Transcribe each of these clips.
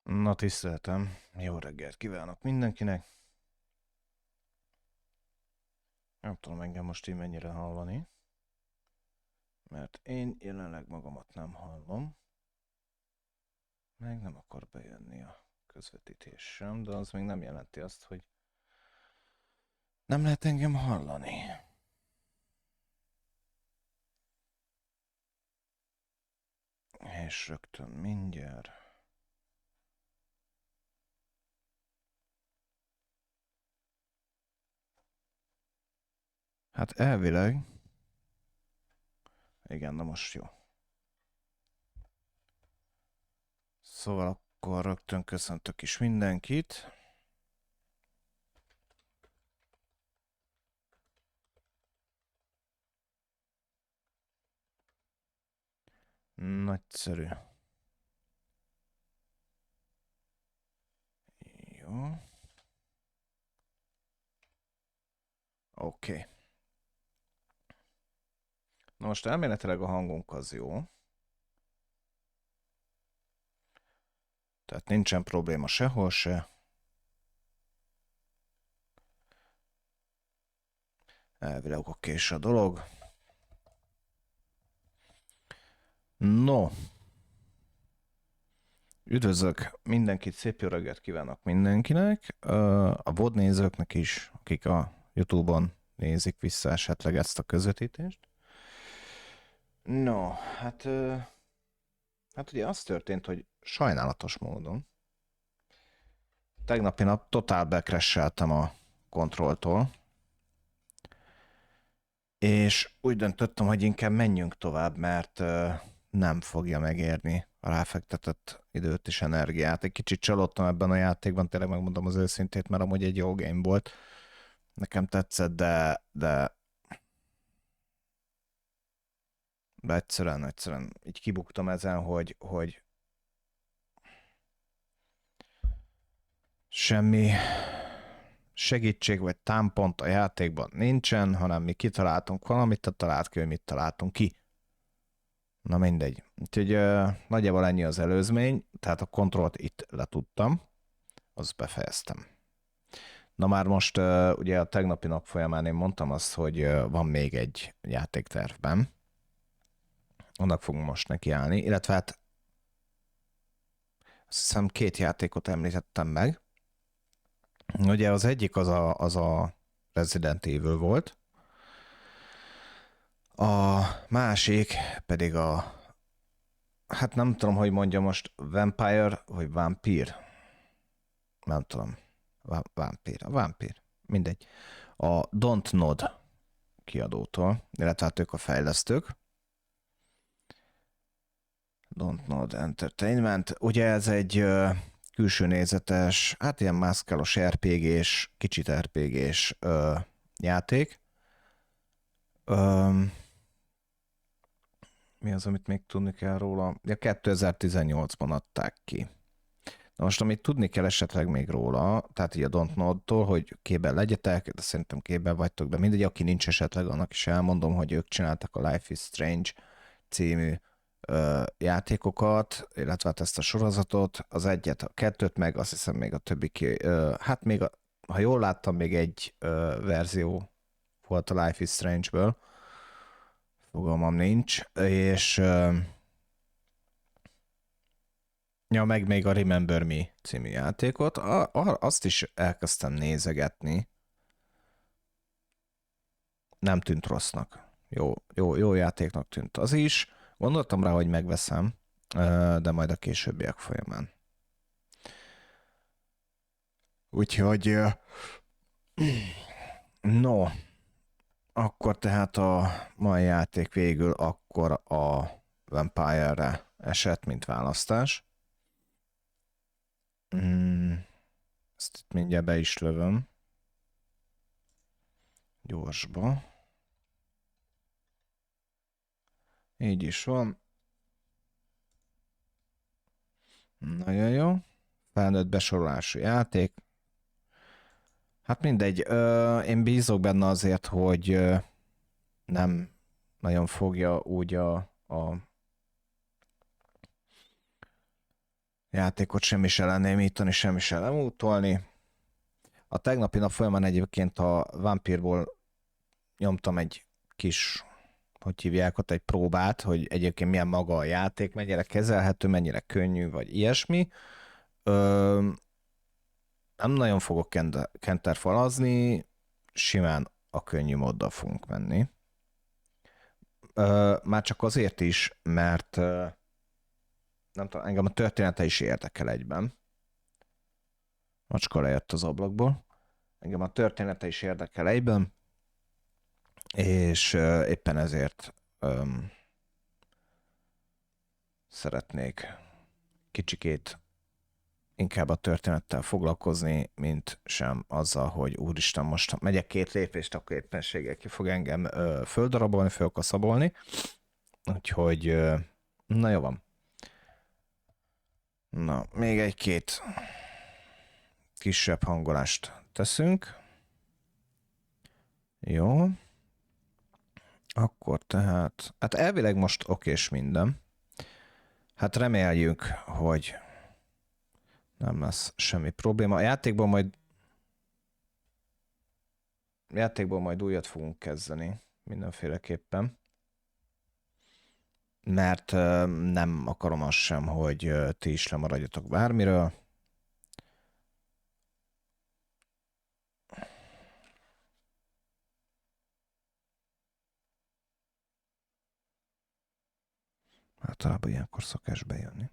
Na tiszteltem, jó reggelt kívánok mindenkinek. Nem tudom engem most így mennyire hallani, mert én jelenleg magamat nem hallom, meg nem akar bejönni a közvetítés sem, de az még nem jelenti azt, hogy nem lehet engem hallani. És rögtön mindjárt. Hát elvileg, igen, na most jó. Szóval akkor rögtön köszöntök is mindenkit. Nagyszerű. Jó. Oké. Na most elméletileg a hangunk az jó. Tehát nincsen probléma sehol se. Elvileg okés a dolog. No. Üdvözlök mindenkit, szép jó reggelt kívánok mindenkinek. A VOD nézőknek is, akik a YouTube-on nézik vissza esetleg ezt a közvetítést. No, hát ugye az történt, hogy sajnálatos módon tegnapi nap totál becrasheltem a kontrolltól, és úgy döntöttem, hogy inkább menjünk tovább, mert nem fogja megérni a ráfektetett időt és energiát. Egy kicsit csalódtam ebben a játékban, tényleg megmondom az őszintét, mert amúgy egy jó game volt. Nekem tetszett, de egyszerűen így kibuktam ezen, hogy semmi segítség vagy támpont a játékban nincsen, hanem mi kitaláltunk valamit, a talált ki, hogy mit találtunk ki. Na mindegy. Úgyhogy nagyjából ennyi az előzmény, tehát a kontrollt itt letudtam, azt befejeztem. Na már most ugye a tegnapi nap folyamán én mondtam azt, hogy van még egy játéktervben. Annak fogunk most nekiállni, illetve hát azt hiszem 2 játékot említettem meg. Ugye az egyik az a Resident Evil volt, a másik pedig hát nem tudom, hogy mondja most, Vampire vagy Vampyr. Nem tudom. Vampír. Mindegy. A Don't Nod kiadótól, illetve hát ők a fejlesztők. Don't Nod Entertainment. Ugye ez egy külső nézetes, hát ilyen mászkálos RPG-s, kicsit RPG-s játék. Mi az, amit még tudni kell róla? Ja, 2018-ban adták ki. Na most, amit tudni kell esetleg még róla, tehát így a Don't Know-tól, hogy képben legyetek, de szerintem képben vagytok, de mindegy, aki nincs esetleg, annak is elmondom, hogy ők csináltak a Life is Strange című játékokat, illetve hát ezt a sorozatot, az egyet, a kettőt, meg azt hiszem még a többi hát még, ha jól láttam, még egy verzió volt a Life is Strange-ből, fogalmam nincs, és ja, meg még a Remember Me című játékot, azt is elkezdtem nézegetni. Nem tűnt rossznak. Jó játéknak tűnt az is. Gondoltam rá, hogy megveszem, de majd a későbbiek folyamán. Úgyhogy no, akkor tehát a mai játék végül akkor a Vampire-re esett, mint választás. Ezt itt mindjárt be is lövöm. Gyorsba. Így is van. Nagyon jó. Felnőtt besorolású játék. Hát mindegy, én bízok benne azért, hogy nem nagyon fogja úgy játékot semmi se lenémítani, semmi se lemútolni. A tegnapi nap folyamán egyébként a VAMPYRból nyomtam egy kis, hogy hívják ott, egy próbát, hogy egyébként milyen maga a játék, mennyire kezelhető, mennyire könnyű, vagy ilyesmi. Nem nagyon fogok kenterfalazni, simán a könnyű móddal fogunk menni. Már csak azért is, mert nem tudom, engem a története is érdekel egyben. Macska lejött az ablakból. Engem a története is érdekel egyben, és éppen ezért szeretnék kicsikét inkább a történettel foglalkozni, mint sem azzal, hogy úristen, most megyek 2 lépést, akkor éppenséggel ki fog engem földarabolni, fölkaszabolni. Úgyhogy, na jó van. Na, még egy-két kisebb hangolást teszünk. Jó. Akkor tehát, hát elvileg most okés minden. Hát reméljük, hogy nem lesz semmi probléma. A játékból majd újat fogunk kezdeni mindenféleképpen. Mert nem akarom azt sem, hogy ti is lemaradjatok bármiről. Általában ilyenkor szokás bejönni.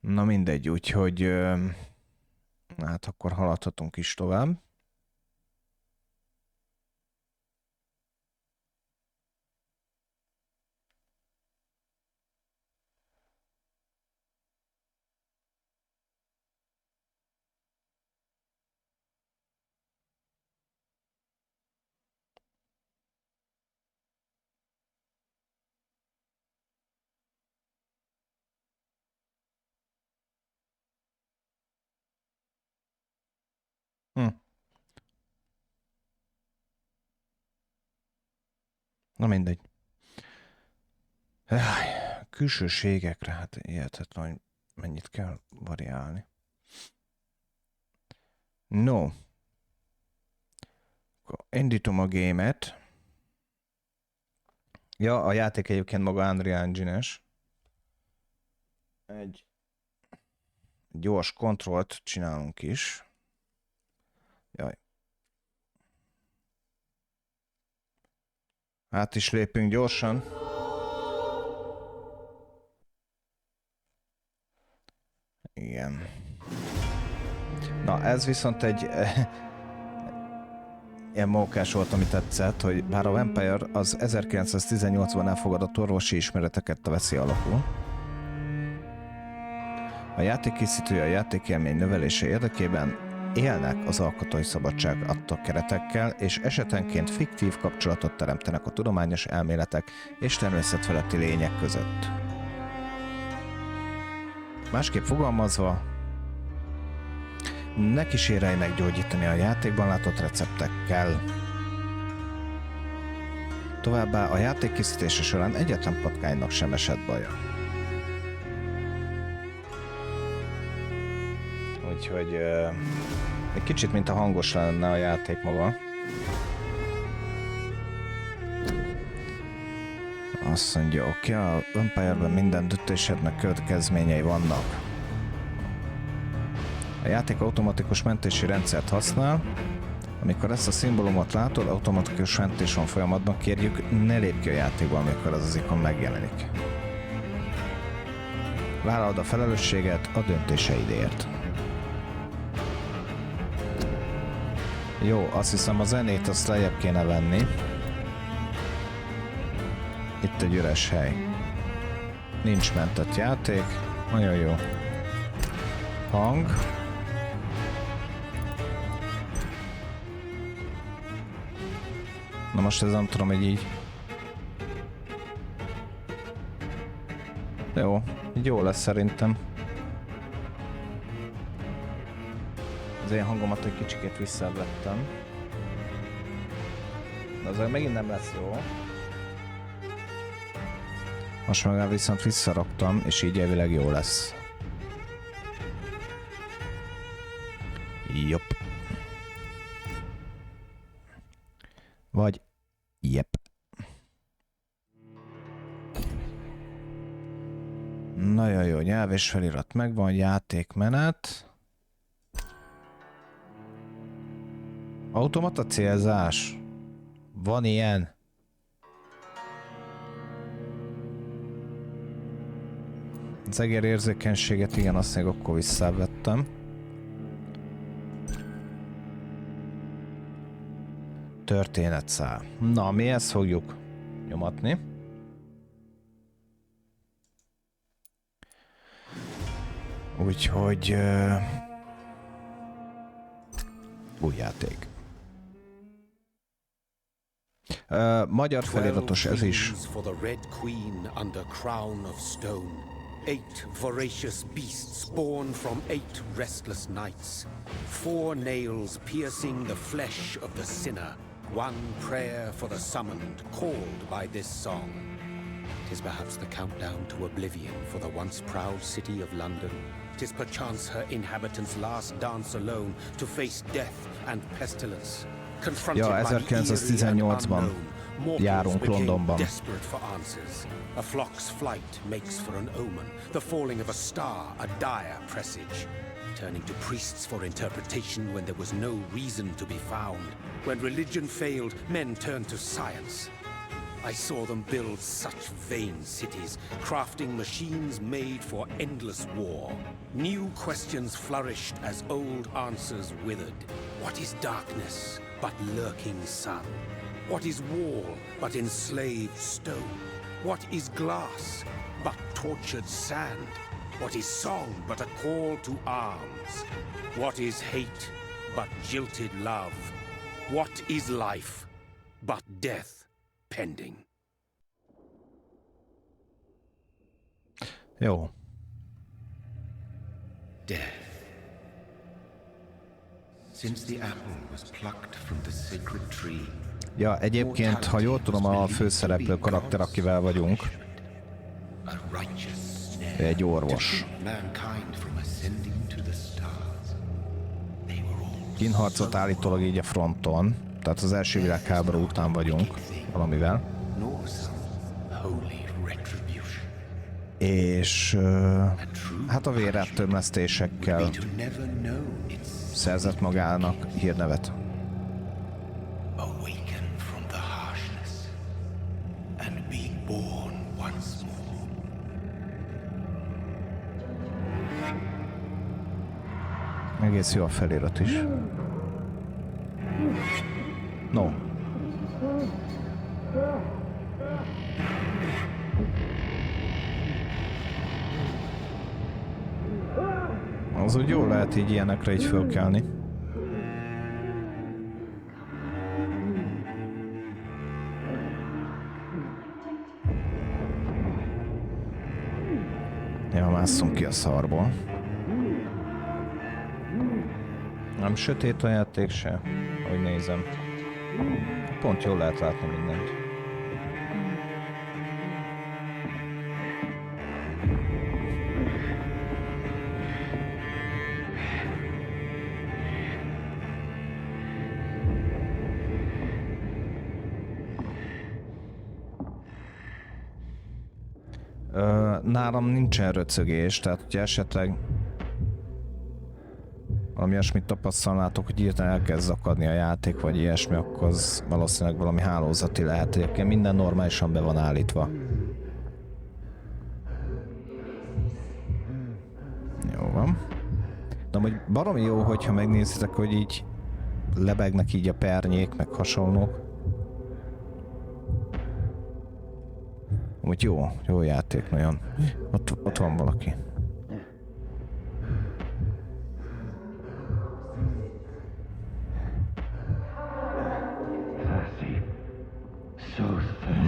Na mindegy, úgyhogy hát akkor haladhatunk is tovább. Na mindegy. Külsőségekre, hát hihetetlen, hogy mennyit kell variálni. No. Akkor indítom a gémet. Ja, a játék egyébként maga Unreal Engine-es. Egy gyors kontrollt csinálunk is. Jaj. Át is lépünk gyorsan. Igen. Na, ez viszont egy ilyen mókás volt, ami tetszett, hogy bár a Vampyr az 1918-ban elfogadott orvosi ismereteket veszi alapul, a játék készítője a játékélmény növelése érdekében élnek az alkotói szabadság adta keretekkel, és esetenként fiktív kapcsolatot teremtenek a tudományos elméletek és természetfeletti lények között. Másképp fogalmazva, ne kísérelj meggyógyítani a játékban látott receptekkel. Továbbá a játék készítése során egyetlen patkánynak sem esett baja. Úgyhogy egy kicsit mint a hangos lenne a játék maga. Azt mondja, oké, a Vampyrben minden döntésednek következményei vannak. A játék automatikus mentési rendszert használ. Amikor ezt a szimbólumot látod, automatikus mentés van folyamatban, kérjük, ne lépj ki a játékból, amikor az ikon megjelenik. Vállalod a felelősséget a döntéseidért. Jó, azt hiszem a zenét azt lejjebb kéne venni. Itt egy üres hely. Nincs mentett játék. Nagyon jó. Hang. Na most ez nem tudom, hogy így... Jó, így jó lesz szerintem. Az én hangomat egy kicsikét visszavettem. De azért megint nem lesz jó. Most meg viszont visszaraktam, és így elvileg jó lesz. Jopp. Vagy jep. Nagyon jó, nyelv és felirat megvan, játékmenet. Automata célzás. Van ilyen. Az egér érzékenységet, igen, azt még akkor visszavettem. Történetszál. Na, mi ezt fogjuk nyomatni. Úgyhogy... új játék. Magyar feliratos ez is. 8 voracious beasts born from 8 restless nights. 4 nails piercing the flesh of the sinner. 1 prayer for the summoned, called by this song. 'Tis perhaps the countdown to oblivion for the once proud city of London. 'Tis perchance her inhabitants' last dance alone to face death and pestilence. Confronted Ja, 1918-ban járunk Londonban. Desperate for answers. A flock's flight makes for an omen. The falling of a star, a dire presage. Turning to priests for interpretation when there was no reason to be found. When religion failed, men turned to science. I saw them build such vain cities, crafting machines made for endless war. New questions flourished as old answers withered. What is darkness but lurking sun? What is wall but enslaved stone? What is glass but tortured sand? What is song but a call to arms? What is hate but jilted love? What is life but death pending? Jó. Death. Since the apple was plucked from the sacred tree. Ja, egyébként, ha jól tudom, a főszereplő karakter, akivel vagyunk, egy orvos. Kínharcot állítólag így a fronton, tehát az első világháború után vagyunk valamivel. És hát a vérettömlesztésekkel szerzett magának hírnevet. Egész jó a felirat is. No. Az úgy jól lehet így ilyenekre így fölkelni. Ja, másszunk ki a szarból. Nem sötét a játék se, ahogy nézem. Pont jól lehet látni mindent. Nálam nincsen röcögés, tehát hogyha esetleg valami ilyesmit tapasztalnátok, hogy hirtelen elkezd akadni a játék, vagy ilyesmi, akkor az valószínűleg valami hálózati lehet. Egyébként minden normálisan be van állítva. Jó van. De hogy baromi jó, hogyha megnézitek, hogy így lebegnek így a pernyék, meg hasonlók. Úgy jó játék nagyon. Ott van valaki.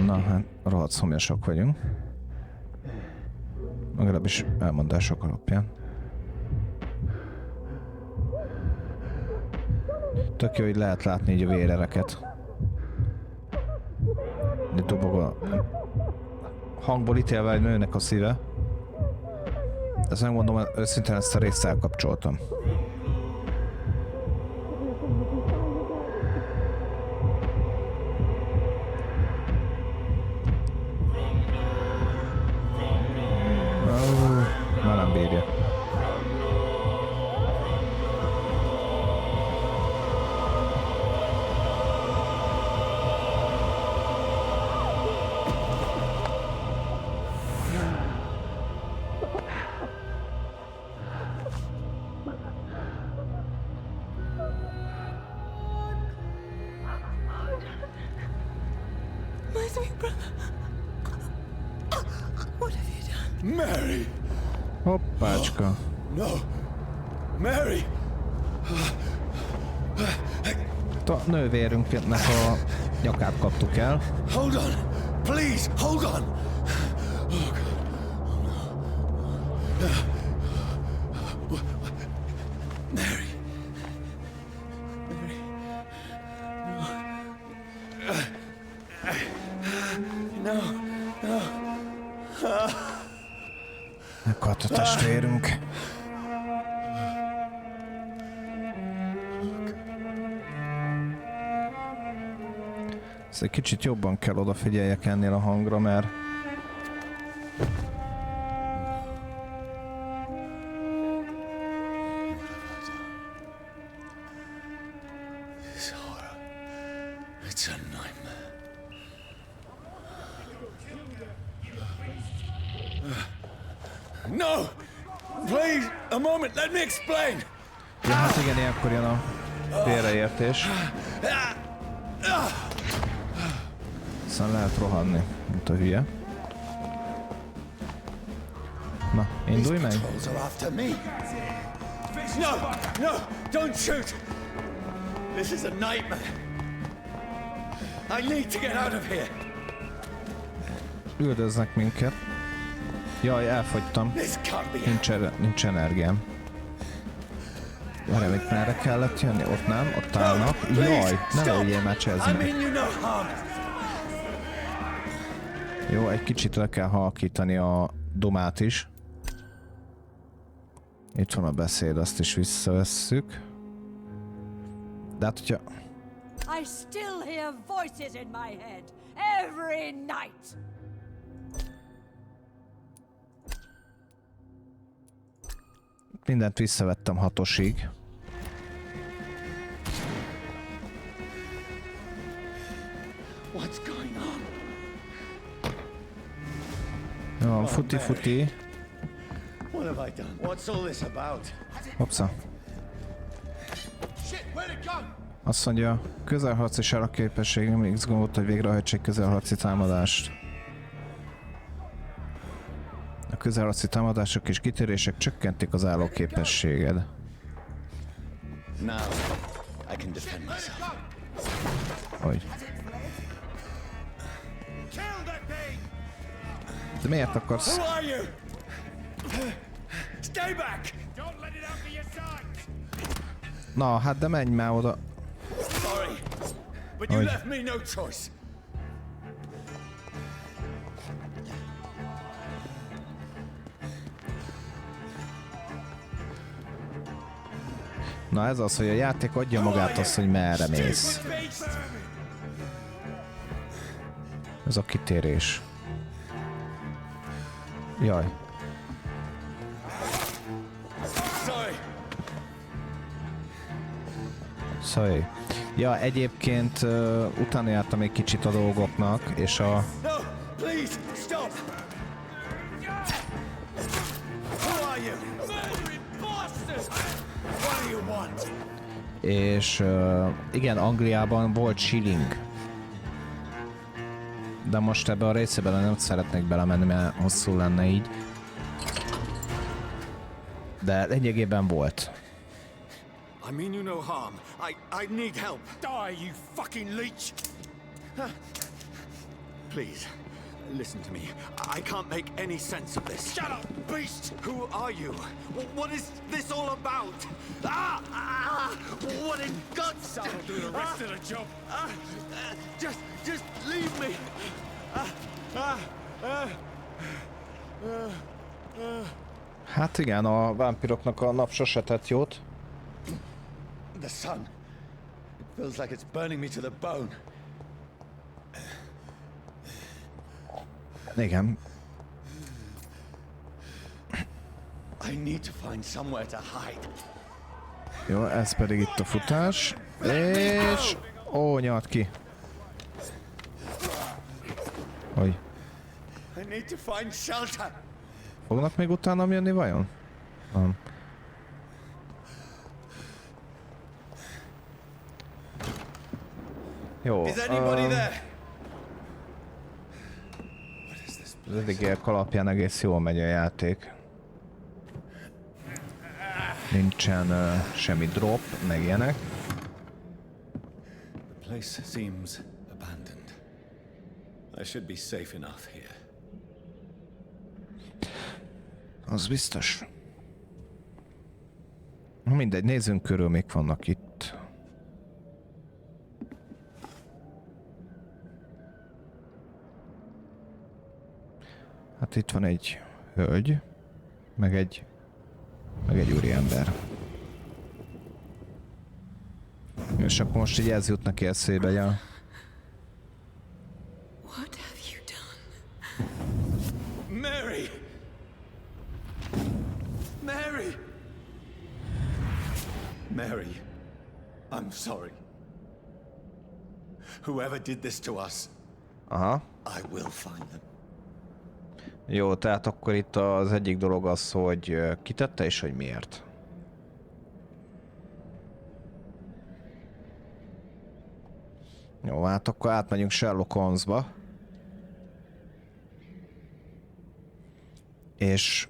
Na hát, rohadt szomjasak vagyunk. Legalábbis elmondások alapján. Tök jó, hogy lehet látni így a vérereket. De dobog a hangból ítélve egy nőnek a szíve. Ezt megmondom, őszintén ezt a részt elkapcsoltam. Már nem bírja. Mary! Hoppácska. No! Mary! A nővérünknek a nyakát kaptuk el. Hold on! Please, hold on! Oh, God. Oh, no. Mary. Mary. No. No. No. Meghalt a testvérünk. Ezt egy kicsit jobban kell odafigyeljek ennél a hangra, mert It's a nightmare. No! Please, a moment, let me explain! ja, hát igen, ilyenkor jön a félreértés. Aztán lehet rohanni, mint a hülye. Na, indulj meg! No! No! Don't shoot! This is a nightmare! I need to get out of here! Üldöznek minket. Jaj, elfogytam. Nincs energiám. Várjál, itt merre kellett jönni? Ott nem, ott állnak. Jaj, ne lőjél már csezni. Jó, egy kicsit le kell halkítani a domát is. Itt van a beszéd, azt is visszavesszük. De hát, hogyha... I still hear voices in my head every night. Mindent visszavettem 6-osig. What's going on? Jó, futi. What have I done? What's all this about? Hoppsa. Shit, where'd it go? Azt mondja, közelharci sáraképességem X gombot, hogy végrehajtsék közelharci támadást. A közelharci támadások és kitérések csökkentik az állóképességed. Now I can defend myself. Hogy? De miért akarsz? Who are you? Stay back! Don't let it out of your sight! Na, hát de menj már oda. Sorry, but you left me no choice. Na ez az, hogy a játék adja magát azt, hogy merre mész. Ez a kitérés. Jaj. Sorry. Ja, egyébként utána jártam egy kicsit a dolgoknak, és a... No, please, stop! Who are you? Bastard! What do you want? És igen, Angliában volt shilling. De most ebbe a részében nem szeretnék belemenni, mert hosszú lenne így. De lényegében volt. I mean you no harm. I need help. Die, you fucking leech! Please, listen to me. I can't make any sense of this. Shut up, beast! Who are you? What is this all about? What in God's name? I'll do the rest of the job. Just leave me. Hát igen, a vámpiroknak a nap sose tett jót. The sun. It feels like it's burning me to the bone. Igen. I need to find somewhere to hide. Jó, ez pedig itt a futás. És... Ó, nyalt ki. Hogy? I need to find shelter. Fognak még utána jönni vajon? Nem. Jó. Is anybody there? Az eddigiek alapján egész jól megy a játék. Nincsen semmi drop, meg ilyenek. The place seems abandoned. I should be safe enough here. Az biztos. Na mindegy, nézzünk körül, még vannak itt. Hát itt van egy hölgy, meg egy úriember. És akkor most így ez jut neki eszébe, ja. What have you done? Mary! Mary! Mary, I'm sorry. Whoever did this to us, Aha. I will find them. Jó, tehát akkor itt az egyik dolog az, hogy ki tette és hogy miért. Jó, hát akkor átmegyünk Sherlock Holmesba. És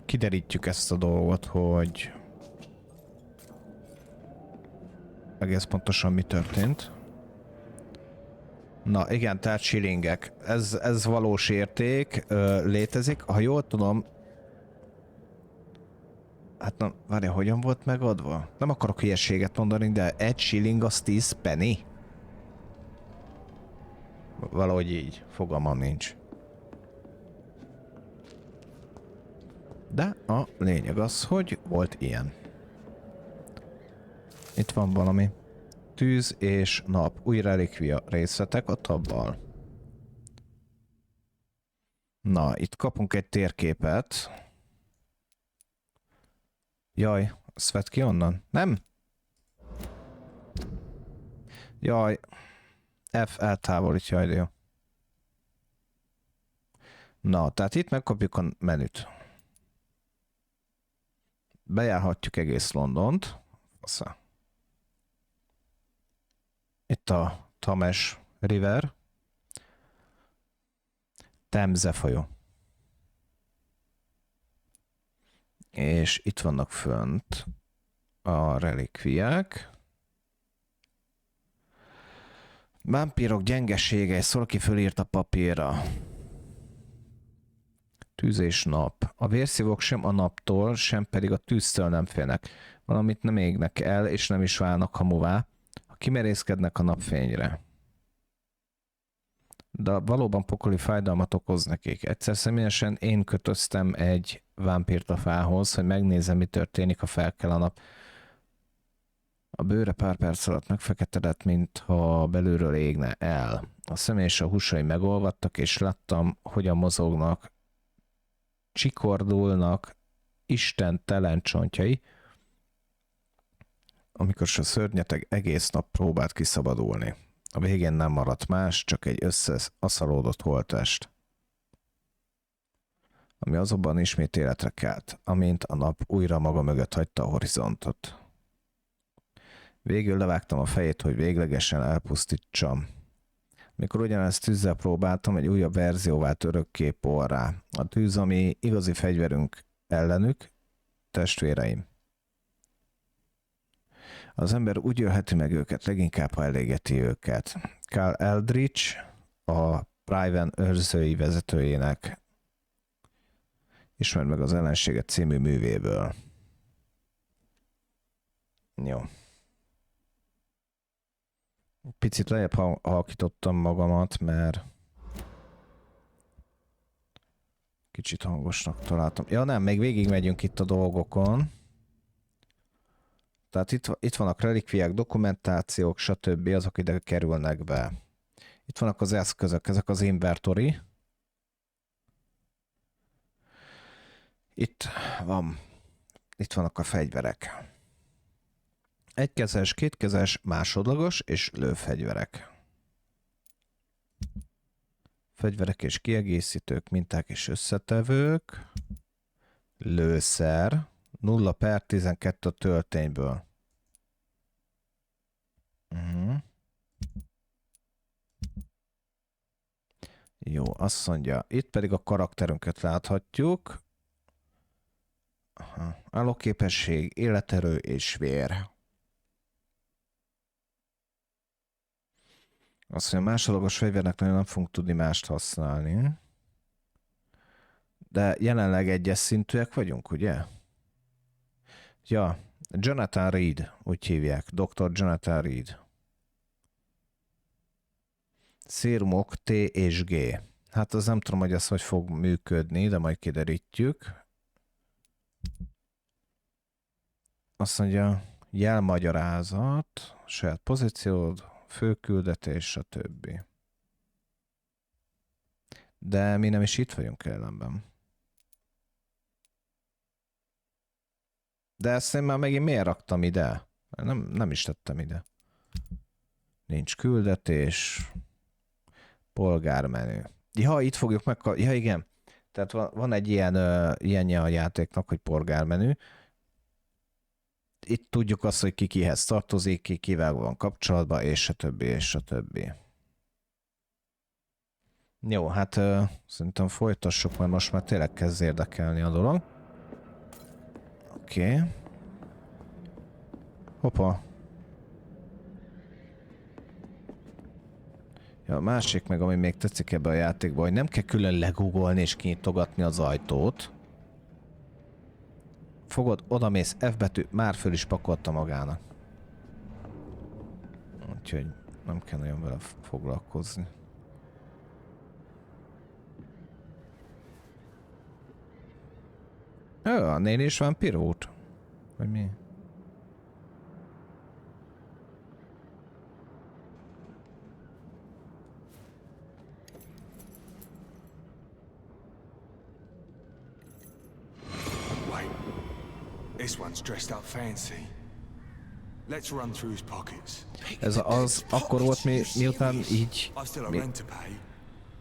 kiderítjük ezt a dolgot, hogy egész pontosan mi történt. Na igen, tehát shillingek. Ez valós érték, létezik. Ha jól tudom... Hát nem, várja, hogyan volt megadva? Nem akarok hülyeséget mondani, de egy shilling az 10 penny? Valahogy így, fogalmam nincs. De a lényeg az, hogy volt ilyen. Itt van valami. Tűz és nap. Új relikvia részletek a tabbal. Na, itt kapunk egy térképet. Jaj, azt vett ki onnan? Nem? Jaj. F eltávolítja, jaj, de jó. Na, tehát itt megkapjuk a menüt. Bejárhatjuk egész Londont. Fasza. Itt a Thames River. Temze folyó. És itt vannak fönt a relikviák. Vámpírok gyengesége, és szól, ki fölírt a papírra. Tűz és nap. A vérszívók sem a naptól, sem pedig a tűztől nem félnek. Valamit nem égnek el, és nem is válnak hamuvá, ha kimerészkednek a napfényre. De valóban pokoli fájdalmat okoz nekik. Egyszer személyesen én kötöztem egy vámpírt a fához, hogy megnézem, mi történik, ha felkel a nap. A bőre pár perc alatt megfeketedett, mintha belülről égne el. A személy és a húsai megolvadtak, és láttam, hogyan mozognak, csikordulnak Isten telencsontjai, amikor a szörnyeteg egész nap próbált kiszabadulni. A végén nem maradt más, csak egy összeaszalódott holttest, ami azonban ismét életre kelt, amint a nap újra maga mögött hagyta a horizontot. Végül levágtam a fejét, hogy véglegesen elpusztítsam. Mikor ugyanezt tűzzel próbáltam, egy újabb verzió vált örökké porrá. A tűz, ami igazi fegyverünk ellenük, testvéreim. Az ember úgy ölheti meg őket, leginkább, ha elégeti őket. Carl Eldritch, a Priven őrzői vezetőjének ismerd meg az ellenséget című művéből. Jó. Picit lejjebb halkítottam magamat, mert Kicsit hangosnak találtam. Ja nem, még végigmegyünk itt a dolgokon. Tehát itt vannak relikviák, dokumentációk, stb. Azok ide kerülnek be. Itt vannak az eszközök, ezek az inventory. Itt vannak a fegyverek. Egykezes, kétkezes, másodlagos és lőfegyverek. Fegyverek és kiegészítők, minták és összetevők. Lőszer. 0/12 a töltényből. Jó, azt mondja, itt pedig a karakterünket láthatjuk. Állóképesség, életerő és vér. Azt mondja, másodlagos fegyvernek nagyon nem fogunk tudni mást használni. De jelenleg egyes szintűek vagyunk, ugye? Ja, Jonathan Reid, úgy hívják. Dr. Jonathan Reid. Szérumok T és G. Hát az nem tudom, hogy ez hogy fog működni, de majd kiderítjük. Azt mondja, jelmagyarázat, saját pozíciód, főküldetés, stb. De mi nem is itt vagyunk ellenben. De ezt én már megint miért raktam ide? Nem is tettem ide. Nincs küldetés. Polgármenü. Ja, itt fogjuk megkapni. Ja, igen. Tehát van egy ilyenje a játéknak, hogy polgármenü. Itt tudjuk azt, hogy ki kihez tartozik, ki kivel van kapcsolatban, és a többi, és a többi. Jó, hát szerintem folytassuk, mert most már tényleg kezd érdekelni a dolog. Oké. Hoppa. Ja, a másik meg, ami még tetszik ebbe a játékba, hogy nem kell külön legugolni és kinyitogatni az ajtót. Fogod, odamész, F betű, már föl is pakolta magának. Úgyhogy nem kell nagyon vele foglalkozni. A néni is van pilót. Vagy mi? This one's dressed up fancy. Let's run through his pockets. Ez az akkor volt, miután így... I've still a rent to pay.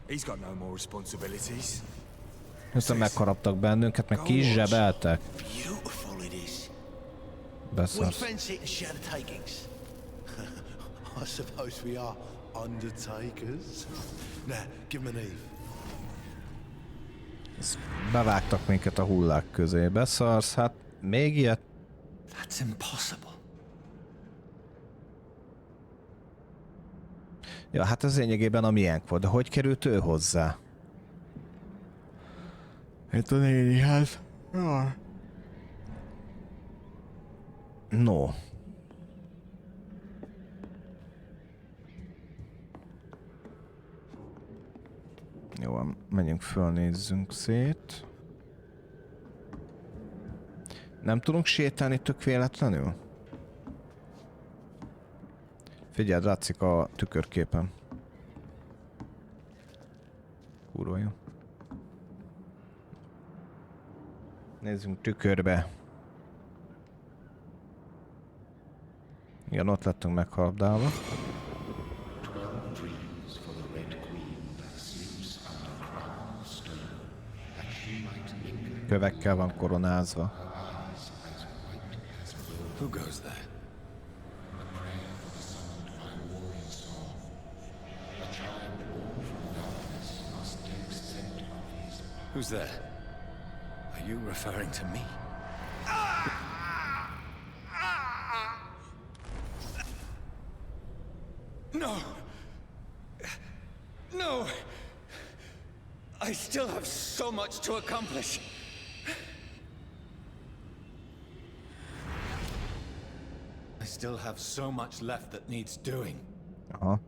He's got no more responsibilities. Miután megharaptak bennünket, meg ki is zsebeltek. Beszarsz. I suppose we are undertakers. Now, give him an eve. Bevágtak minket a hullák közé. Beszarsz, hát még ilyet? That's impossible. Ja, hát ez lényegében a miénk volt, de hogy került ő hozzá? Itt a nénihez. No. Jó, menjünk föl, nézzünk szét. Nem tudunk sétálni tök véletlenül? Figyeld, látszik a tükörképen. Kurva jó. Nézzünk tükörbe. Igen, ott lettünk megharapdálva. Kövekkel van koronázva. Who goes there? Who's there? Are you referring to me? No! No! I still have so much to accomplish. I still have so much left that needs doing. Aha.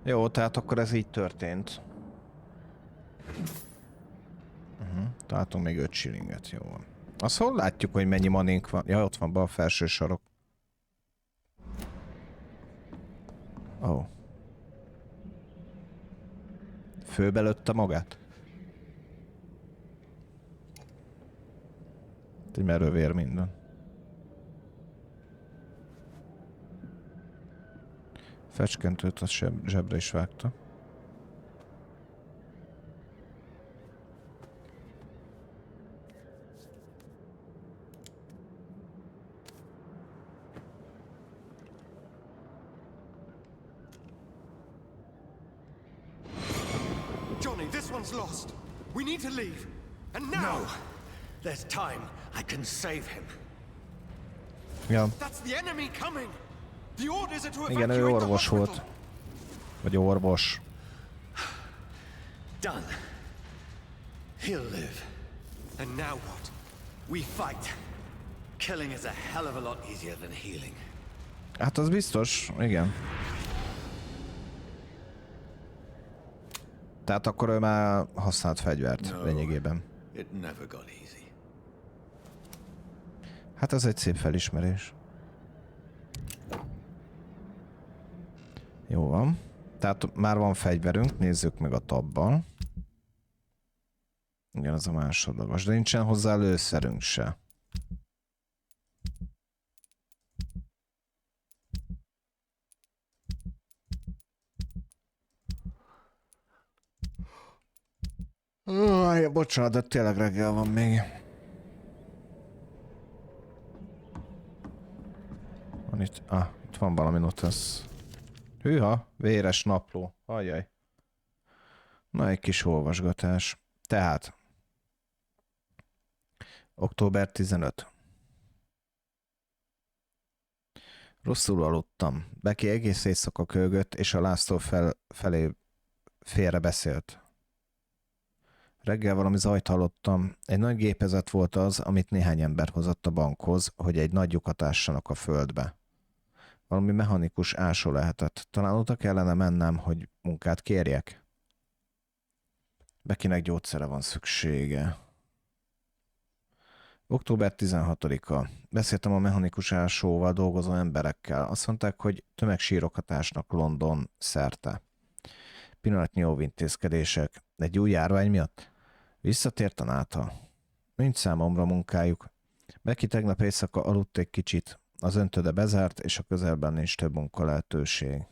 Jó, tehát akkor ez így történt. Találtunk még 5 shillinget, jó van. Azt hol látjuk, hogy mennyi manink van? Ja, ott van bal felső sarok. Ó. Oh. Főbelőtte magát? Egy merővér minden. Fecskentőt a zsebre is vágta. Johnny, this one's lost. We need to leave. And now! No! There's time. I can save him. Ja. That's the enemy coming! The orders are to Igen, ő evacuate the orvos hospital. volt. Vagy orvos. Done. He'll live. And now what? We fight. Killing is a hell of a lot easier than healing. Hát az biztos, igen. Tehát akkor ő már használt fegyvert lényegében. It never got easy. Hát ez egy szép felismerés. Jó van. Tehát már van fegyverünk, nézzük meg a tabbal. Igen, ez a másodlagos, de nincsen hozzá lőszerünk se. Bocsánat, de tényleg reggel van még. Van itt, itt van valami notasz. Hűha, véres napló. Ajjaj. Na, egy kis olvasgatás. Tehát. Október 15. Rosszul aludtam. Becky egész éjszaka kölgött, és a László felé félre beszélt. Reggel valami zajt hallottam. Egy nagy gépezet volt az, amit néhány ember hozott a bankhoz, hogy egy nagy lyukat ássanak a földbe. Valami mechanikus ásó lehetett. Talán oda kellene mennem, hogy munkát kérjek? Beckynek gyógyszere van szüksége. Október 16-a. Beszéltem a mechanikus ásóval dolgozó emberekkel. Azt mondták, hogy tömegsírokat ásnak London szerte. Pillanatnyi óvintézkedések. Egy új járvány miatt? Visszatért a nátha. Nincs számomra munkájuk. Becky tegnap éjszaka aludt egy kicsit. Az öntöde bezárt, és a közelben nincs több munka lehetőség.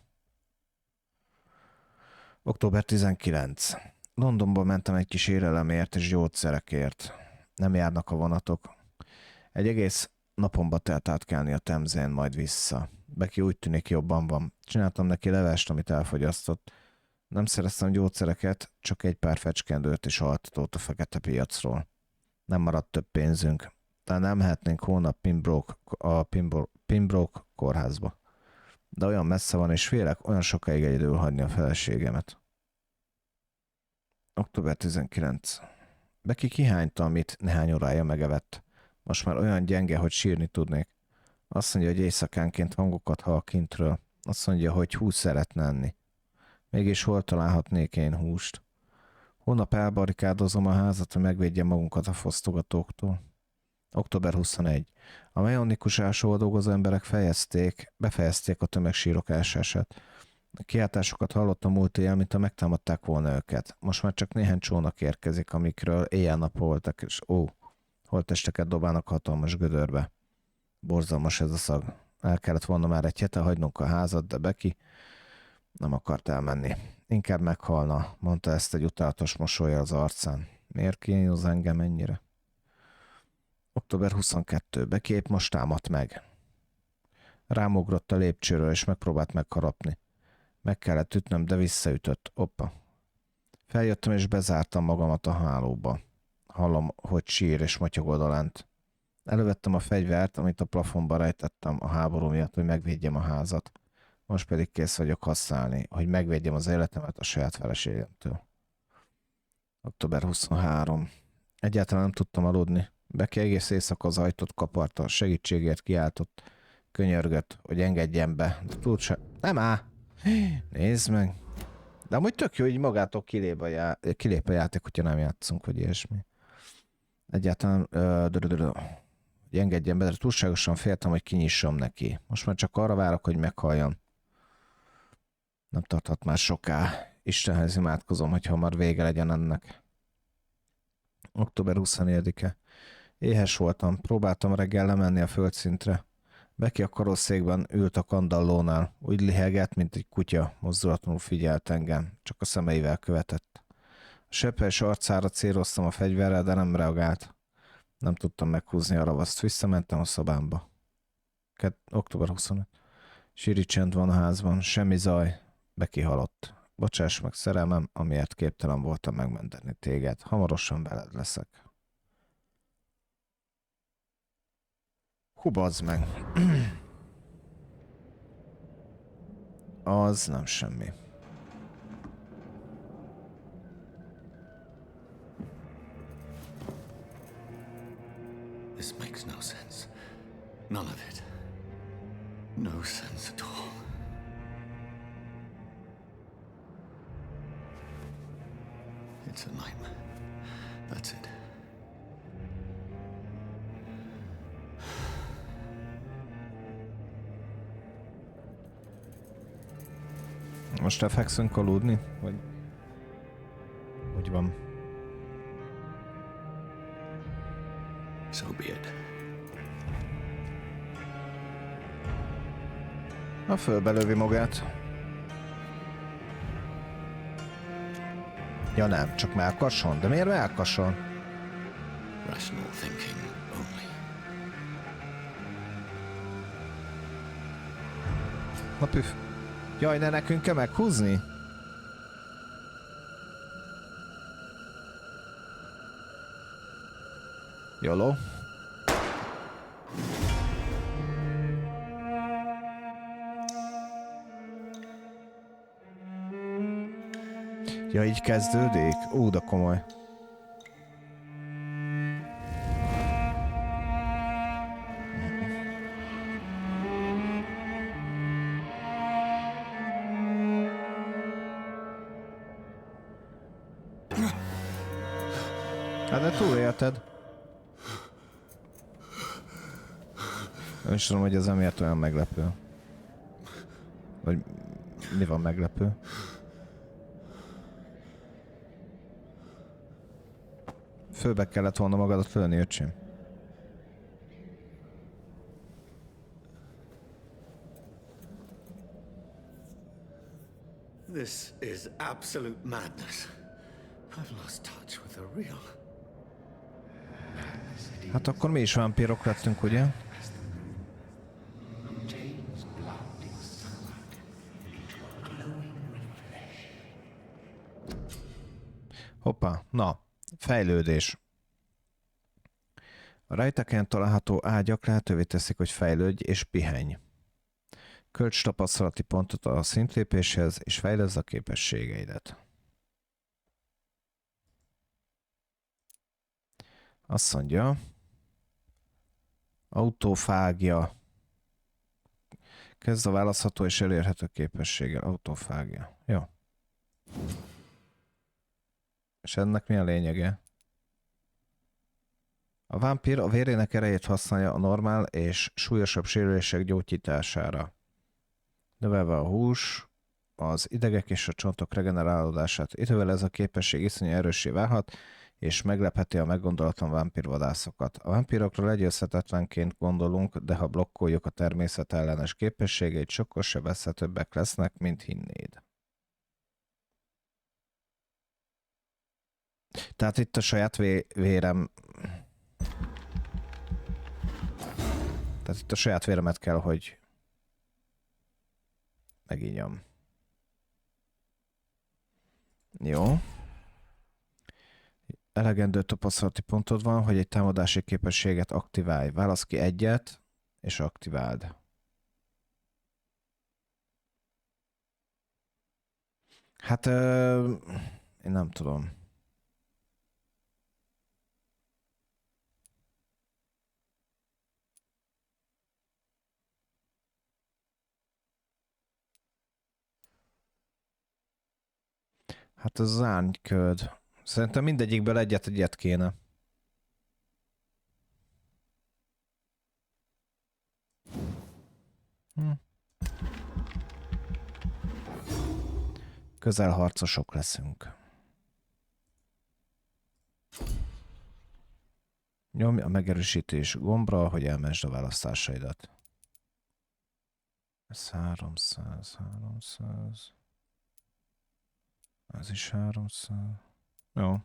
Október 19. Londonból mentem egy kis élelemért és gyógyszerekért. Nem járnak a vonatok. Egy egész napomba telt átkelni a Temzén, majd vissza. Becky úgy tűnik jobban van. Csináltam neki levest, amit elfogyasztott. Nem szereztem gyógyszereket, csak egy pár fecskendőt és altatót a fekete piacról. Nem maradt több pénzünk. Talán nem mehetnénk holnap Pembroke kórházba. De olyan messze van, és félek olyan sokáig egyedül hagyni a feleségemet. Október 19. Becky kihányta, amit néhány órája megevett. Most már olyan gyenge, hogy sírni tudnék. Azt mondja, hogy éjszakánként hangokat hall kintről. Azt mondja, hogy húst szeretne enni. Mégis hol találhatnék én húst? Holnap elbarikádozom a házat, hogy megvédjem magunkat a fosztogatóktól. Október 21. A mechanikus ásóval dolgozó emberek befejezték a tömegsírok ásását. A kiáltásokat hallottam múlt éjjel, mintha megtámadták volna őket. Most már csak néhány csónak érkezik, amikről éjjel-nap voltak, és holttesteket dobálnak hatalmas gödörbe. Borzalmas ez a szag. El kellett volna már egy hete hagynunk a házat, de Becky nem akart elmenni. Inkább meghalna, mondta ezt egy utálatos mosolya az arcán. Miért kínálsz engem ennyire? Október 22. Becky épp most támadt meg. Rámugrott a lépcsőről, és megpróbált megharapni. Meg kellett ütnöm, de visszaütött. Oppa. Feljöttem, és bezártam magamat a hálóba. Hallom, hogy sír és motyog odalent. Elővettem a fegyvert, amit a plafonba rejtettem a háború miatt, hogy megvédjem a házat. Most pedig kész vagyok használni, hogy megvédjem az életemet a saját feleségemtől. Október 23. Egyáltalán nem tudtam aludni. Becky egész éjszaka az ajtót kaparta, segítségért kiáltott, könyörgött, hogy engedjen be. De túl se... Nem áll! Nézd meg! De amúgy tök jó, hogy magától kilép a játék, hogyha nem játszunk, vagy ilyesmi. Egyáltalán hogy engedjen be, de túlságosan féltem, hogy kinyissam neki. Most már csak arra várok, hogy meghalljon. Nem tarthat már soká. Istenhez imádkozom, hogy hamar vége legyen ennek. Október 24-e. Éhes voltam, próbáltam reggel lemenni a földszintre. Beki a karosszékben ült a kandallónál. Úgy lihegett, mint egy kutya, mozdulatlanul figyelt engem. Csak a szemeivel követett. A seppes arcára céloztam a fegyverrel, de nem reagált. Nem tudtam meghúzni a ravaszt. Visszamentem a szobámba. Október 25. Síri csend van a házban, semmi zaj. Beki halott. Bocsáss meg, szerelmem, amiért képtelen voltam megmenteni téged. Hamarosan veled leszek. Hú, bazd meg. Az nem semmi. This makes no sense. None of it. No sense at all. It's a nightmare. That's it. Most lefekszünk aludni? Vagy... Úgy van. So be it. Na, fölbelövi magát. Ja nem, csak melkason? De miért melkason? Rational thinking only. Na püf. Jaj, ne nekünk kell meghúzni? Jóló. Ja, így kezdődik? Ó, de komoly. Hát de túlélted. Nem is tudom, hogy ez emiatt olyan meglepő. Vagy mi van meglepő? Fölbe kellett volna magadat lőni, öcsém. This is absolute madness. I've lost touch with the real. Hát akkor mi is vámpírok lettünk, ugye? Hoppá, na, fejlődés. A rejteken található ágyak lehetővé teszik, hogy fejlődj és pihenj. Költs tapasztalati pontot a szintlépéshez, és fejleszd a képességeidet. Azt mondja, autófágia. Kezd a választható és elérhető képességgel. Autófágia. Jó. És ennek mi a lényege? A vámpír a vérének erejét használja a normál és súlyosabb sérülések gyógyítására. Növelve a hús, az idegek és a csontok regenerálódását. Idővel ez a képesség iszonyú erőssé válhat, és meglepheti a meggondolatlan vámpírvadászokat. A vámpírokra legyőzhetetlenként gondolunk, de ha blokkoljuk a természet ellenes képességeit, sokkal sebezhetőbbek lesznek, mint hinnéd. Tehát itt a saját vérem... Tehát itt a saját véremet kell, hogy megígyam. Jó. Elegendő tapasztalati pontod van, hogy egy támadási képességet aktiválj. Válasz ki egyet, és aktiváld. Hát, én nem tudom. Hát az árnyköd. Szerintem mindegyikből egyet kéne. Közelharcosok leszünk. Nyomj a megerősítés gombra, hogy elmesd a választásaidat. Ez 300. Ez is 300. Jó.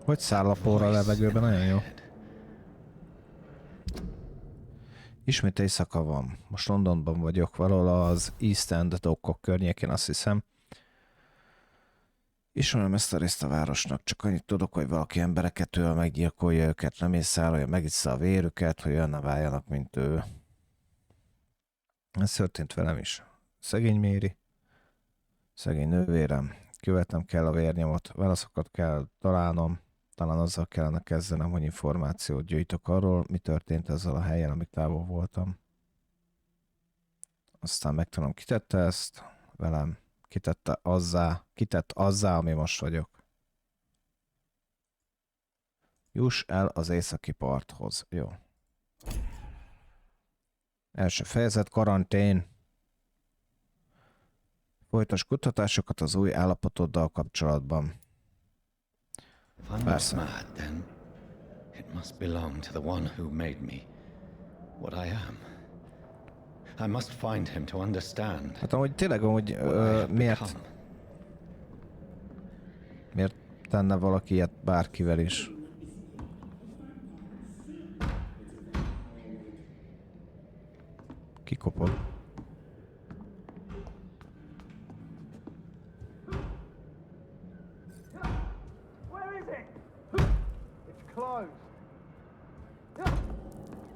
Hogy száll a por a levegőben, nagyon jó. Ismét éjszaka van. Most Londonban vagyok, valahol az East End dokkok környékén, azt hiszem. Ismerem ezt a részt a városnak, csak annyit tudok, hogy valaki embereket öl, meggyilkolja őket, lemészárolja, megissza a vérüket, hogy olyan ne váljanak, mint ő. Ez történt velem is. Szegény Méri, szegény nővérem, követnem kell a vérnyomot, válaszokat kell találnom, talán azzal kellene kezdenem, hogy információt gyűjtök arról, mi történt ezzel a helyen, amíg távol voltam. Aztán megtudom, ki tette ezt velem, kitett azzá, ami most vagyok. Juss el az északi parthoz. Jó. Első fejezet, karantén. Folytas kutatásokat az új állapotoddal kapcsolatban. If I'm not mad, then it must belong to the one who made me what I am. I must find him to understand. Hát amúgy tényleg, hogy miért tenne valaki ilyet bárkivel is? Kikopog.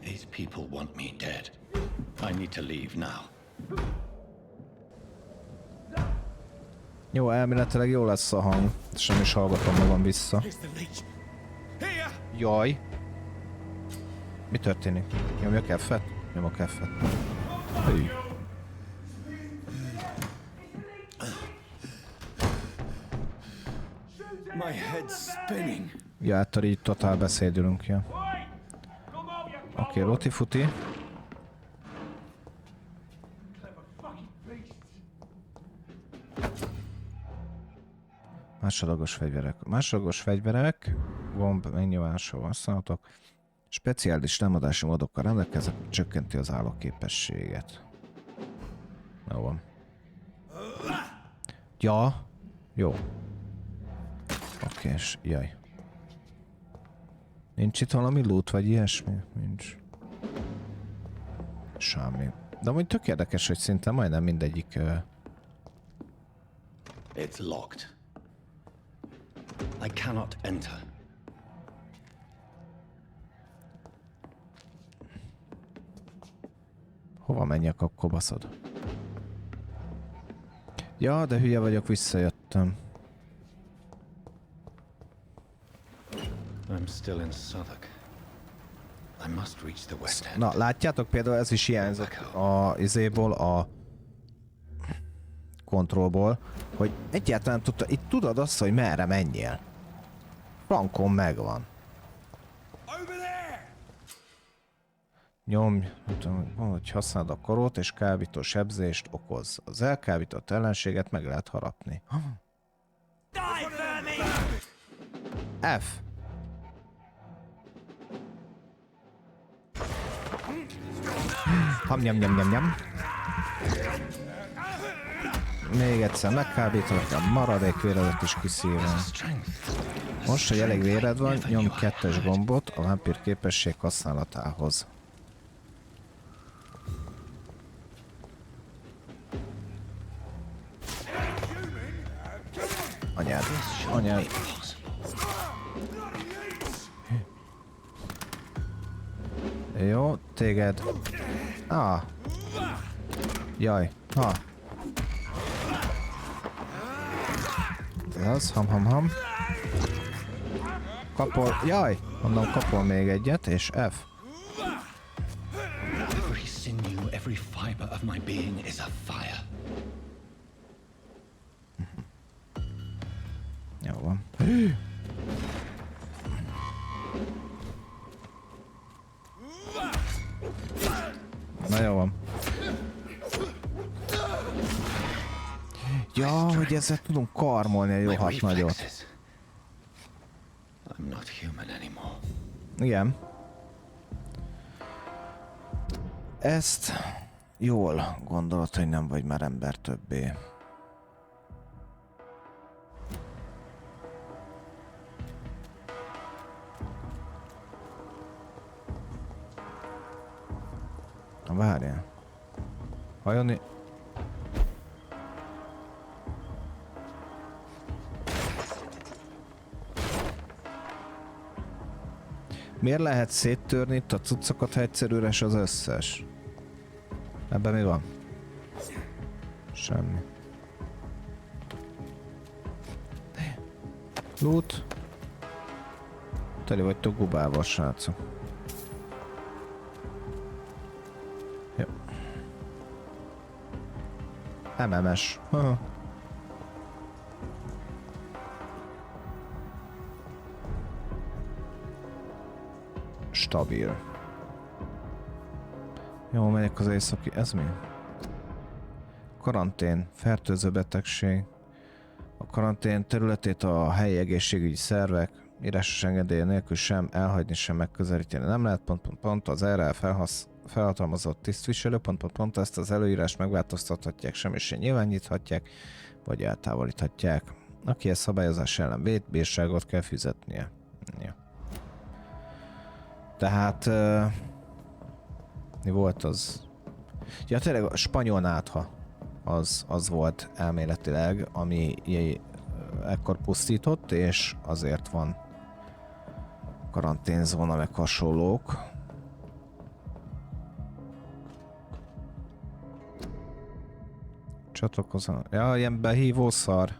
These people want me dead. I need to leave now. Jó, elméletileg jó lesz a hang. Sem is hallgatom magam vissza. Jaj! Mi történik? Nyomjak F-et? Nyomok F-et. Hű. My head's spinning. Ja, hát így totál beszédülünk, ja. Oké, Lotifuti. Másodlagos fegyverek. Másodlagos fegyverek, gomb megnyomásával használhatók. Speciális támadási módokkal rendelkeznek, csökkenti az állóképességet. Jó van. Ja. Jó. Oké, és jaj. Nincs itt valami loot, vagy ilyesmi? Nincs. Semmi. De amúgy tök érdekes, hogy szinte majdnem mindegyik... It's locked. I cannot enter. Hova menjek akkor, baszod? Ja, de hülye vagyok, visszajöttem. I'm still in Southwark. I must reach the West End. Na, látjátok, például ez is hiányzott a izéból, a kontrollból, hogy egyáltalán tudta, itt tudod azt, hogy merre menjél. Frankon megvan. Nyomj, hogy használd a karót és kábító sebzést okoz. Az elkábított ellenséget meg lehet harapni. F. Nyam. Még egyszer megkábítolok, a maradék véredet is kiszívom. Most, hogy elég véred van, nyomj 2-es gombot a vámpír képesség használatához. Anyád. Jó, téged. Jaj, Ez az, ham. Kapol... Jaj! Mondom, kapol még egyet, és F. Every sinew, every fiber of my being is a fire. Jó van. Na jó van. Ja, hogy ezzel tudunk karmolni a jó hat nagyot. I'm not human anymore. Igen. Ezt jól gondolod, hogy nem vagy már ember többé. Na várjál. Hajoni... Miért lehet széttörni itt a cuccokat, ha egyszer üres az összes? Ebben mi van? Semmi. Loot. Teli vagytok gubával, srácok. Jó. MMS. Stabil. Jó, megyek az északi... Ez mi? Karantén. Fertőző betegség. A karantén területét a helyi egészségügyi szervek írásos engedélye nélkül sem elhagyni, sem megközelíteni nem lehet. Az erre felhatalmazott tisztviselő. Ezt az előírást megváltoztathatják, semmi sem nyilváníthatják, vagy eltávolíthatják. Aki ezt szabályozás ellen véd, bírságot kell fizetnie. Ja. Tehát... mi volt az? Ja, tényleg a spanyol nátha az volt elméletileg, ami ekkor pusztított, és azért van karanténzóna meg hasonlók. Csatlakozom. Ja, ilyen behívó szar.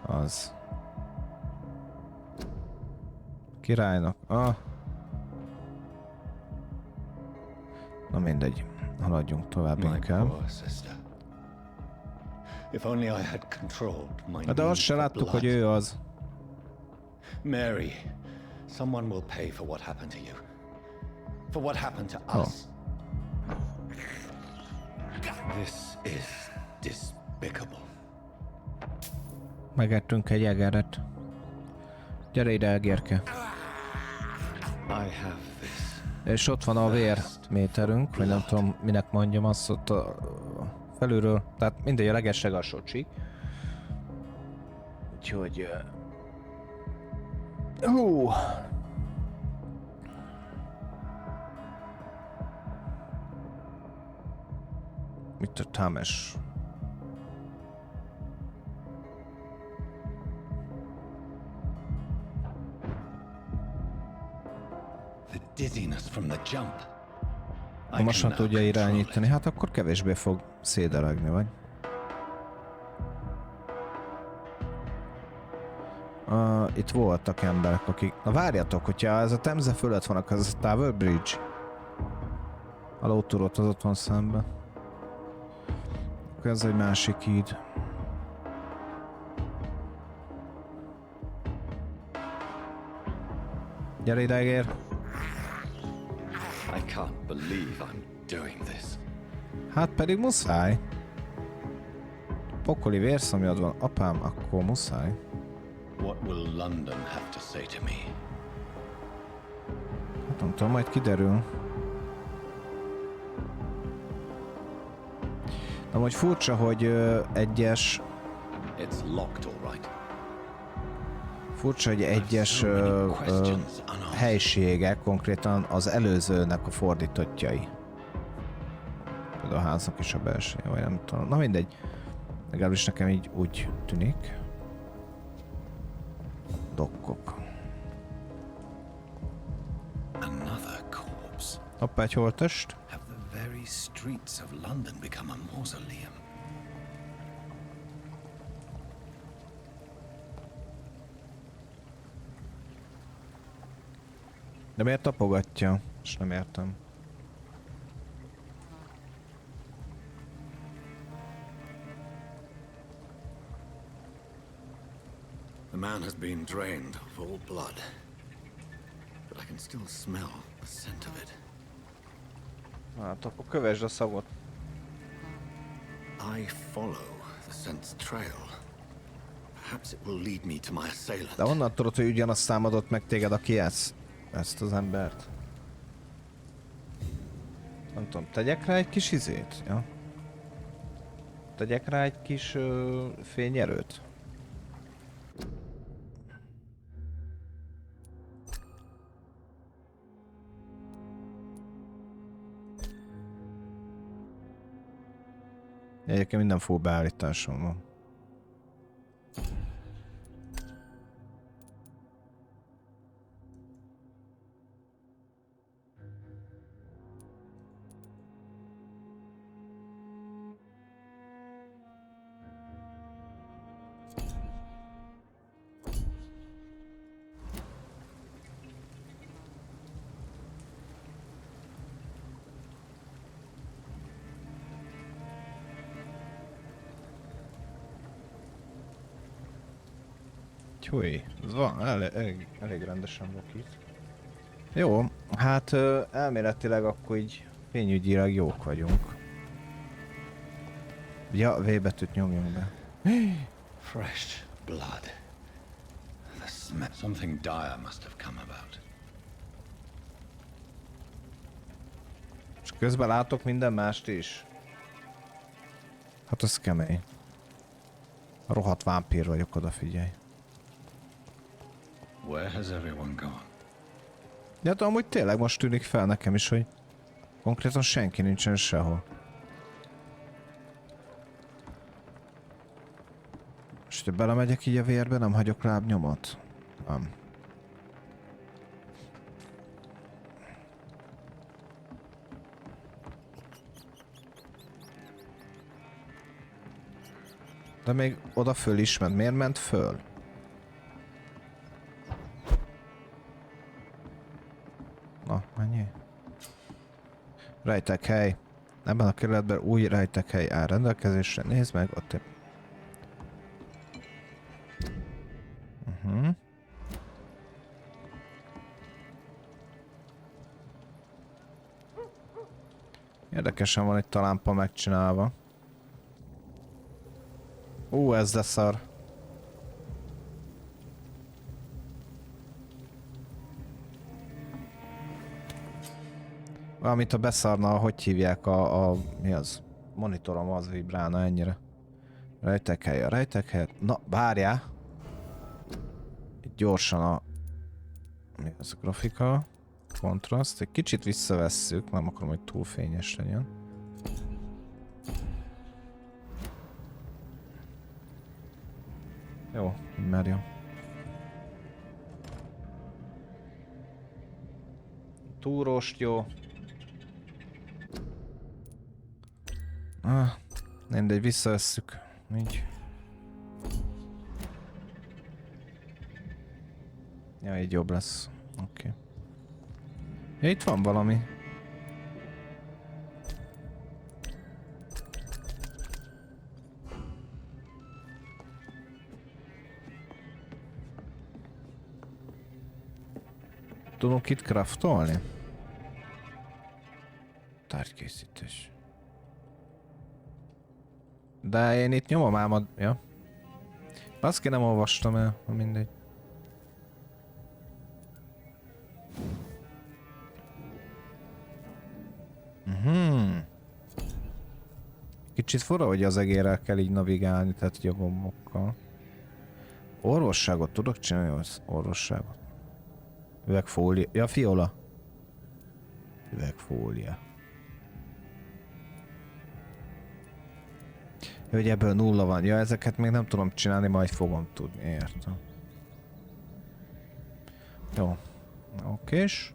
Az. Királynak. Ah. Na mindegy. Haladjunk tovább inkább. De azt se láttuk, hogy ő az. Mary, someone will pay for what happened to you. For what happened to us. This is despicable. Megettünk egy egeret. Gyere ide, egérke. I have this. És ott van a vérméterünk, vagy nem tudom, minek mondjam azt ott a felülről. Tehát mindegy, a legeslegalsó csík. Úgyhogy... Mit a Tames? Most nem tudja irányítani, hát akkor kevésbé fog szédelegni, vagy? Itt voltak emberek, akik... Na várjatok, hogyha ez a Temze fölött van, akkor ez a Tower Bridge. A lótúrót az ott van szembe. Akkor ez egy másik híd. Gyere ide, egér! I can't believe I'm doing this. Hát pedig muszáj. Pokoli vérszomjad van, apám, akkor muszáj. What will London have to say to me? Hát nem tudom, majd kiderül. Na, hogy furcsa, hogy egyes... It's locked, all right. Furcsa, hogy egyes helységek konkrétan az előzőnek a fordítottjai. Például a háznak is a belseje, vagy nem tudom. Na mindegy. Legalábbis nekem így úgy tűnik. Dokkok. Hoppá, egy holttest. Have the very streets of London become a mausoleum? De miért tapogatja? És nem értem. The man has been drained of all blood, but I can still smell the scent of it. Hát akkor kövesd a szagot. I follow the scent's trail. Perhaps it will lead me to my assailant. De onnan tudod, hogy ugyanazt számadott meg téged, aki ezt az embert? Nem tudom, tegyek rá egy kis izét? Ja? Tegyek rá egy kis fényerőt? Egyébként minden full beállításom van. Húj, ez van, elég rendesen volt itt. Jó, hát elméletileg akkor így fényügyileg jók vagyunk. Ja, V betűt nyomjunk be. Fresh blood. The smell. Something dire must have come about. És közben látok minden mást is. Hát az kemény. Rohadt vámpír vagyok, odafigyelj. Where has everyone gone? Ja, de amúgy tényleg most tűnik fel nekem is, hogy konkrétan senki nincsen sehol. És ha belemegyek így a vérbe, nem hagyok lábnyomot? Nem. De még oda föl is ment. Miért ment föl? Na, mennyi? Rejtekhely. Ebben a kerületben új rejtekhely áll rendelkezésre. Nézd meg, ott... Érdekesen van itt a lámpa megcsinálva. Ez de szar. Valamint ha beszarna, hogy hívják mi az? Monitorom az vibrálna ennyire. Rejtekhely, a rejtekhely. Na, várjál! Itt gyorsan a... Mi az a grafika? Kontraszt. Egy kicsit visszavesszük, nem akarom, hogy túl fényes legyen. Jó, már jó. Túrost jó. Mindegy, visszavesszük. Így. Ja, így jobb lesz. Oké. Ja, itt van valami. Tudunk itt craftolni? Tárgykészítés. De én itt nyomom ám a... Ja. Baszki, nem olvastam el, mindegy. Kicsit fura, hogy az egérrel kell így navigálni, tehát így a gombokkal. Orvosságot tudok csinálni? Az orvosságot. Üvegfólia. Ja, fiola. Üvegfólia. Ja, hogy ebből 0 van. Ja, ezeket még nem tudom csinálni, majd fogom tudni. Értem. Jó. Okés.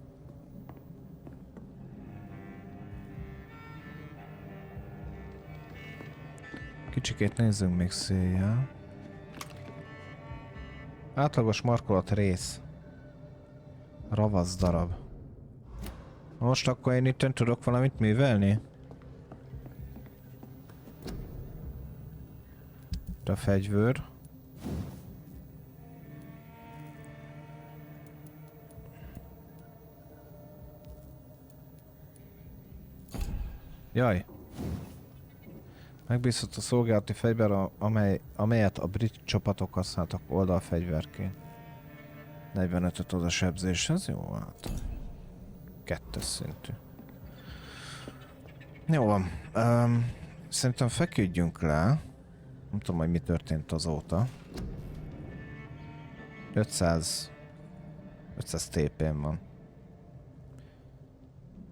Kicsikét nézzünk még széjjel. Átlagos markolat rész. Ravasz darab. Most akkor én itt tudok valamit művelni? A fegyver. Jaj. Megbízható szolgálati fegyver, amelyet a brit csapatok használtak oldalfegyverként. 45-öt oda sebzés, ez jó hát. 2-es szintű. Jó van. Szerintem feküdjünk le. Nem tudom, hogy mi történt azóta. 500 TP-n van.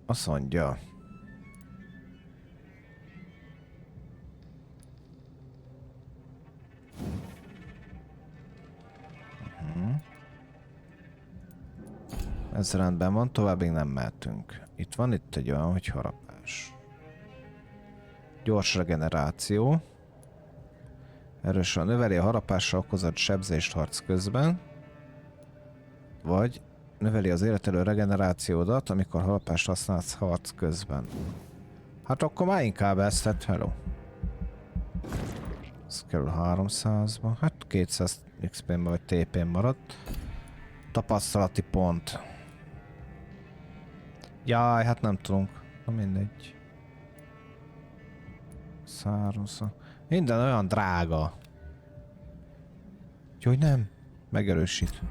Azt mondja. Ez rendben van, továbbig nem mehetünk. Itt van itt egy olyan, hogy harapás. Gyors regeneráció. Erősen növeli a harapással okozott sebzést harc közben. Vagy növeli az életelő regenerációdat, amikor harapást használsz harc közben. Hát akkor már inkább ezt, tehát hello. Ez kerül 300-ba. Hát 200 XP-n vagy TP-n maradt. Tapasztalati pont. Jaj, hát nem tudunk. Na mindegy. Szárosza. Minden olyan drága. Úgyhogy nem. Megerősít.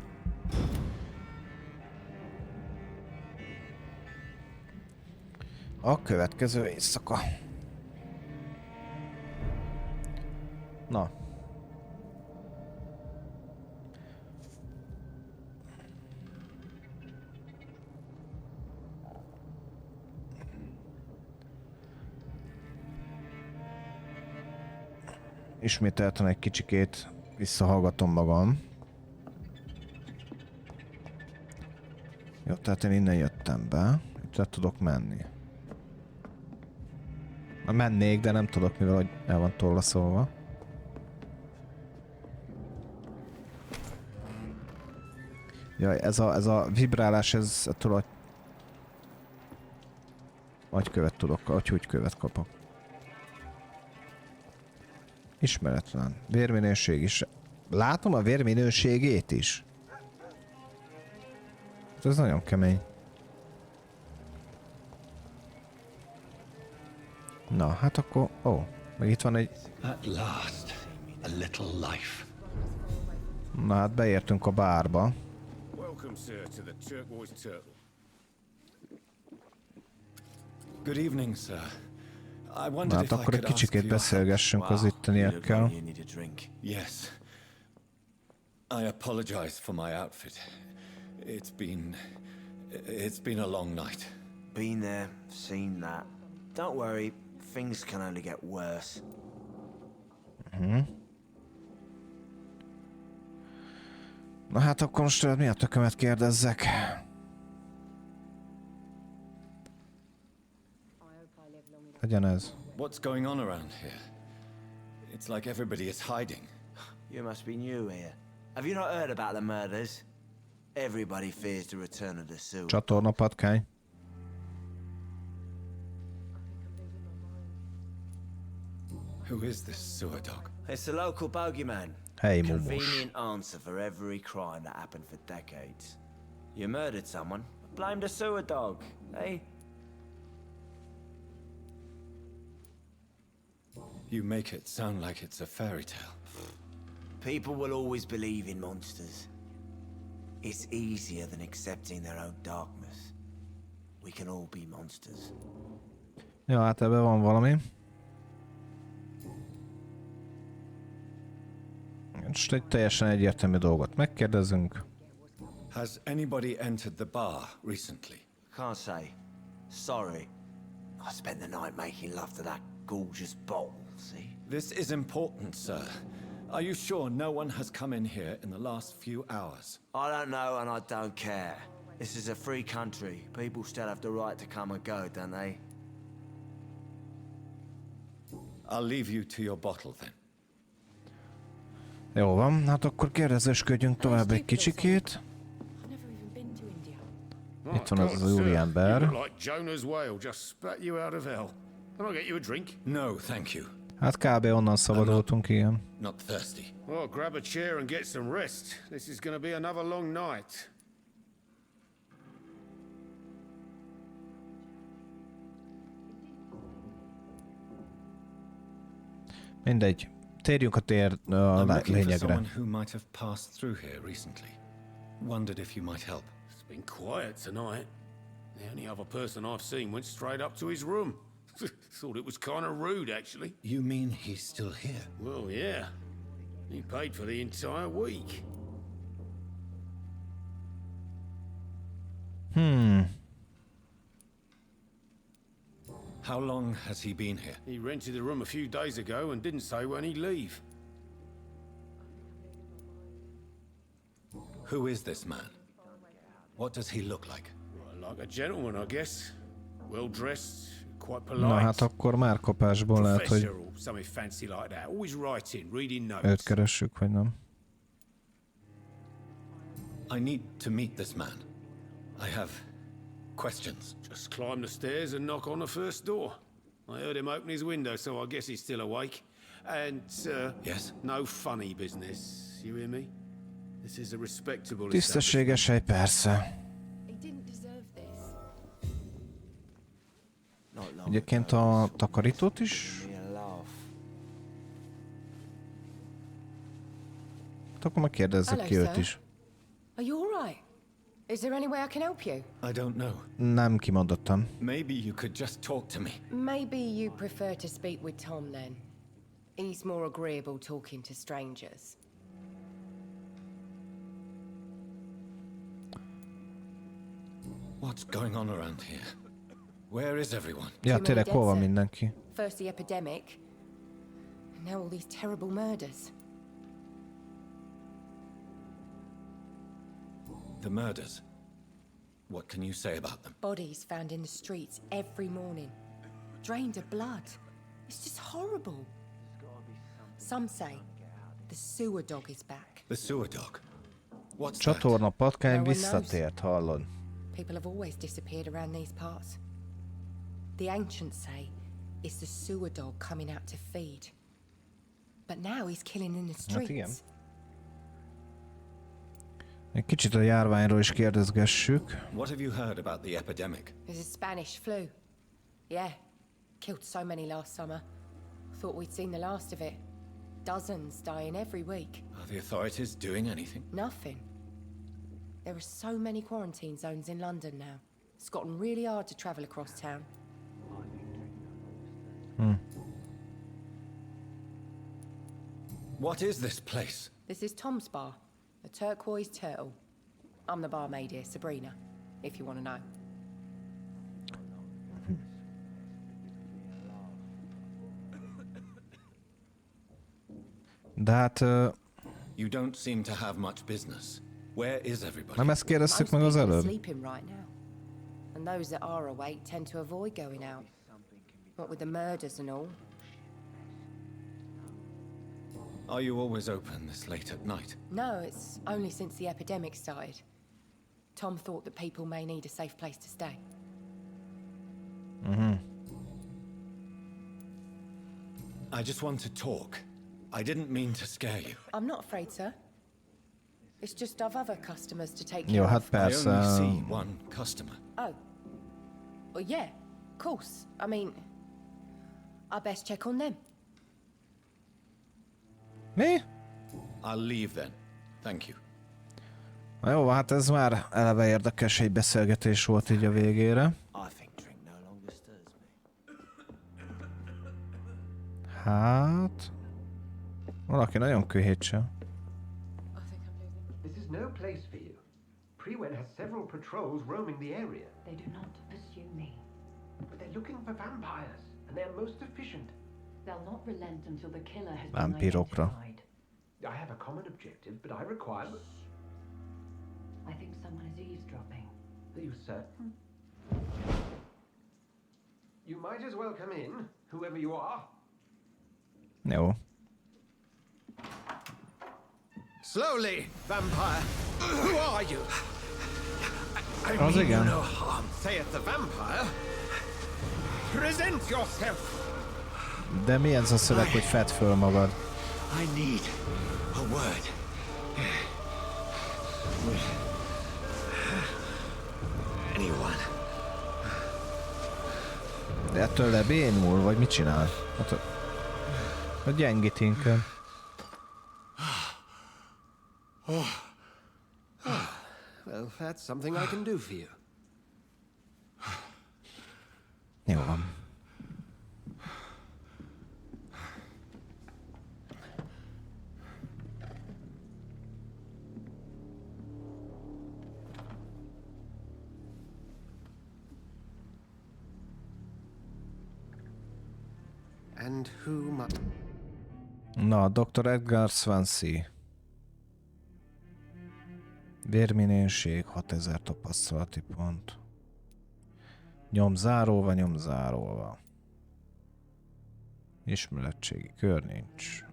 A következő éjszaka. Na. Ismételten egy kicsikét visszahallgatom magam. Jó, tehát én innen jöttem be. Itt le tudok menni. Mennék, de nem tudok, mivel hogy el van tollaszolva. Jaj, ez a vibrálás, ez ettől agykövet tudok, agyhúgykövet kapok. Ismeretlen. Vérminőség is. Látom a vérminőségét is. Ez nagyon kemény. Na, hát akkor... Ó, meg itt van egy... At last, a little life. Na hát beértünk a bárba. Welcome, sir, to the Turquoise Turtle. Good evening, sir. I Na wondered hát if I akkor egy could ask kicsikét for your beszélgessünk az itteniekkel. Yes. I apologize for my outfit. It's been a long night. Been there, seen that. Don't worry, things can only get worse. Na hát akkor most tőled mi a tökömet kérdezzek? Legyen ez. What's going on around here? It's like everybody is hiding. You must be new here. Have you not heard about the murders? Everybody fears the return of the sewer. Csatornapatkány. Who is this sewer dog? It's the local bogeyman. Hey, Mumus. Convenient answer for every crime that happened for decades. You murdered someone, blame the sewer dog, eh? You make it sound like it's a fairy tale. People will always believe in monsters. It's easier than accepting their own darkness. We can all be monsters. Ja, hát ebben van valami. Most egy teljesen egyértelmű dolgot megkérdezünk. Has anybody entered the bar recently? Can't say. Sorry. I spent the night making love to that gorgeous bottle, see? This is important, sir. Are you sure no one has come in here in the last few hours? I don't know and I don't care. This is a free country. People still have the right to come and go, don't they? I'll leave you to your bottle then. Jó van, hát akkor kérdezősködjünk tovább egy kicsikét. Itt van az úriember. Like Jonah's whale just spat you out of hell. Can I get you a drink? No, thank you. Hát kb. Onnan szabadultunk, igen. Not thirsty. Well, grab a chair and get some rest. This is gonna be another long night. Mindegy. Térjünk a lényegre. Someone who might have passed through here recently. Wondered if you might help. It's been quiet tonight. The only other person I've seen went straight up to his room. Thought it was kind of rude, actually. You mean he's still here? Well, yeah. He paid for the entire week. How long has he been here? He rented the room a few days ago and didn't say when he'd leave. Who is this man? What does he look like? Well, like a gentleman, I guess. Well dressed, quite Na polite. hát akkor már kapásból lehet, hogy Professor or something fancy like that. Always writing, reading őt notes. keressük, vagy nem. I need to meet this man. I have questions. Just climb the stairs and knock on the first door. I heard him open his window, so I guess he's still awake. And, Yes? no funny business. You hear me? This is a respectable Tisztességes hely, persze. He didn't deserve this. Egyébként a takarítót is. Hát akkor megkérdezzük ki őt is. Are you all right? Is there any way I can help you? I don't know. Nem kimondottam. Maybe you could just talk to me. Maybe you prefer to speak with Tom then. He's more agreeable talking to strangers. What's going on around here? Where is everyone? Ja, tényleg hol van mindenki? First the epidemic, and now all these terrible murders. The murders. What can you say about them? Bodies found in the streets every morning, drained of blood. It's just horrible. Some say the sewer dog is back. The sewer dog. What's Csatorna patkány No one visszatért, hallod? People have always disappeared around these parts. The ancients say it's the sewer dog coming out to feed. But now he's killing in the Hát igen. streets. Egy kicsit a járványról is kérdezgessük. What have you heard about the epidemic? There's a Spanish flu. Yeah, killed so many last summer. Thought we'd seen the last of it. Dozens dying every week. Are the authorities doing anything? Nothing. There are so many quarantine zones in London now. It's gotten really hard to travel across town. What is this place? This is Tom's bar, a turquoise turtle. I'm the barmaid here, Sabrina, if you want to know. De hát You don't seem to have much business. Where is everybody? nem ezt kérdeztük Most meg az people are előbb? sleeping right now. And those that are awake tend to avoid going out. What with the murders and all. Are you always open this late at night? No, it's only since the epidemic started. Tom thought that people may need a safe place to stay. I just want to talk. I didn't mean to scare you. I'm not afraid, sir. It's just I've other customers to take care Jó, of. hát I persze. only see one customer. Oh. Well, yeah, of course. I mean, I best check on them. Mi? I'll leave then. Thank you. Na jó, hát ez már eleve érdekes egy beszélgetés volt így a végére. I think drink no longer stirs me. Hát... Valaki nagyon köhétse. This is no place for you. Prewen has several patrols roaming the area. They do not pursue me. But they're looking for vampires, and they're most efficient. They'll not relent until the killer has been Vámpírokra. identified. I have a common objective, but I require... I think someone is eavesdropping. Are you certain? You might as well come in, whoever you are. Jó. Slowly, vampire. Who are you? Az igen. No harm, saith the vampire. Present yourself. De mi ez a szöveg, hogy fedd föl magad? I need a word. Anyone. De ettől lebénul, vagy mit csinál? Hát a gyengít inkább. Well, that's something I can do for you. Jó van. And who might... Na, Dr. Edgar Swansea. Vérminőség, 6000 tapasztalati pont. Nyomzárolva. Ismeretségi kör nincs.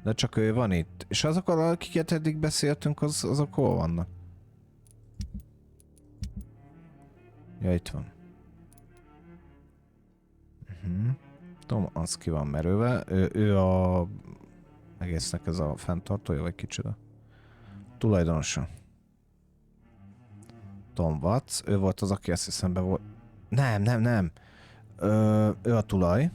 De csak ő van itt. És azok, akiket eddig beszéltünk, azok hol vannak? Ja, itt van. Tom, az ki van merőve. Ő a... egésznek ez a fenntartója, vagy kicsoda? Tulajdonosa. Tom Watts. Ő volt az, aki azt hiszem be volt... Nem. Ő a tulaj.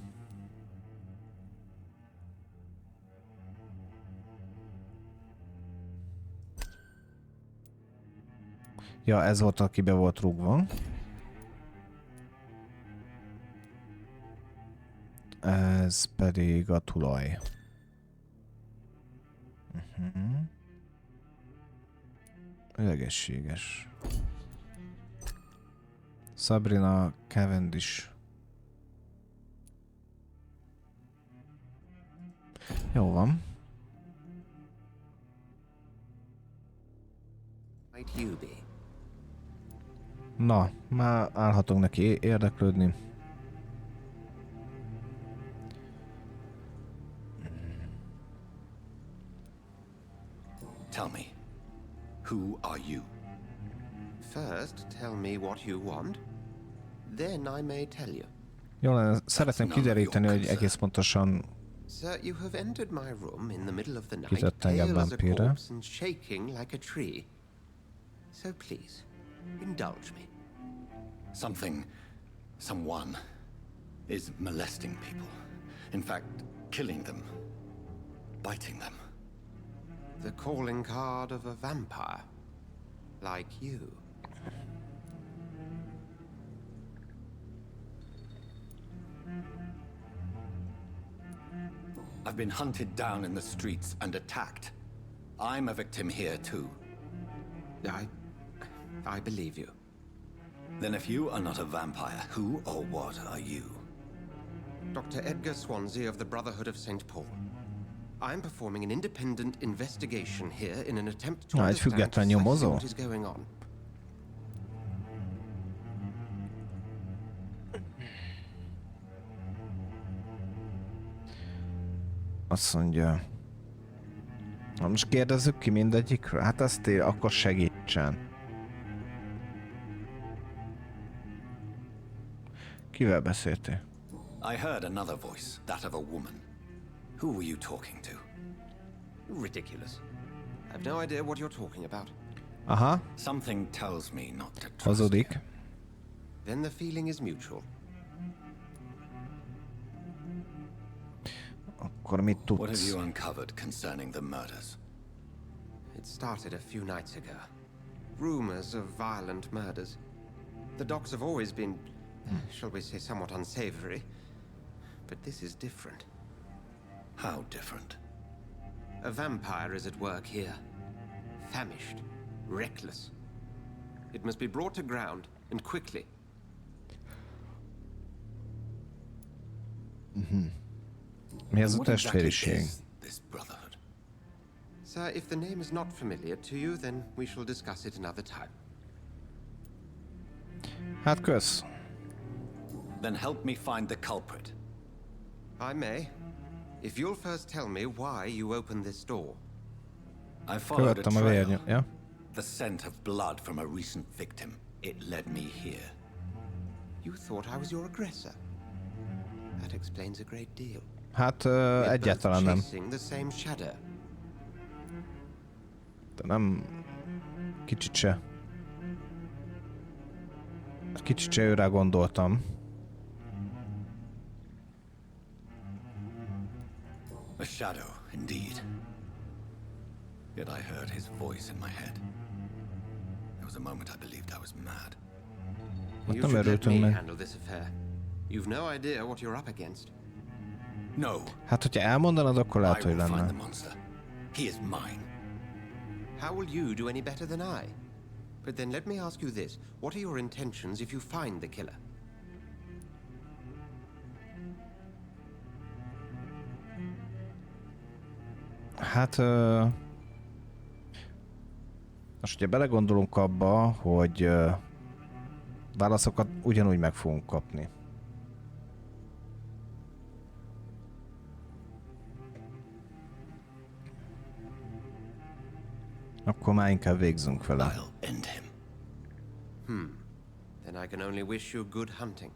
Ja, ez volt, aki be volt rúgva. Ez pedig a tulaj. Ő egészséges. Sabrina Cavendish. Jó van. might you be? Na, már állhatunk neki érdeklődni. Tell me, who are you? First, tell me what you want. Then I may tell you. Jó lenne, szeretném kideríteni, hogy egész pontosan Sir, you have entered my room in the middle of the night, kitett engem pale as a vámpírrá. corpse and shaking like a tree. So please, indulge me. Someone is molesting people. In fact, killing them, biting them. The calling card of a vampire, like you. I've been hunted down in the streets and attacked. I'm a victim here too. I believe you. Then if you are not a vampire, who or what are you? Dr. Edgar Swansea of the Brotherhood of St. Paul. I'm performing an independent investigation here in an attempt to understand precisely what is going on. Azt mondja... Na most kérdezzük ki mindegyikről? Hát azt akkor segítsen. Kivel beszéltél? I heard another voice, that of a woman. Who were you talking to? Ridiculous. I have no idea what you're talking about. Aha. Something tells me not to trust Hazudik. you. Then the feeling is mutual. Akkor mit tudsz? What have you uncovered concerning the murders? It started a few nights ago. Rumors of violent murders. The docs have always been, shall we say, somewhat unsavory. But this is different. How different? A vampire is at work here. Famished. Reckless. It must be brought to ground, and quickly. Mi ez a What exactly testvériség? is this brotherhood? Sir, if the name is not familiar to you, then we shall discuss it another time. Hát kösz. Then help me find the culprit. I may, if you'll first tell me why you opened this door. Követtem a vérnyom. Ja? The scent of blood from a recent victim. It led me here. You thought I was your aggressor? That explains a great deal. Hát egyáltalán nem. The same shadow. De nem... Kicsit se. Kicsit se őrá gondoltam. A shadow, indeed. Yet I heard his voice in my head. There was a moment I believed I was mad. You should let me handle this affair. You've no idea what you're up against. No. Hát, hogyha elmondanod, akkor lehet, hogy lenne. He is mine. How will you do any better than I? But then let me ask you this. What are your intentions if you find the killer? Hát... Most ugye belegondolunk abba, hogy válaszokat ugyanúgy meg fogunk kapni. Akkor már inkább végzünk vele. Then I can only wish you good hunting.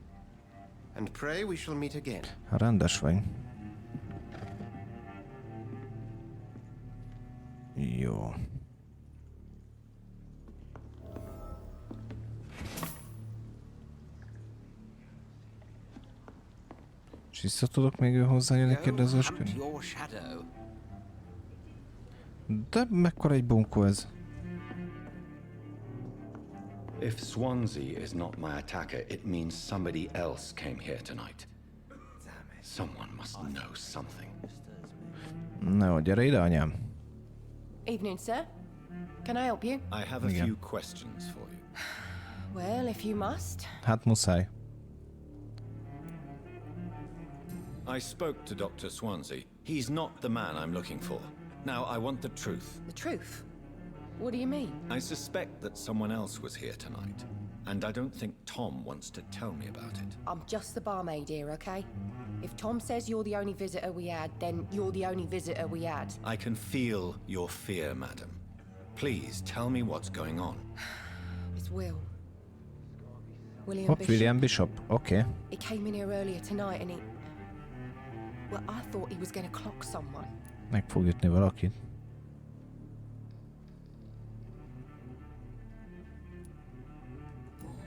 And pray we shall meet again. Ha rendes vagy. Jó. És vissza tudok még hozzájönni kérdezősködni? De mekkora egy bunkó ez? If Swansea is not my attacker, it means somebody else came here tonight. Someone must know something. Na, gyere ide, anyám. Evening, sir. Can I help you? I have a few questions for you. Well, if you must. Hát muszáj. I spoke to Dr. Swansea. He's not the man I'm looking for. Now, I want the truth. The truth? What do you mean? I suspect that someone else was here tonight, and I don't think Tom wants to tell me about it. I'm just the barmaid here, okay? If Tom says you're the only visitor we had, then you're the only visitor we had. I can feel your fear, madam. Please tell me what's going on. It's Will. William Hopp, Bishop. William Bishop, okay. He came in here earlier tonight and he... Well, I thought he was going to clock someone. Meg fog ütni valakit.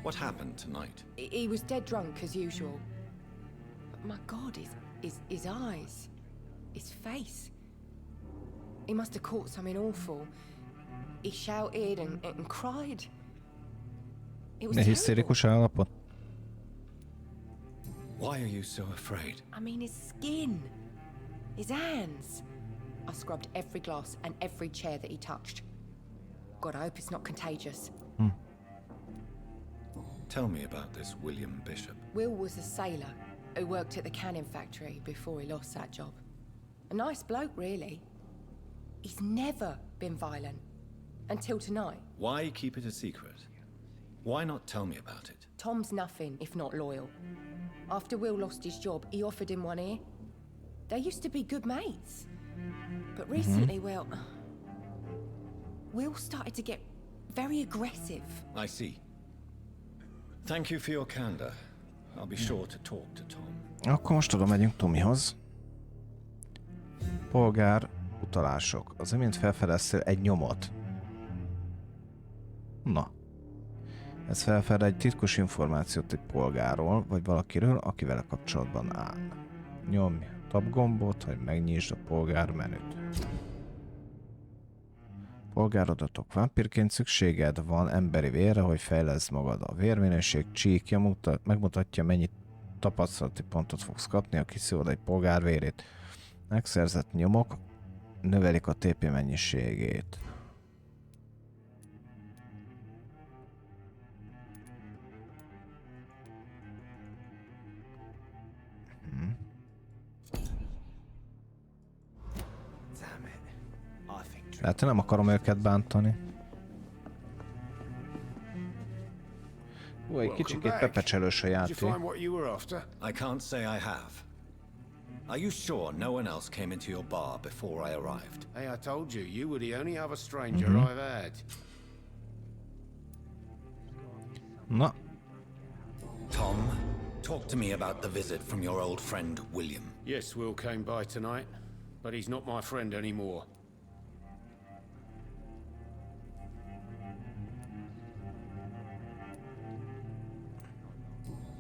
What happened tonight? He was dead drunk as usual. But my God, his eyes, his face. He must have caught something awful. He shouted and cried. It was Hisztérikus állapot. Why are you so afraid? I mean, his skin, his hands. I scrubbed every glass and every chair that he touched. God, I hope it's not contagious. Tell me about this William Bishop. Will was a sailor who worked at the canning factory before he lost that job. A nice bloke, really. He's never been violent. Until tonight. Why keep it a secret? Why not tell me about it? Tom's nothing if not loyal. After Will lost his job, he offered him one ear. They used to be good mates. But recently, well... Will started to get very aggressive. I see. Thank you for your candor. I'll be sure to talk to Tom. Akkor most oda megyünk Tomihoz. Polgár utalások. Az imént felfedeztél egy nyomot. Na. Ez felfed egy titkos információt egy polgárról, vagy valakiről, aki vele kapcsolatban áll. Nyomj tab gombot, hogy megnyisd a polgár menüt. Polgáradatok. Vámpírként szükséged van emberi vérre, hogy fejleszd magad. A vérminőség csíkja megmutatja, mennyi tapasztalati pontot fogsz kapni, ha kiszívod egy polgár vérét. Megszerzett nyomok növelik a TP mennyiségét. Hát nem akarom őket bántani. Egy kicsikét pepecselős a játék. I can't say I have. Are you sure no one else came into your bar before I arrived? Hey, I told you, you were the only other stranger I've had. Na, Tom, talk to me about the visit from your old friend, William. Yes, Will came by tonight, but he's not my friend anymore.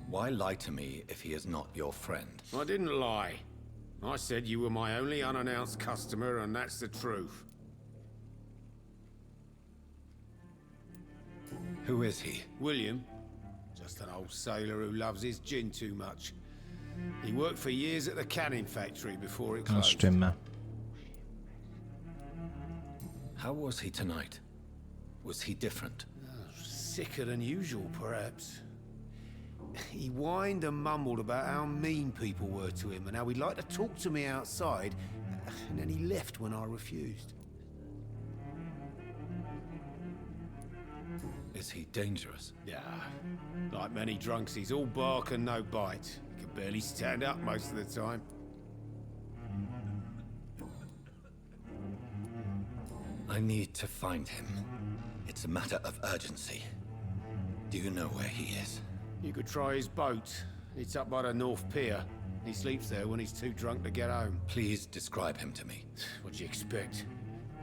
Why lie to me if he is not your friend? I didn't lie. I said you were my only unannounced customer, and that's the truth. Who is he? William. Just an old sailor who loves his gin too much. He worked for years at the canning factory before it az closed. stimmel. How was he tonight? Was he different? Sicker than usual, perhaps. He whined and mumbled about how mean people were to him and how he'd like to talk to me outside, and then he left when I refused. Is he dangerous? Yeah, like many drunks, he's all bark and no bite. He can barely stand up most of the time. I need to find him. It's a matter of urgency. Do you know where he is? You could try his boat. It's up by the North Pier. He sleeps there when he's too drunk to get home. Please describe him to me. What do you expect?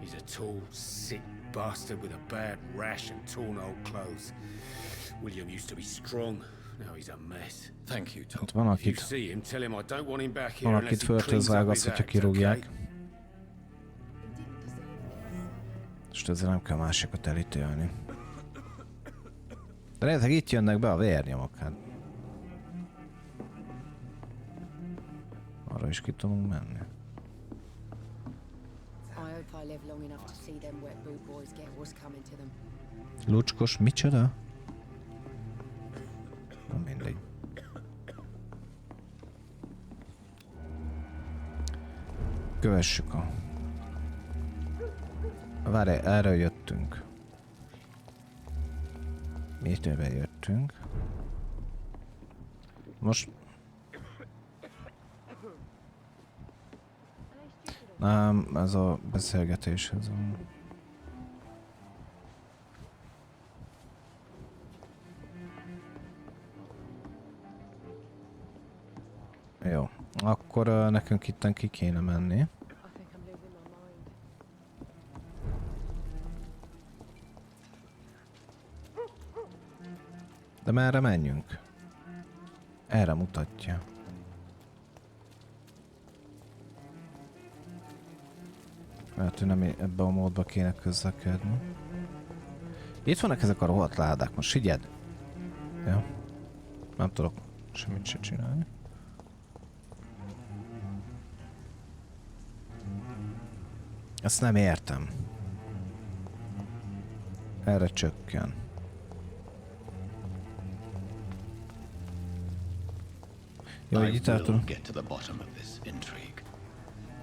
He's a tall, sick bastard with a bad rash and torn old clothes. William used to be strong. Now he's a mess. Thank you, Tom. Itt van, If you akit, see him, tell him I don't want him back here van, unless akit he cleans up föltözvághatsz, his hogyha act, kirúgják. okay? És ezzel nem kell másikat elítélni. De nézzek, itt jönnek be a vérnyomok, hát. Arra is ki tudunk menni. Lucskos, micsoda? Na mindegy. Kövessük a... Várj, erről jöttünk. Miért jöttünk? Most... Nem, ez a beszélgetéshez. Jó, akkor nekünk itten ki kéne menni. De merre menjünk? Erre mutatja. Lehet, hogy nem ebbe a módba kéne közlekedni. Itt vannak ezek a rohadt ládák, most figyeld! Ja. Nem tudok semmit se csinálni. Ezt nem értem. Erre csökken. Jó, hogy itt el tudom. Get to the bottom of this intrigue.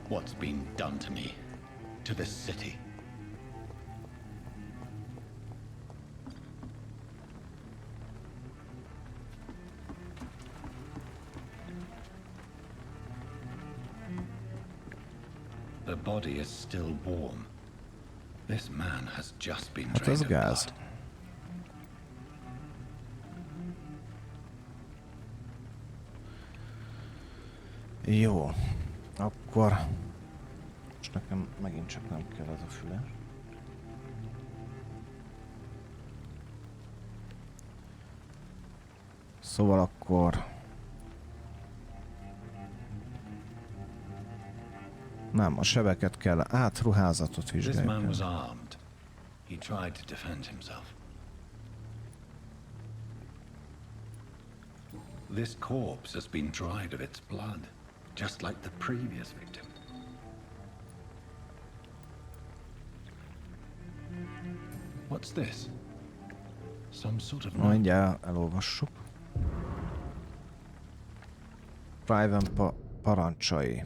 What's been done to me, to this city? The body is still warm. This man has just been Hát ez drained of gáz. blood. Jó, akkor most nekem megint csak nem kell ez a füle. Szóval akkor... Nem, a sebeket kell, ruházatot This man vizsgáljuk. was armed. He tried to defend himself. This corpse has been dried of its blood, just like the previous victim. What's this? Some sort of note. Mindjárt elolvassuk. Private parancsai.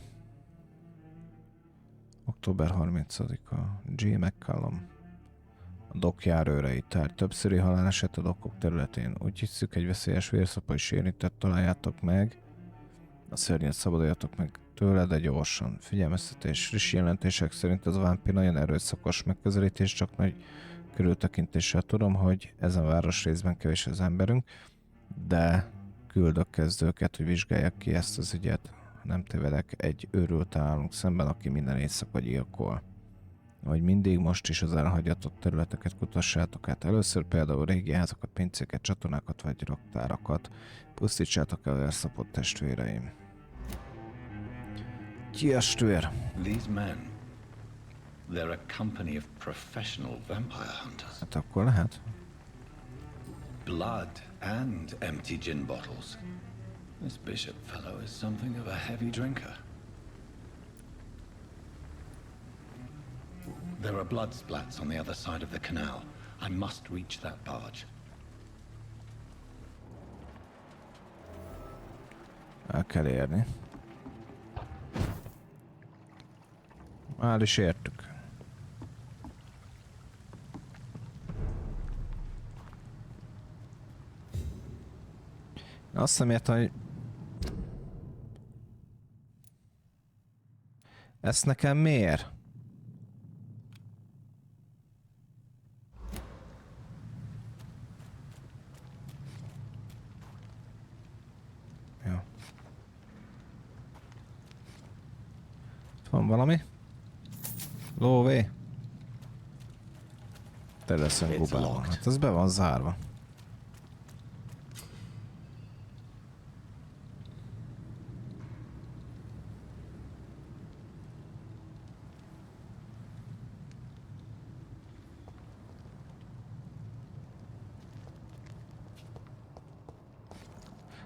Október 30-a. G. McCallum. A Dock járőrei. Tehát többszöri haláleset a dokkok területén. Úgy hiszük, egy veszélyes vérszapai sérintett találjátok meg. A szörnyet szabaduljatok meg tőle, de gyorsan. Figyelmeztetés. Friss jelentések szerint az vámpír nagyon erőszakos megközelítés, csak nagy körültekintéssel tudom, hogy ezen a városrészben kevés az emberünk, de küldök kezdőket, hogy vizsgálják ki ezt az ügyet. Ha nem tévedek, egy őrült állunk szemben, aki minden éjszaka gyilkol. Ahogy mindig, most is az elhagyatott területeket kutassátok át. Először például régi házakat, pincéket, csatornákat vagy raktárakat. Pusztítsátok el elszapott testvéreim. Testvér! These men, they're a company of professional vampire hunters. Hát akkor lehet. Blood and empty gin bottles. This bishop fellow is something of a heavy drinker. There are blood splats on the other side of the canal. I must reach that barge. El kell érni. El is értük. Azt nem értem, hogy... Ezt nekem miért? Jó. Van valami? Lóvé? Te leszünk gubálva. Hát ez be van zárva.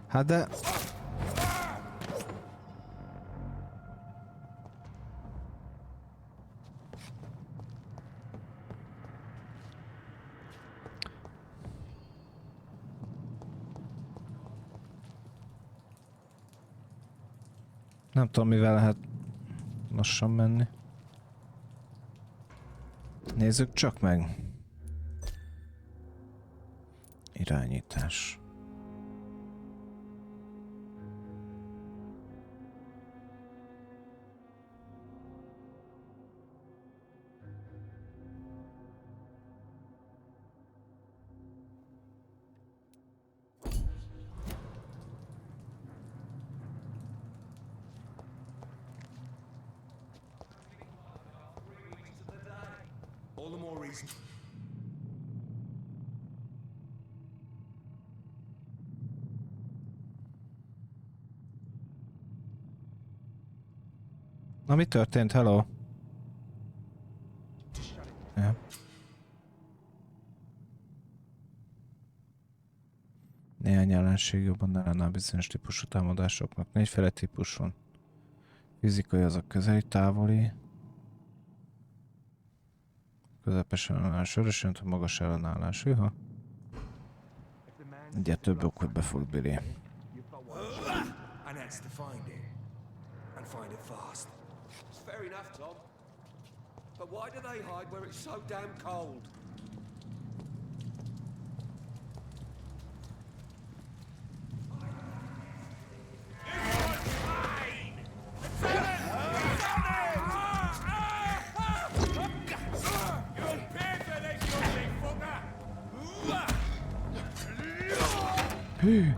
Hát de... Nem tudom, mivel lehet lassan menni. Nézzük csak meg. Irányítás. All the more reason. Na, mi történt? Hello? Ja. Néhány ellenség jobban ellene a bizonyos típusú támadásoknak. Négyféle típus van. Fizikai az a közeli, távoli. Közepes ellenállás, örösen, magas ellenállás. Hűha. Ugye több okot be fog bírni. And that's to find it. And find it fast. It's fair enough, Tom. But why do they hide where it's so damn cold?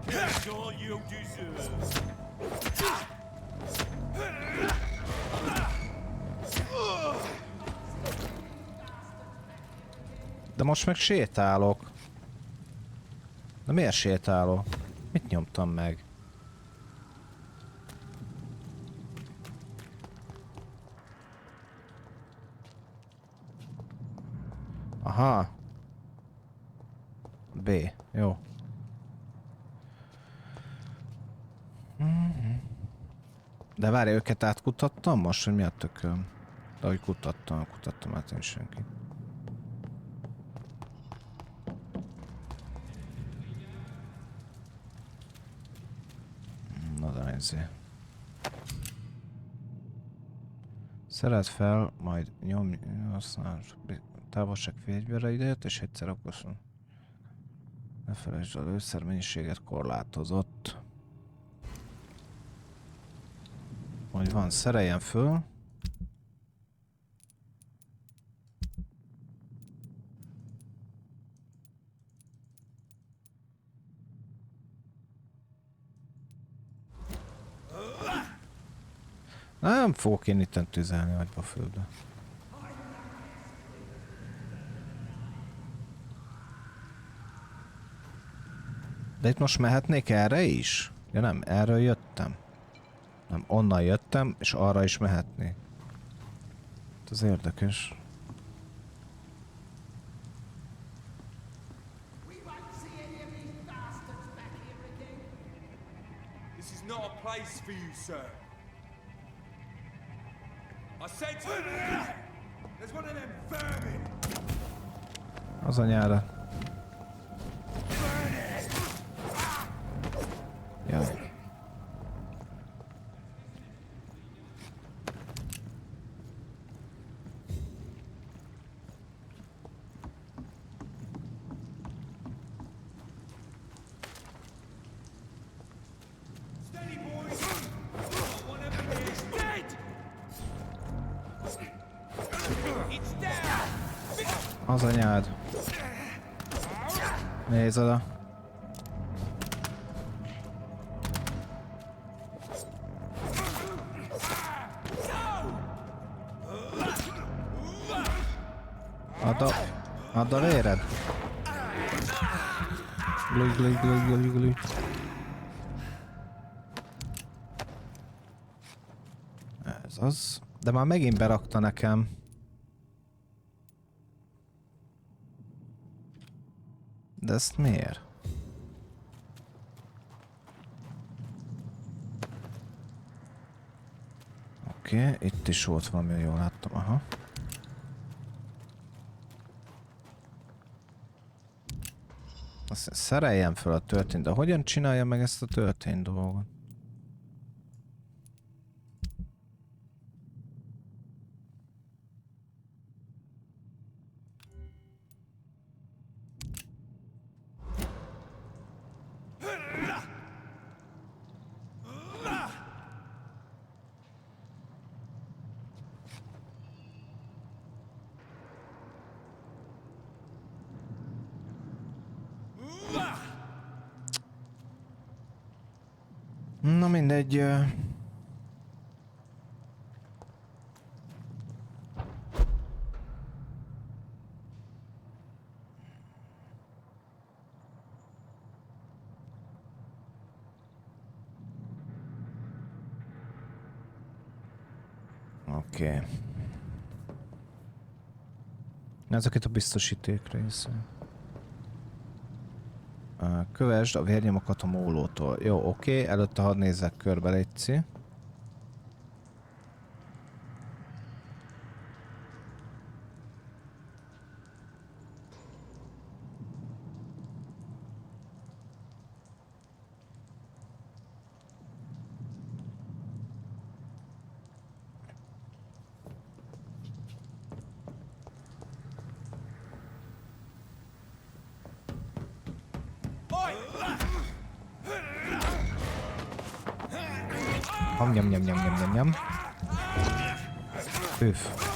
That's all you deserve. De most meg sétálok. De miért sétálok? Mit nyomtam meg? Aha. B. Jó. De várj, őket átkutattam most, hogy mi a tököm? De ahogy kutattam át én senki. Na de nézzé. Szeret fel, majd nyomj, használ távolság fénybére idejött, és egyszer okosan. Ne felejtsd el, lőszer mennyiséget korlátozott. Hogy van, szereljen föl. Nem fogok én itten tüzelni agyba földbe. De itt most mehetnék erre is? Ja nem, erről jöttem. Nem, onnan jöttem, és arra is mehetnék. Ez érdekes. This is not a place for you, sir. I said to you, there's one of them vermin. Az anyára. Jaj. Az anyád. Nézd oda. Add a véred. Glúj, glúj, glúj, glúj, glúj. Ez az. De már megint berakta nekem. De ezt miért? Oké, itt is volt valami, jól láttam, aha. Azt szereljem fel a történt, de hogyan csinálja meg ezt a történt dolgot? Na mindegy. Oké. Ezeket a biztosíték része. Kövesd a vérnyomokat a mólótól. Jó, oké, előtte hadd nézzek körbe, létszi. Nyam, nyam, nyam, nyam, nyam, nyam. Üff.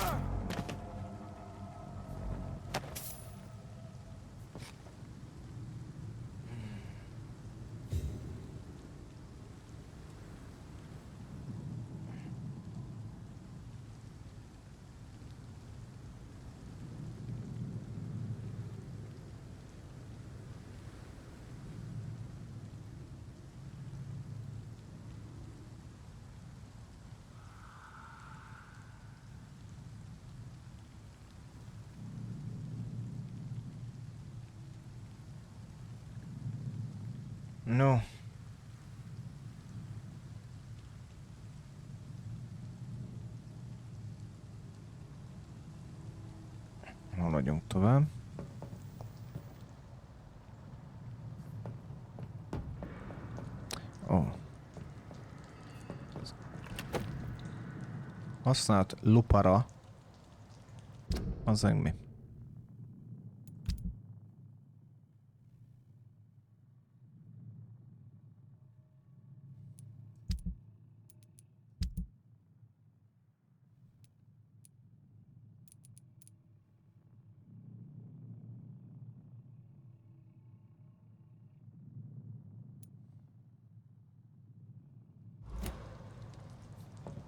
No. Haladjunk tovább. Ó. Használt lupara. Az mi?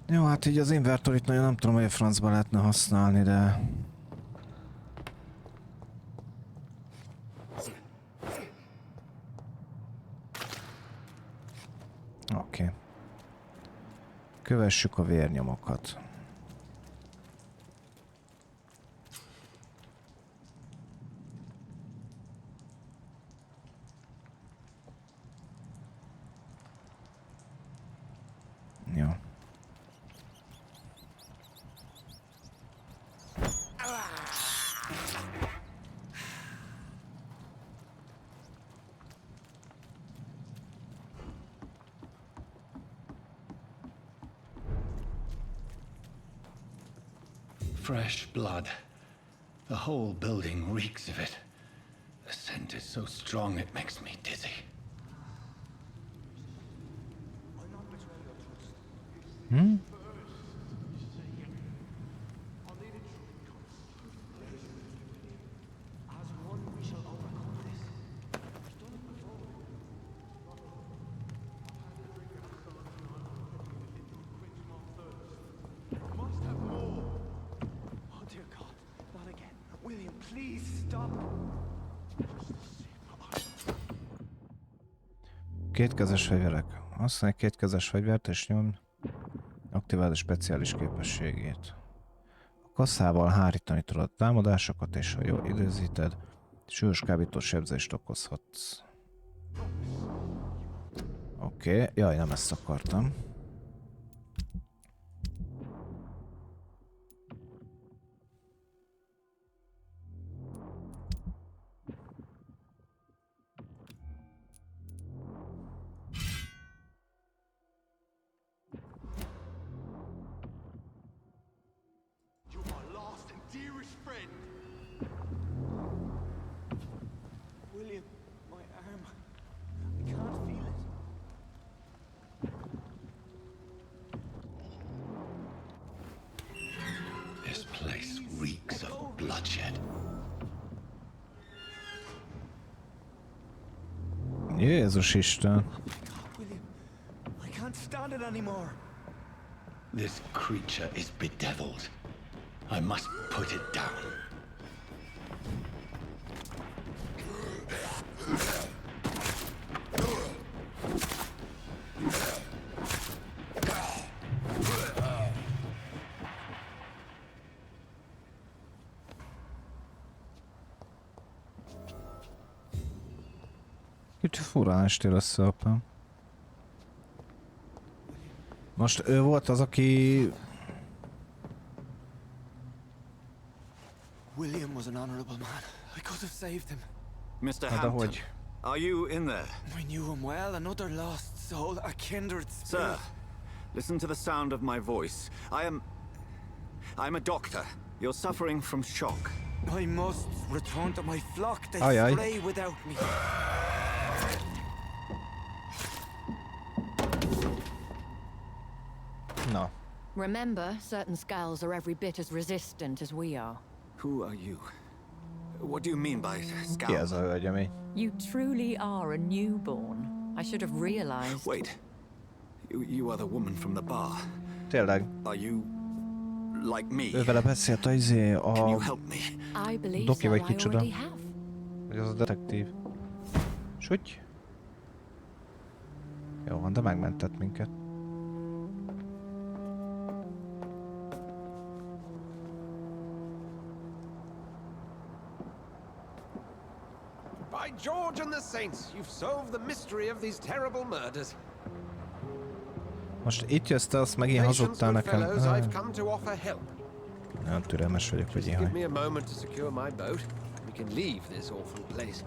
Jó, hát így az invertorit nagyon nem tudom, hogy a francba lehetne használni, de... Oké. Kövessük a vérnyomokat. Jó. Fresh blood. The whole building reeks of it. The scent is so strong it makes me dizzy. Hmm? Kétkezes fegyverek. Használj kétkezes fegyvert és nyomj. Aktiváld a speciális képességét. A kasszával hárítani tudod a támadásokat, és ha jól időzíted, súlyos kábító sebzést okozhatsz. Oké, jaj, nem ezt akartam. Jézus Isten! I can't stand it anymore. This creature is bedeviled. I must put it down. Kicsit furán estél össze, apám. Most ő volt az, aki... William was an honorable man. I could have saved him. Mr. Hampton, are you in there? I knew him well, another lost soul, a kindred spirit. Sir, listen to the sound of my voice. I'm a doctor. You're suffering from shock. I must return to my flock. They Aye, aye. stray without me. No. Remember, certain skulls are every bit as resistant as we are. Who are you? What do you mean by scout? Ki ez a hölgyemény? You truly are a newborn. I should have realized. Wait. You are the woman from the bar. Tényleg. Are you like me? Ő vele beszélt a Can you help me? I believe Doki so, vagy I kicsoda? already have. Vagy az a detektív? Sügy? Jó van, de megmentett minket. By George and the Saints, you've solved the mystery of these terrible murders. Most itt jössz te, azt megint hazudtál nekem. I've come to offer help. Nem türelmes vagyok, hogy Give ilyen. me a moment to secure my boat. We can leave this awful place.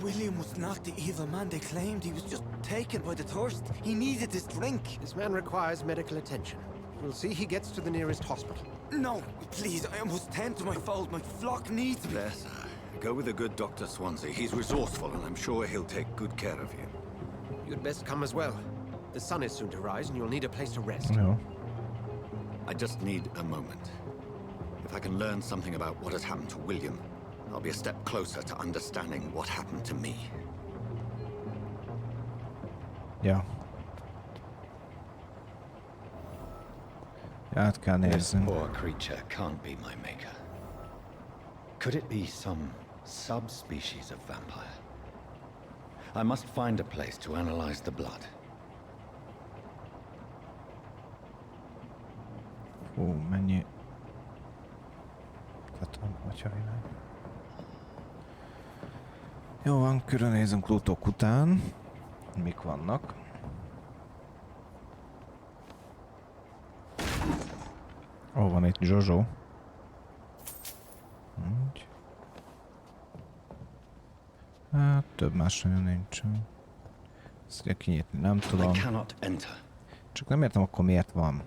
William was not the evil man they claimed. He was just taken by the thirst. He needed this drink. This man requires medical attention. We'll see he gets to the nearest hospital. No, please, I must tend to my fold. My flock needs me. There, sir. Go with the good Dr. Swansea. He's resourceful and I'm sure he'll take good care of you. You'd best come as well. The sun is soon to rise and you'll need a place to rest. No. I just need a moment. If I can learn something about what has happened to William, I'll be a step closer to understanding what happened to me. Ja. Át kell This nézni. poor creature can't be my maker. Could it be some subspecies of vampire? I must find a place to analyze the blood. Mennyi... Atya világ. Jó van, körülnézünk lootok után. Mik vannak? Ó, van itt Jojo. Hát, több más nagyon nincsen. Ezt ugye kinyitni nem tudom. Csak nem értem akkor miért van.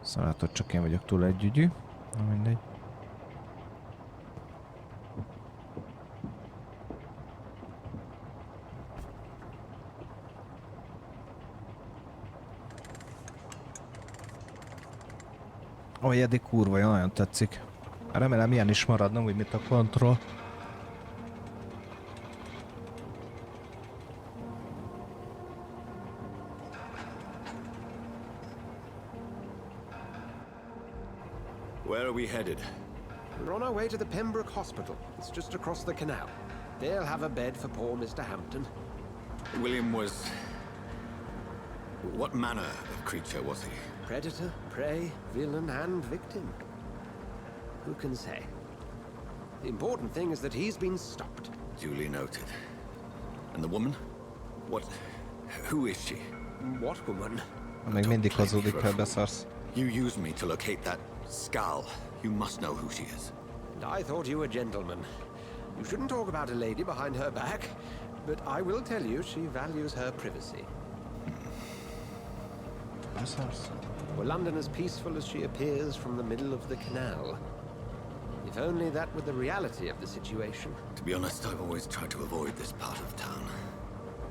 Szóval látod, csak én vagyok túl együgyű. Na mindegy. Ó, eddig kurva, nagyon tetszik. Remélem ilyen is marad, nem úgy, mint a Control. Where are we headed? We're on our way to the Pembroke Hospital. It's just across the canal. They'll have a bed for poor Mr. Hampton. William was... What manner of creature was he? Predator, prey, villain, and victim. Who can say? The important thing is that he's been stopped. Duly noted. And the woman? What... Who is she? What woman? Még mindig hazudik, ha beszarsz. You used me to locate that skull. You must know who she is. And I thought you a gentleman. You shouldn't talk about a lady behind her back, but I will tell you she values her privacy. Were London as peaceful as she appears from the middle of the canal? If only that were the reality of the situation. To be honest, I've always tried to avoid this part of town.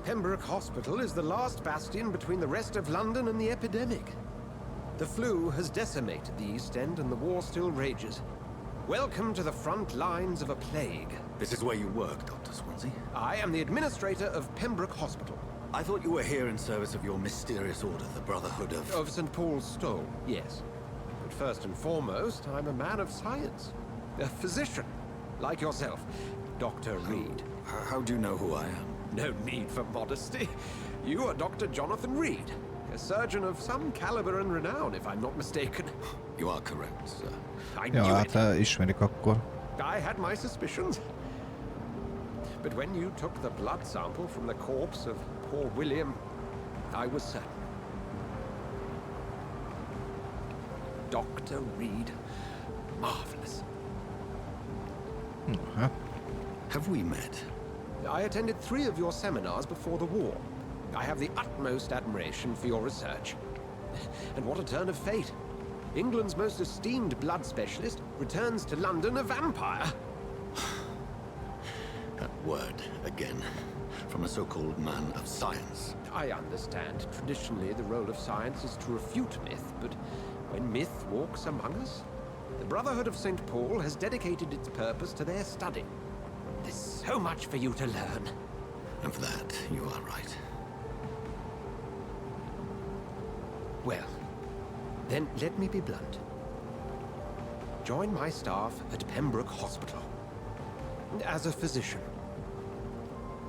Pembroke Hospital is the last bastion between the rest of London and the epidemic. The flu has decimated the East End and the war still rages. Welcome to the front lines of a plague. This is where you work, Dr. Swansea? I am the administrator of Pembroke Hospital. I thought you were here in service of your mysterious order, the Brotherhood of... Of St. Paul's Stole, yes. But first and foremost, I'm a man of science. A physician, like yourself, Dr. Reid. How do you know who I am? No need for modesty. You are Dr. Jonathan Reid, a surgeon of some caliber and renown, if I'm not mistaken. You are correct, sir. I knew Ja, it. hát ismerik akkor. I had my suspicions. But when you took the blood sample from the corpse of poor William, I was certain. Dr. Reid. Marvelous. Have we met? I attended 3 of your seminars before the war. I have the utmost admiration for your research. And what a turn of fate. England's most esteemed blood specialist returns to London a vampire. That word, again. From a so-called man of science. I understand. Traditionally, the role of science is to refute myth, but when myth walks among us, the Brotherhood of St. Paul has dedicated its purpose to their study. There's so much for you to learn. And for that, you are right. Well, then let me be blunt. Join my staff at Pembroke Hospital. As a physician.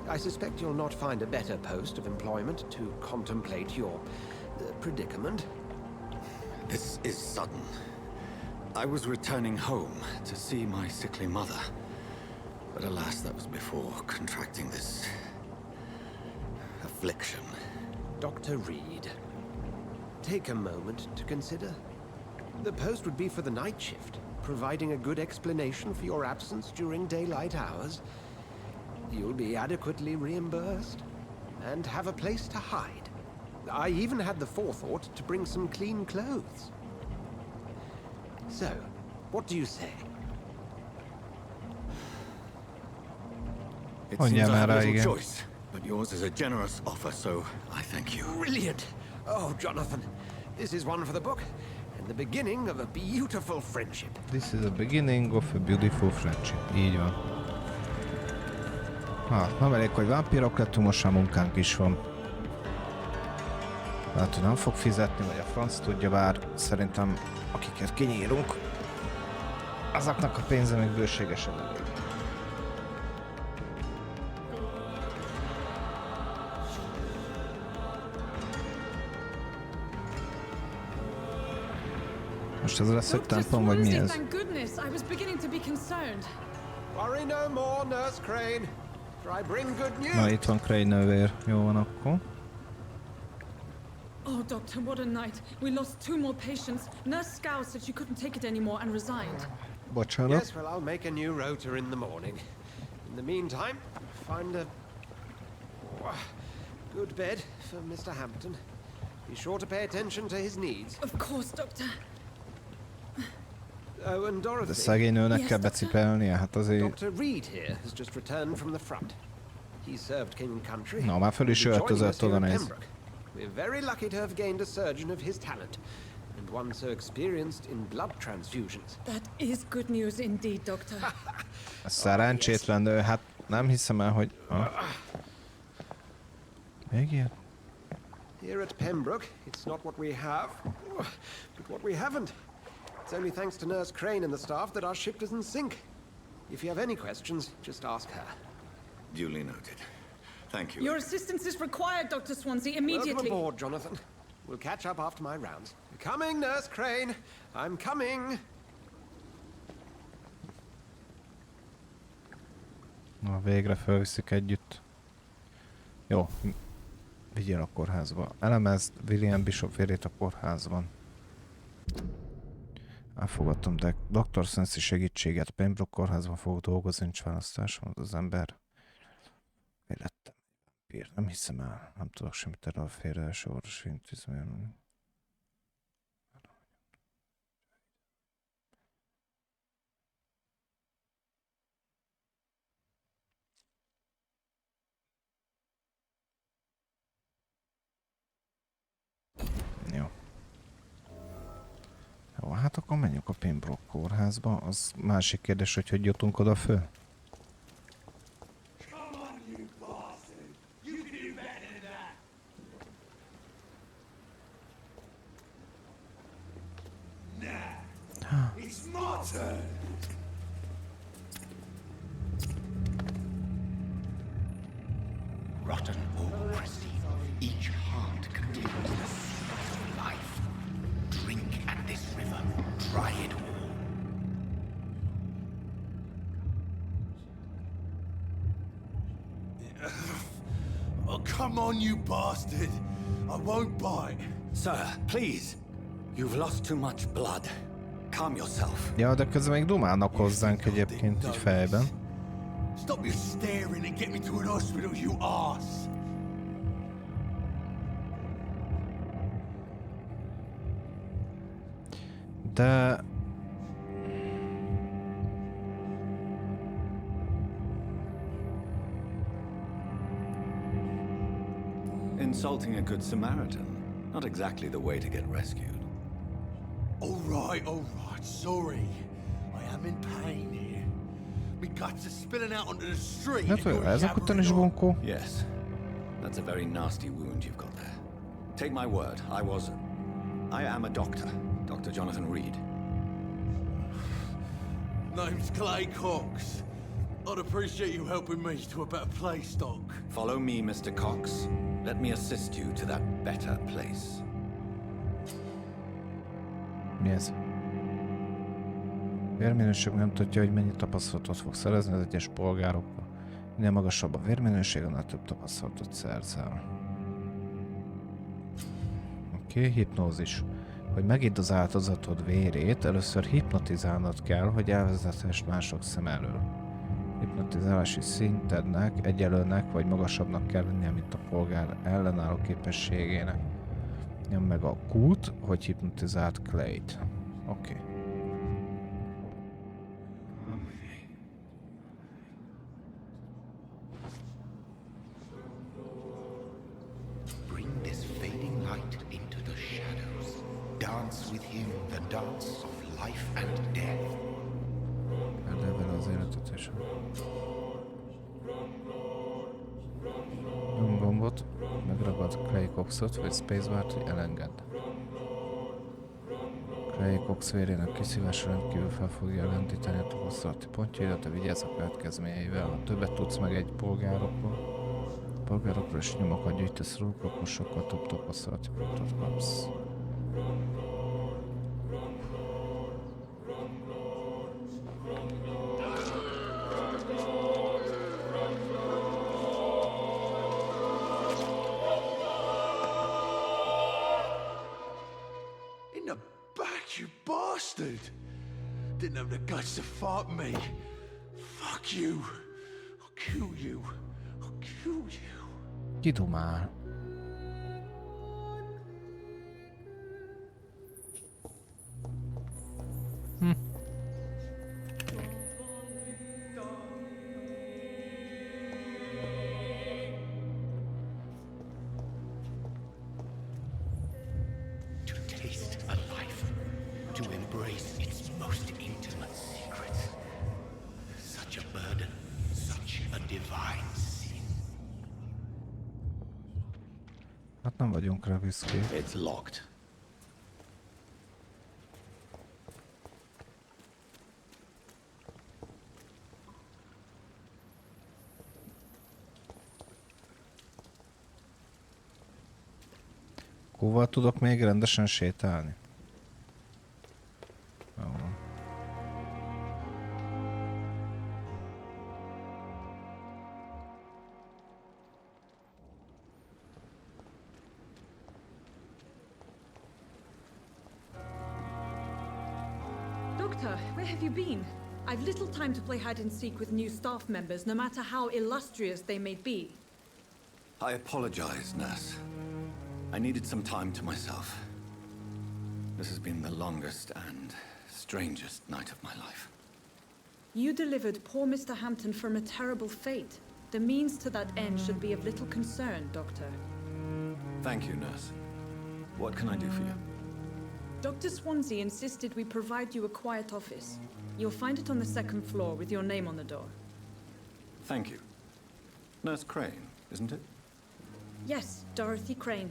I suspect you'll not find a better post of employment to contemplate your predicament. This is sudden. I was returning home to see my sickly mother. But alas, that was before contracting this... affliction. Dr. Reid, take a moment to consider. The post would be for the night shift, providing a good explanation for your absence during daylight hours. You'll be adequately reimbursed, and have a place to hide. I even had the forethought to bring some clean clothes. So, what do you say? It seems I have little choice, but yours is a generous offer, so I thank you. Brilliant! Oh, Jonathan, this is one for the book, and the beginning of a beautiful friendship. This is the beginning of a beautiful friendship. Így van. Nem elég, hogy vámpírok lettünk, most már munkánk is van. Hát, hogy nem fog fizetni, vagy a franc tudja, bár szerintem akiket kinyírunk, azoknak a pénze még bőségesen elég. Most ez lesz egy templom, vagy mi ez? Thank goodness, I was beginning to be concerned. Worry no more, Nurse Crane. For I bring good news. Na, itt van Crane nővér. Jó van akkor. Oh, Doctor, what a night. We lost 2 more patients. Nurse Scow said she couldn't take it anymore and resigned. Bocsánat. Yes, well, I'll make a new rota in the morning. In the meantime, find a good bed for Mr. Hampton. Be sure to pay attention to his needs. Of course, Doctor. Oh, and Dorothy. De szegény nőnek kell becipelnie, hát azért... Dr. Reid here has just returned from the front. He served king and country. Na, már föl is öltözött, oda néz. We're very lucky to have gained a surgeon of his talent, and one so experienced in blood transfusions. That is good news indeed, Doctor. Szerencsétlen nő, hát nem hiszem el, hogy... Még ilyen? Here at Pembroke, it's not what we have, but what we haven't. It's only thanks to Nurse Crane and the staff that our ship doesn't sink. If you have any questions, just ask her. Duly noted. Thank you. Your assistance is required, Dr. Swansea, immediately. Welcome aboard, Jonathan. We'll catch up after my rounds. Coming, Nurse Crane. I'm coming. Na, végre felviszik együtt. Jó. Vigyél a kórházba. Elemezd William Bishop vérét a kórházban. Elfogadtam, de Dr. Swansea segítséget. Pembroke kórházban fogok dolgozni, nincs választásom, az ember. Élettem. Nem hiszem el. Nem tudok semmit erről a félre első orvosi intézményről. Jó. Jó, hát akkor menjünk a Pembroke kórházba. Az másik kérdés, hogy jutunk oda föl? It's my turn. Rotten or pristine, each heart contains the seed of life. Drink at this river, try it all. Oh, come on, you bastard. I won't bite. Sir, please. You've lost too much blood. Calm yourself. Ja, de közben még dumálnak hozzánk egyébként így fejben. Stop your staring and get me to an hospital, you ass. De... Insulting a good Samaritan. Not exactly the way to get rescued. All right, sorry. I am in pain here. My guts are spilling out onto the street. Hát, ezek után is bunkó. Yes. That's a very nasty wound you've got there. Take my word, I am a doctor. Dr. Jonathan Reid. Name's Clay Cox. I'd appreciate you helping me to a better place, Doc. Follow me, Mr. Cox. Let me assist you to that better place. Mi ez? Vérminőség nem tudja, hogy mennyi tapasztalatot fog szerezni az egyes polgárokkal. Minél magasabb a vérminőség, annál több tapasztalatot szerzel. Oké, hipnózis. Hogy megidd az áldozatod vérét, először hipnotizálnod kell, hogy elvezethess mások szem elől. Hipnotizálási szintednek egyelőnek vagy magasabbnak kell lennie, mint a polgár ellenálló képességének. Nyom meg a Q-t, hogy hipnotizált Clay-t. Oké. Bring this fading light into the shadows. Dance with him the dance of life and death. Erdel vele az életet és nyom gombot, megragad nyomkod Clay Coxot vagy Spacebart, hogy elengedd. Clay Cox vérének kiszívása rendkívül fel fogja lendíteni a tapasztalati pontjaidat, de vigyázz a következményeivel. Ha többet tudsz meg egy polgárokról és nyomokat gyűjtesz róluk, akkor sokkal több tapasztalati pontot kapsz. Didn't have the guts to fight me. Fuck you. I'll kill you. I'll kill you. Kidumál. Hát nem vagyunk rá büszkék. It's locked. Hova tudok még rendesen sétálni? Jó. Doctor, where have you been? I've little time to play hide and seek with new staff members, no matter how illustrious they may be. I apologize, nurse. I needed some time to myself. This has been the longest and strangest night of my life. You delivered poor Mr. Hampton from a terrible fate. The means to that end should be of little concern, Doctor. Thank you, nurse. What can I do for you? Dr. Swansea insisted we provide you a quiet office. You'll find it on the second floor with your name on the door. Thank you. Nurse Crane, isn't it? Yes, Dorothy Crane.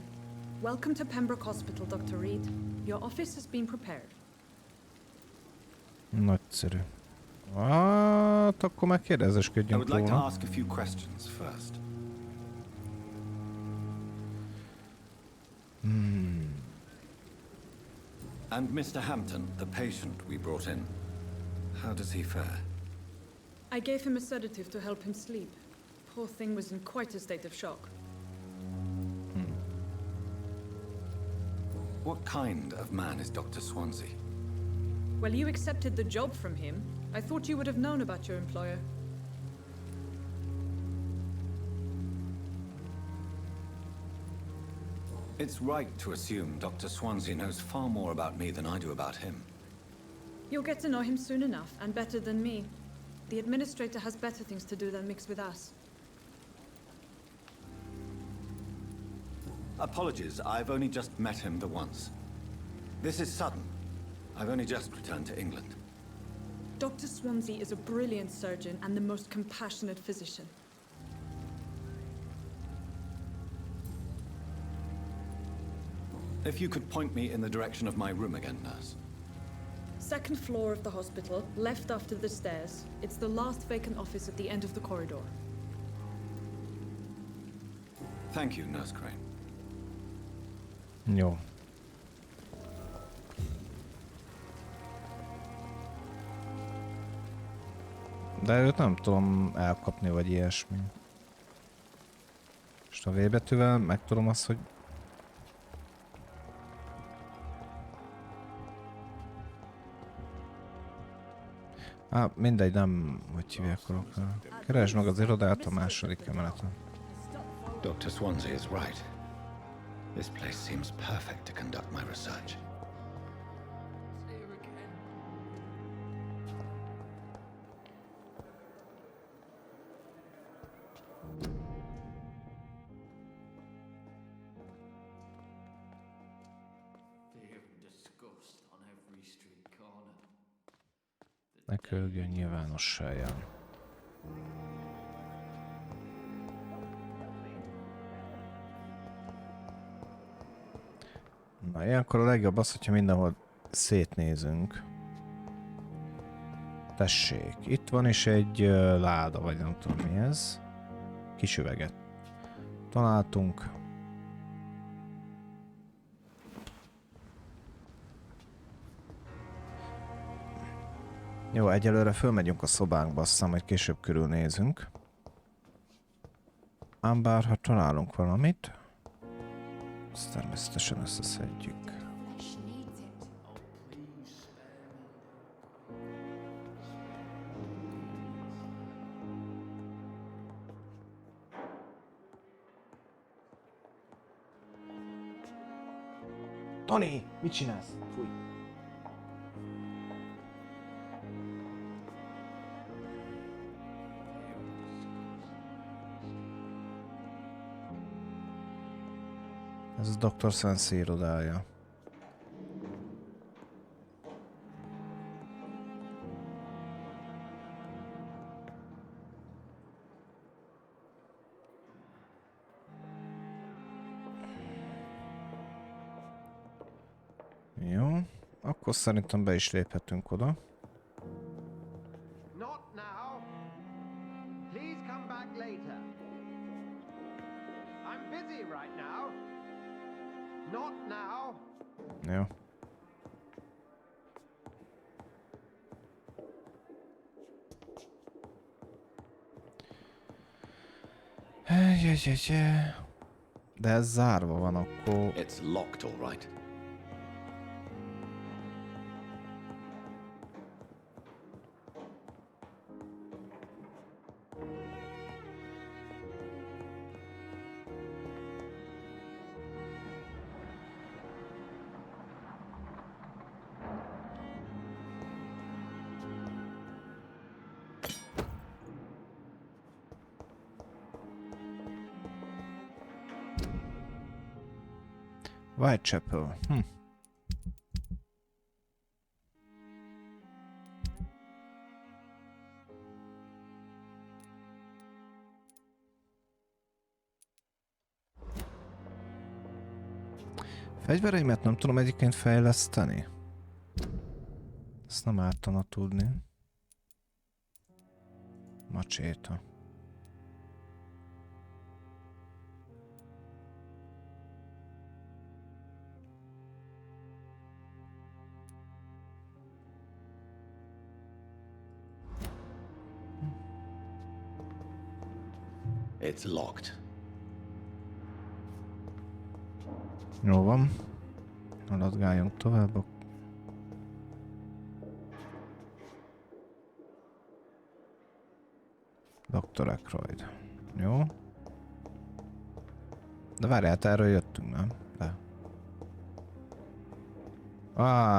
Welcome to Pembroke Hospital, Dr. Reid. Your office has been prepared. Nagyszerű. Hát, akkor meg kérdezősködjünk róla. I would like to róla. ask a few questions first. And Mr. Hampton, the patient we brought in, how does he fare? I gave him a sedative to help him sleep. Poor thing was in quite a state of shock. What kind of man is Dr. Swansea? Well, you accepted the job from him. I thought you would have known about your employer. It's right to assume Dr. Swansea knows far more about me than I do about him. You'll get to know him soon enough, and better than me. The administrator has better things to do than mix with us. Apologies, I've only just met him the once. This is sudden. I've only just returned to England. Dr. Swansea is a brilliant surgeon and the most compassionate physician. If you could point me in the direction of my room again, nurse. Second floor of the hospital, left after the stairs. It's the last vacant office at the end of the corridor. Thank you, Nurse Crane. Jó. De őt nem tudom elkapni, vagy ilyesmi. És a V betűvel megtudom azt, hogy... Mindegy, nem... Hogy hívják el. Keresd meg az irodát a második emeleten. Dr. Swansea is right. This place seems perfect to conduct my research. Ne kölgjön nyilvánossá jön. Na, ilyenkor a legjobb az, hogyha mindenhol szétnézünk. Tessék, itt van is egy láda, vagy nem tudom mi ez. Kis üveget találtunk. Jó, egyelőre fölmegyünk a szobánkba, aztán majd később körülnézünk. Ám bár, ha találunk valamit, azt természetesen összeszedjük. Tony, mit csinálsz? Fúj. Ez a Dr. Sensei irodája. Jó, akkor szerintem be is léphetünk oda. Not now. Please come back later. I'm busy right now. Not now. Jó. De ez zárva van akkor. It's locked, all right. Whitechapel. Fegyvereimet nem tudom egyébként fejleszteni. Ezt nem ártana tudni. Macséta. It's locked. Jó van. Haladgáljunk tovább. Dr. Aykroyd. Jó. De várjál, erről jöttünk, nem? De.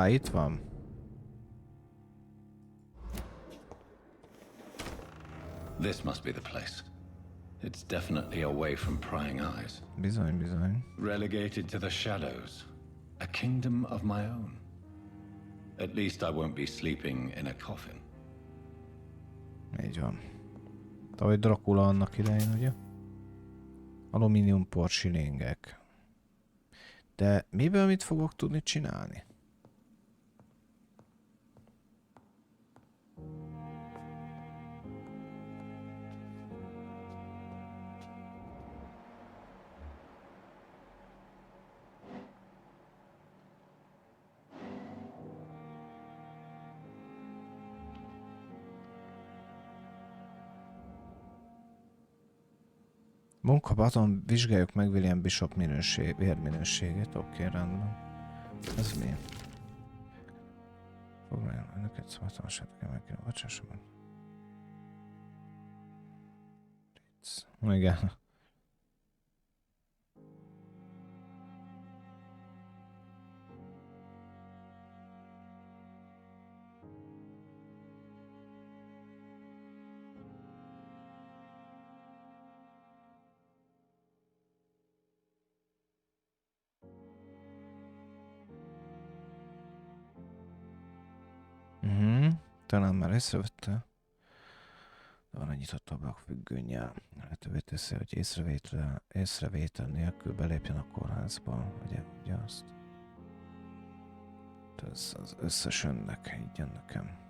Itt van. This must be the place. It's definitely away from prying eyes. Bizony, bizony. Relegated to the shadows. A kingdom of my own. At least I won't be sleeping in a coffin. Így van. Ahogy Dracula annak idején, ugye? Alumínium porsilingek. De miből mit fogok tudni csinálni? Munkabáton vizsgáljuk meg William Bishop vérminőségét. Oké, rendben. Ez mi? Foglaljon önöket, szabadalmasát kell megkérni a vacsásomban. Igen. Talán már észrevette. De van egy nyitott ablak függőnnyel. Lehetővé teszi, hogy észrevétel nélkül belépjen a kórházba. Ugye azt? Ez az összes önnek, higgyen nekem.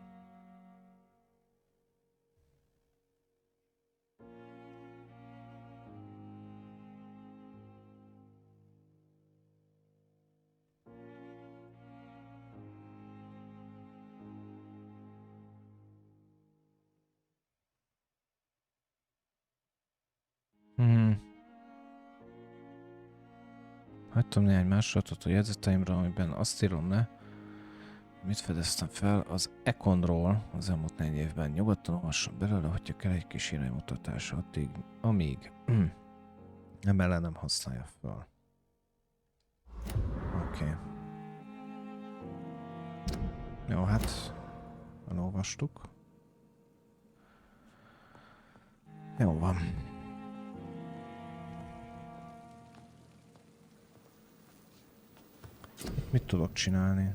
Hagytam néhány másolatot a jegyzeteimre, amiben azt írom le, mit fedeztem fel az Econról az elmúlt 4 évben. Nyugodtan olvasson belőle, hogyha kell egy kis iránymutatás addig, amíg emellett nem használja fel. Oké. Jó, hát elolvastuk. Jó van. Mit tudok csinálni?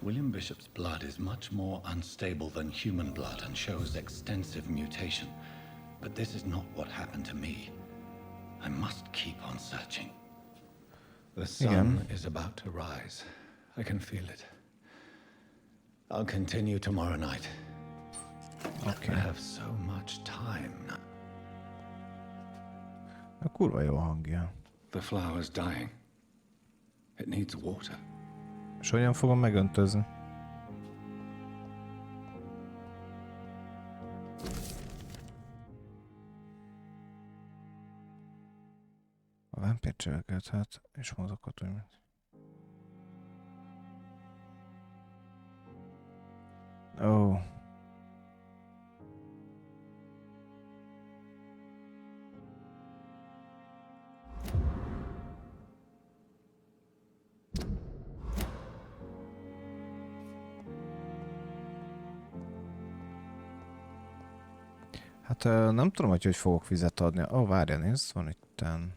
William Bishop's blood is much more unstable than human blood and shows extensive mutation. But this is not what happened to me. I must keep on searching. The sun is about to rise. I can feel it. I'll continue tomorrow night. Okay. I have so much time now. A kurva jó hangja. The flower's dying. It needs water. És hogyan fogom megöntözni? A vámpír cselekedhet, és mozoghat úgy, mint... Ó. Hát nem tudom, hogy fogok vizet adni. Ó, várja, nézd, van itten.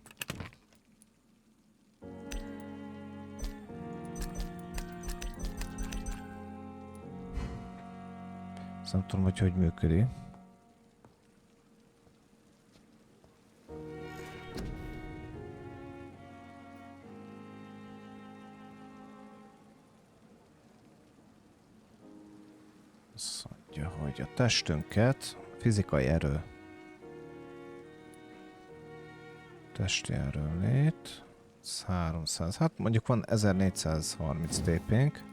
Ezt nem tudom, hogy működik. Azt mondja, hogy a testünket, fizikai erő. Testi erőlét. 300. Hát mondjuk van 1430 TP-nk.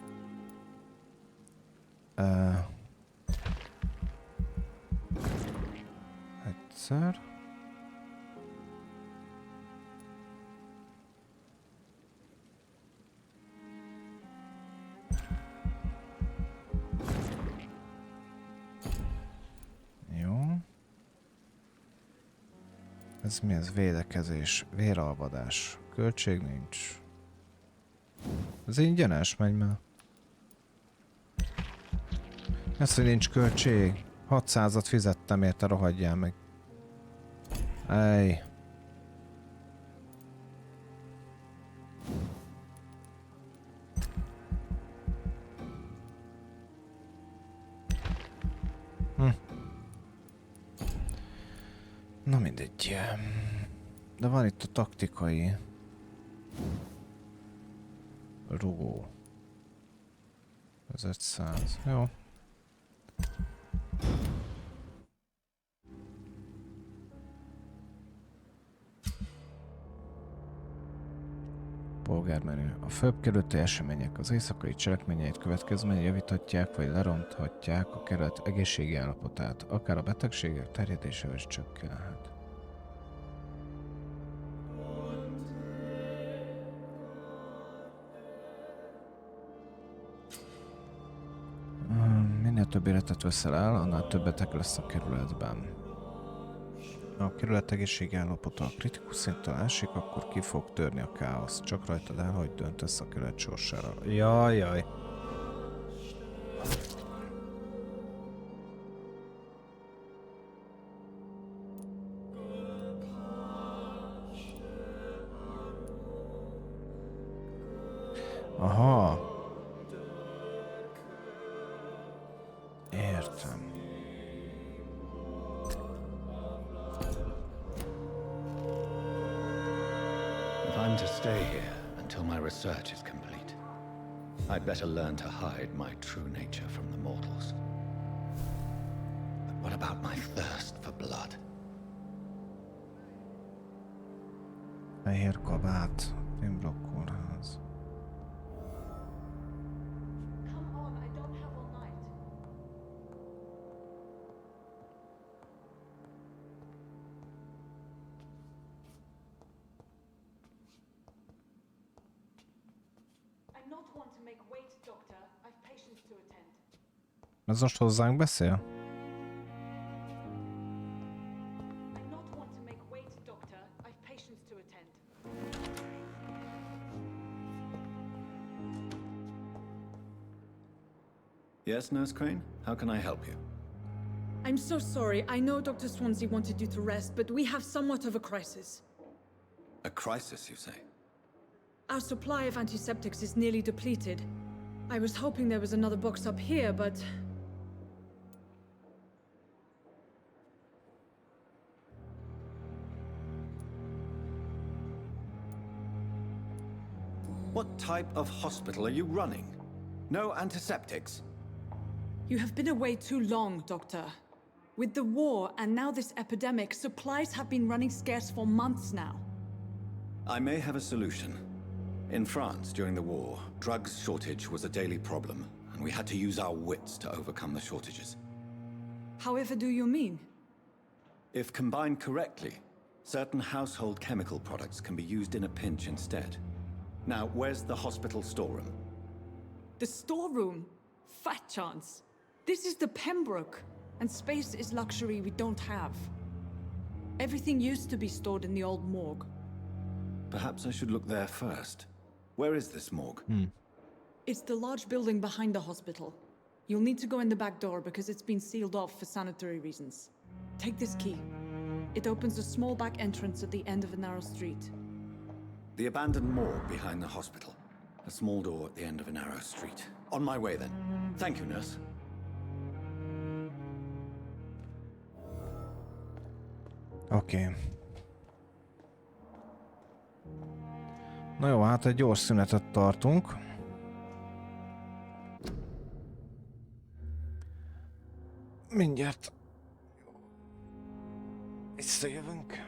Egyszer. Ez mi ez? Védekezés, véralvadás, költség nincs. Ez ingyenes, menj már. Ez, hogy nincs költség. 600-at fizettem érte, rohadjál meg. Ej. Na mindegy. De van itt a taktikai rugó. Ez 500. Jó. Polgármenü. A főbb kerületi események az éjszakai cselekményeit következménye javíthatják vagy leronthatják a kerület egészségi állapotát, akár a betegségek terjedésével is csökkenhet. Minél több életet veszel el, annál több beteg lesz a kerületben. Ha a kerület egészségi állapota a kritikus szinten esik, akkor ki fog törni a káosz. Csak rajtad el, hogy döntesz a kerület sorsára. Jaj. Aha. Értem. If I'm to stay here until my research is complete, I'd better learn to hide my true nature from the mortals. But what about my thirst for blood? Fehér kabát, Pembroke kórház. Ez most hozzánk beszél? Yes, Nurse Crane? How can I help you? I'm so sorry. I know Dr. Swansea wanted you to rest, but we have somewhat of a crisis. A crisis, you say? Our supply of antiseptics is nearly depleted. I was hoping there was another box up here, but... What type of hospital are you running? No antiseptics? You have been away too long, Doctor. With the war and now this epidemic, supplies have been running scarce for months now. I may have a solution. In France, during the war, drugs shortage was a daily problem, and we had to use our wits to overcome the shortages. However do you mean? If combined correctly, certain household chemical products can be used in a pinch instead. Now, where's the hospital storeroom? The storeroom? Fat chance. This is the Pembroke, and space is luxury we don't have. Everything used to be stored in the old morgue. Perhaps I should look there first. Where is this morgue? It's the large building behind the hospital. You'll need to go in the back door because it's been sealed off for sanitary reasons. Take this key. It opens a small back entrance at the end of a narrow street. The abandoned morgue behind the hospital. A small door at the end of a narrow street. On my way then. Thank you, nurse. Oké. Na jó, hát egy gyors szünetet tartunk. Mindjárt visszajövünk.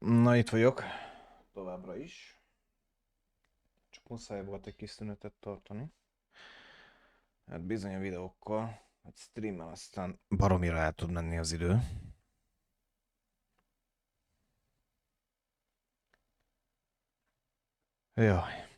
Na, itt vagyok. Továbbra is. Csak muszáj volt egy kis szünetet tartani. Hát bizony a videókkal, hogy streammel aztán baromira el tud menni az idő. Jaj.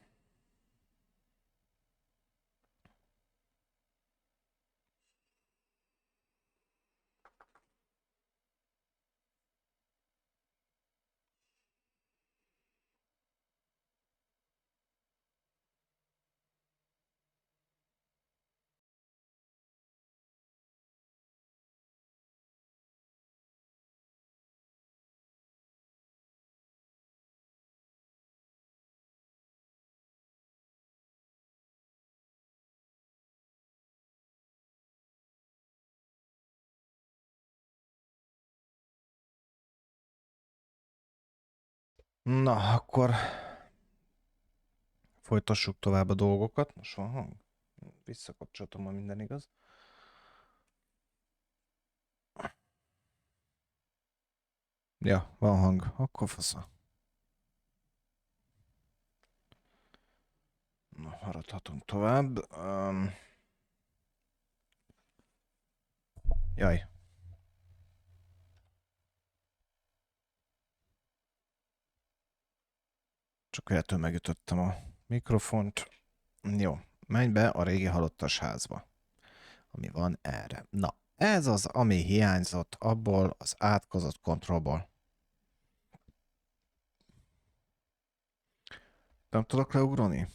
Na, akkor folytassuk tovább a dolgokat. Most van hang? Visszakapcsolatom, ha minden igaz. Ja, van hang. Akkor fasza. Na, haradhatunk tovább. Jaj. Csak véletlenül megütöttem a mikrofont. Jó, menj be a régi halottas házba, ami van erre. Na, ez az, ami hiányzott abból az átkozott kontrollból. Nem tudok leugrani?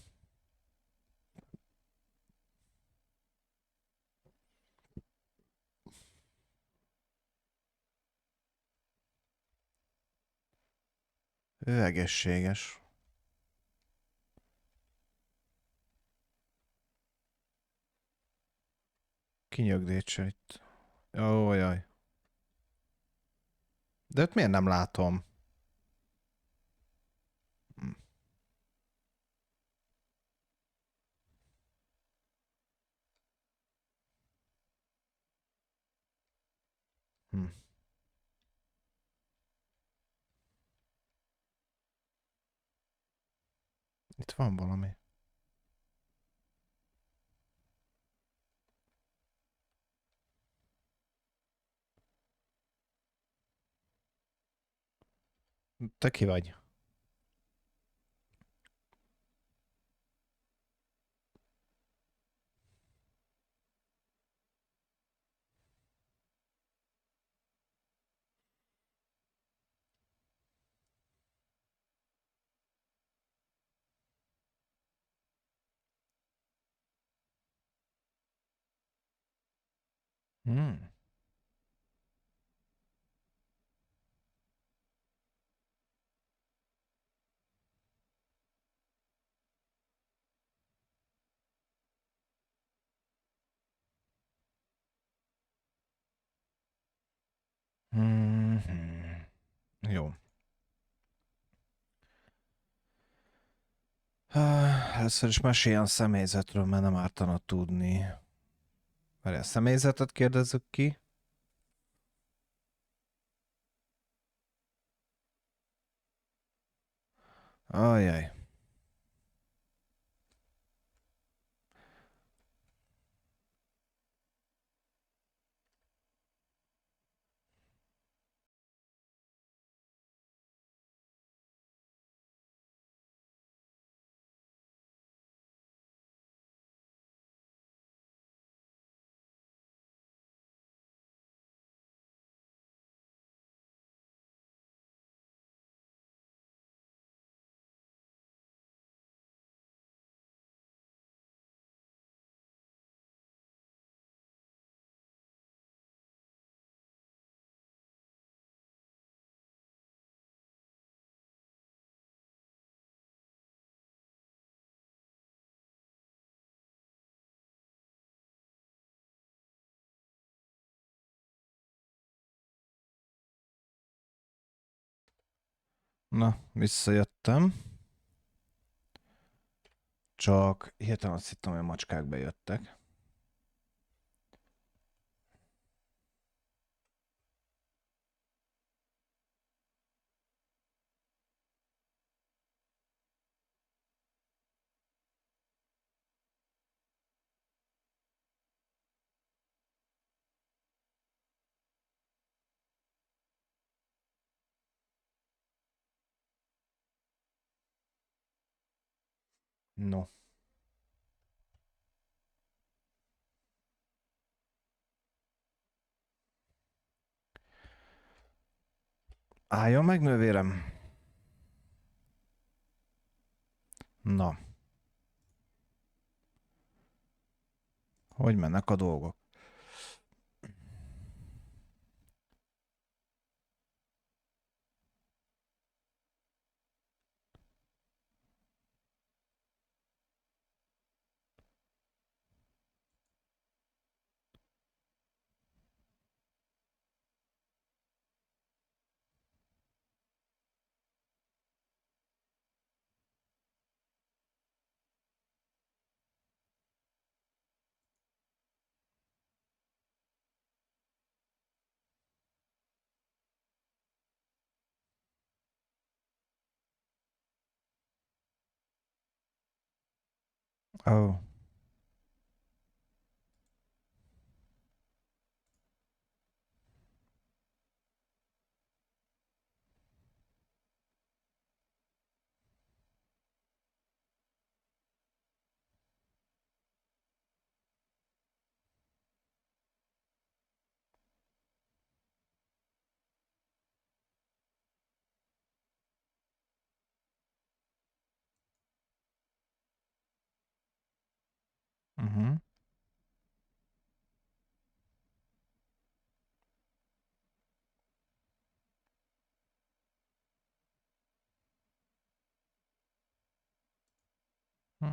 Ő egészséges. Kinyögdétsel itt. Ó, jaj. De őt miért nem látom? Itt van valami. Te ki vagy? Jó. Először is meséljen a személyzetről, mert nem ártana tudni. Várjál, a személyzetet kérdezzük ki. Ajjaj. Na, visszajöttem. Csak hirtelen azt hittem, hogy a macskák bejöttek. No. Álljon meg, nővérem! Na. Hogy mennek a dolgok? Oh. Uh-huh. Hm.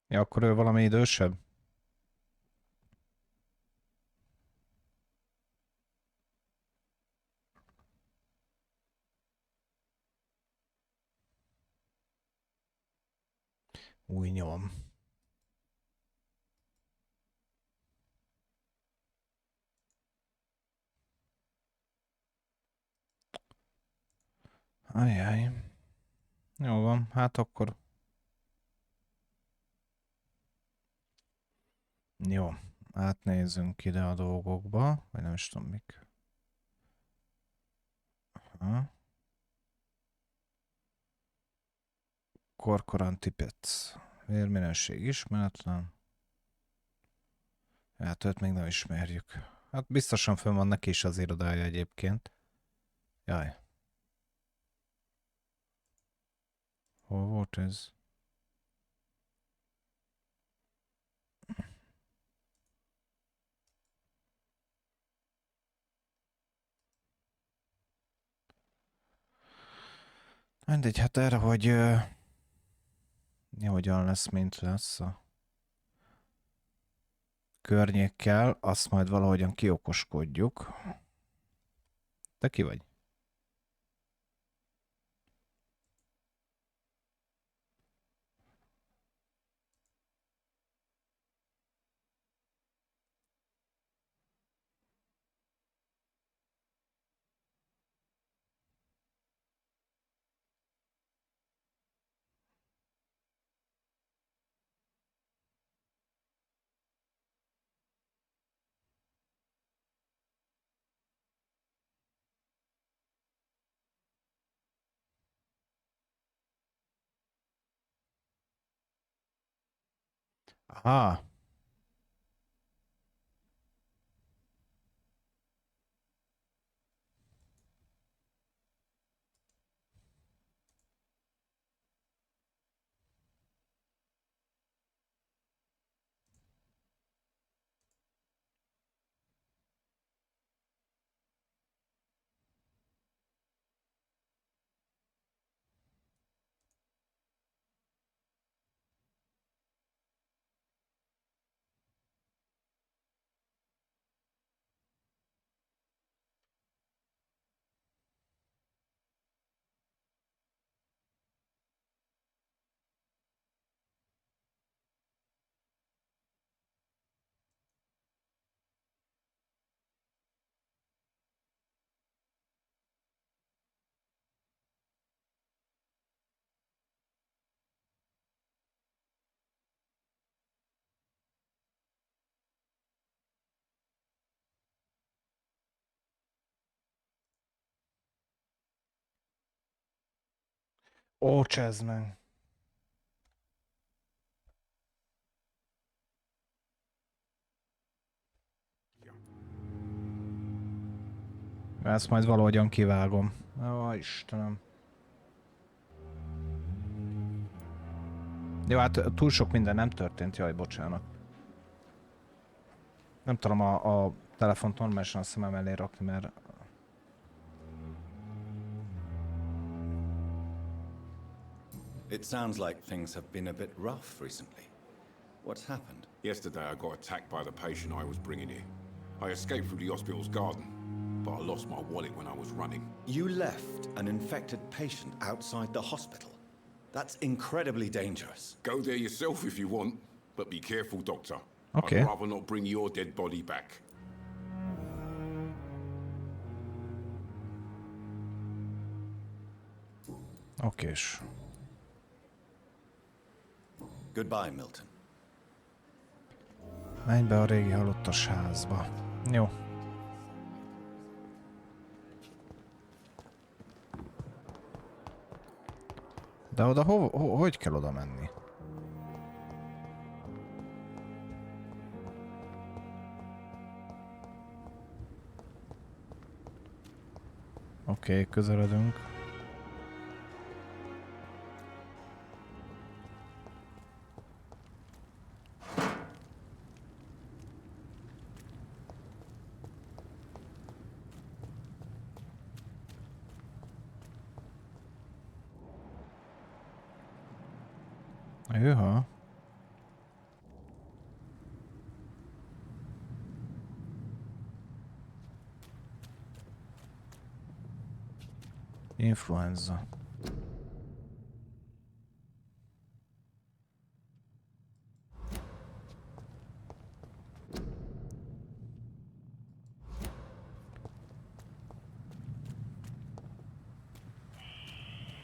Ja, akkor ő valami idősebb? Új nyom. Ajjaj. Jó van, hát akkor... Jó, átnézzünk ide a dolgokba, vagy nem is tudom mik. Aha. Korkorantipec. Vérminőség ismeretlen. Hát őt még nem ismerjük. Hát biztosan fönn van neki is az irodája egyébként. Jaj. Hol volt ez? Mindegy, hát erre, hogy hogyan lesz, mint lesz a környékkel, azt majd valahogyan kiokoskodjuk. Te ki vagy? Aha. Ó, csezd meg. Ezt majd valahogyan kivágom. Ó, Istenem. Jó, hát túl sok minden nem történt, jaj, bocsánat. Nem tudom a telefont normálisan a szemem elé rakni, mert... It sounds like things have been a bit rough recently. What's happened? Yesterday I got attacked by the patient I was bringing here. I escaped through the hospital's garden, but I lost my wallet when I was running. You left an infected patient outside the hospital? That's incredibly dangerous. Go there yourself if you want, but be careful, Doctor. Okay. I'd rather not bring your dead body back. Okés. Goodbye, Milton. Menj be a régi halottas házba. Jó. De oda hogy kell oda menni? Oké, közeledünk. Jöha. Influenza.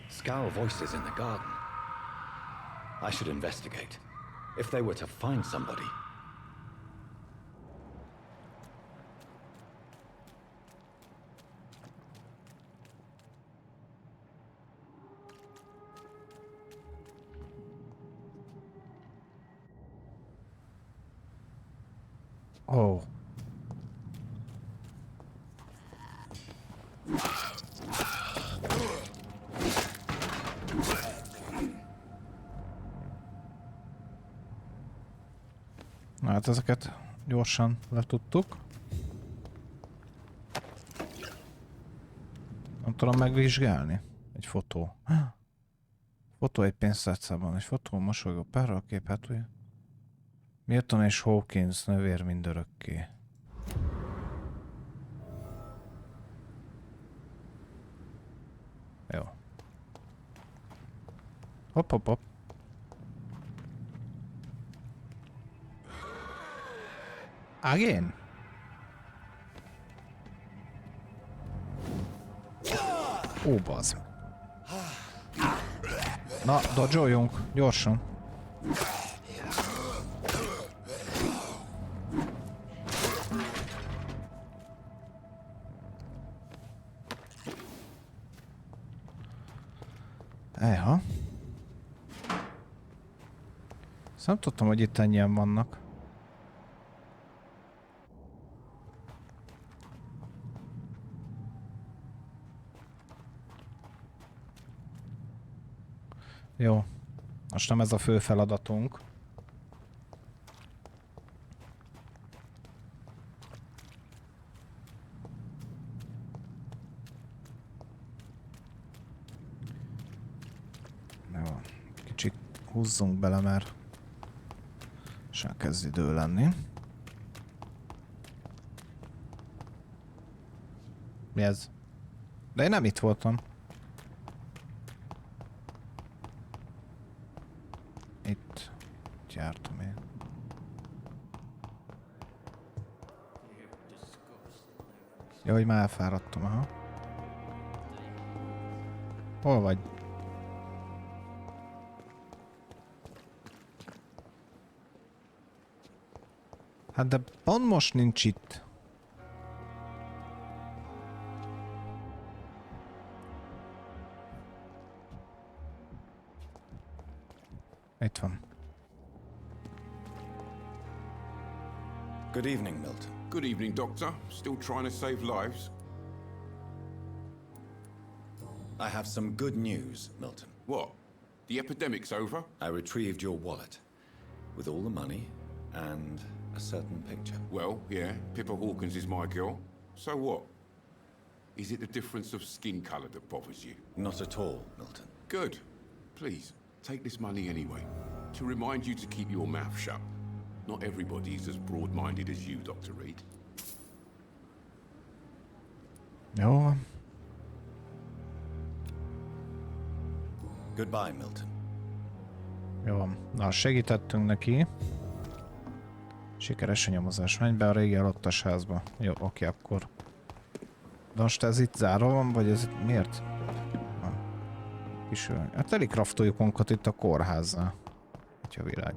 Scowl voices in the garden. I should investigate. If they were to find somebody. Oh. Na hát ezeket gyorsan letudtuk. Nem tudom megvizsgálni. Egy fotó. Fotó egy pénztárcában. Egy fotó mosolygó párral kép, hát ugye. Milton és Hawkins nővér mindörökké. Jó. Hopp, hopp, hopp. Again? Ó, bazd. Na, dodge-oljunk, gyorsan. Ejha. Ezt nem tudtam, hogy itt ennyien vannak. Jó. Most nem ez a fő feladatunk. Jó. Kicsit húzzunk bele, mert sem kezd idő lenni. Mi ez? De én nem itt voltam. Itt jártam én. Jó, hogy már elfáradtam, aha. Hol vagy? Hát de pont most nincs itt. Itt van. Good evening, Milton. Good evening, Doctor. Still trying to save lives? I have some good news, Milton. What? The epidemic's over? I retrieved your wallet with all the money and a certain picture. Well, yeah, Pippa Hawkins is my girl. So what? Is it the difference of skin colour that bothers you? Not at all, Milton. Good. Please, take this money anyway. To remind you to keep your mouth shut. Not everybody's as broad-minded as you, Dr. Reid. Jó. Goodbye, Milton. Jó. Na, segítettünk neki. Sikeres a nyomozás. Menj be a régi alottas házba. Jó, oké, akkor. De most ez itt zárva van, vagy ez itt miért? Kisül. Hát elikraftoljuk magunkat itt a kórháznál. Atya világ.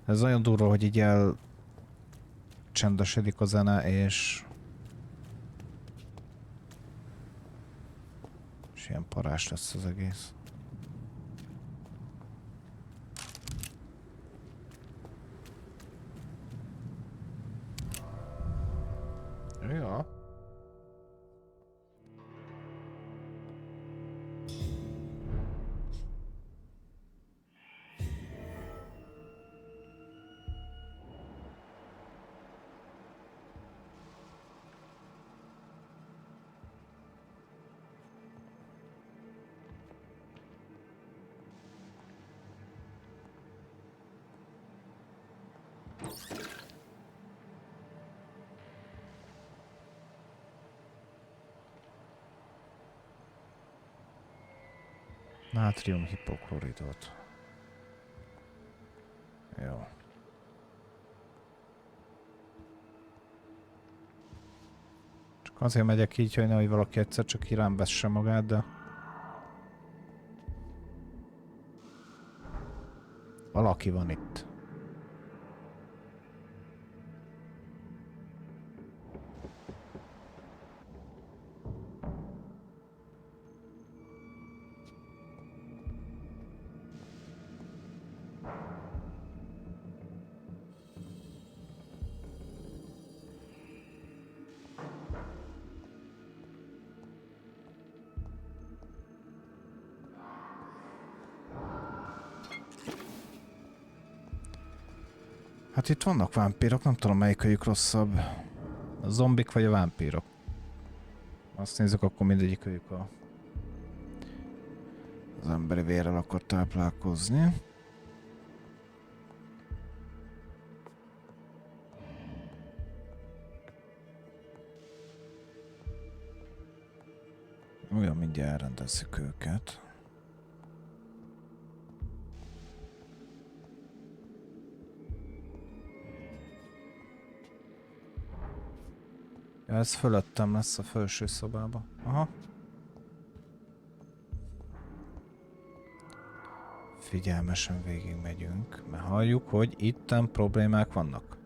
Ez olyan durva, hogy így csendesedik a zene, és ilyen parás lesz az egész. Ja. Nátrium hipokloridot. Jó. Csak azért megyek így, hogy nehogy valaki egyszer csak irám vesse magát, de... Valaki van itt. Hát itt vannak vámpírok, nem tudom melyikőjük rosszabb. A zombik vagy a vámpírok. Azt nézzük, akkor mindegyikőjük az emberi vérrel akar táplálkozni. Olyan, mindjárt elrendezzük őket. Ja, ez fölöttem lesz a felső szobába. Aha. Figyelmesen végigmegyünk, mert halljuk, hogy itten problémák vannak.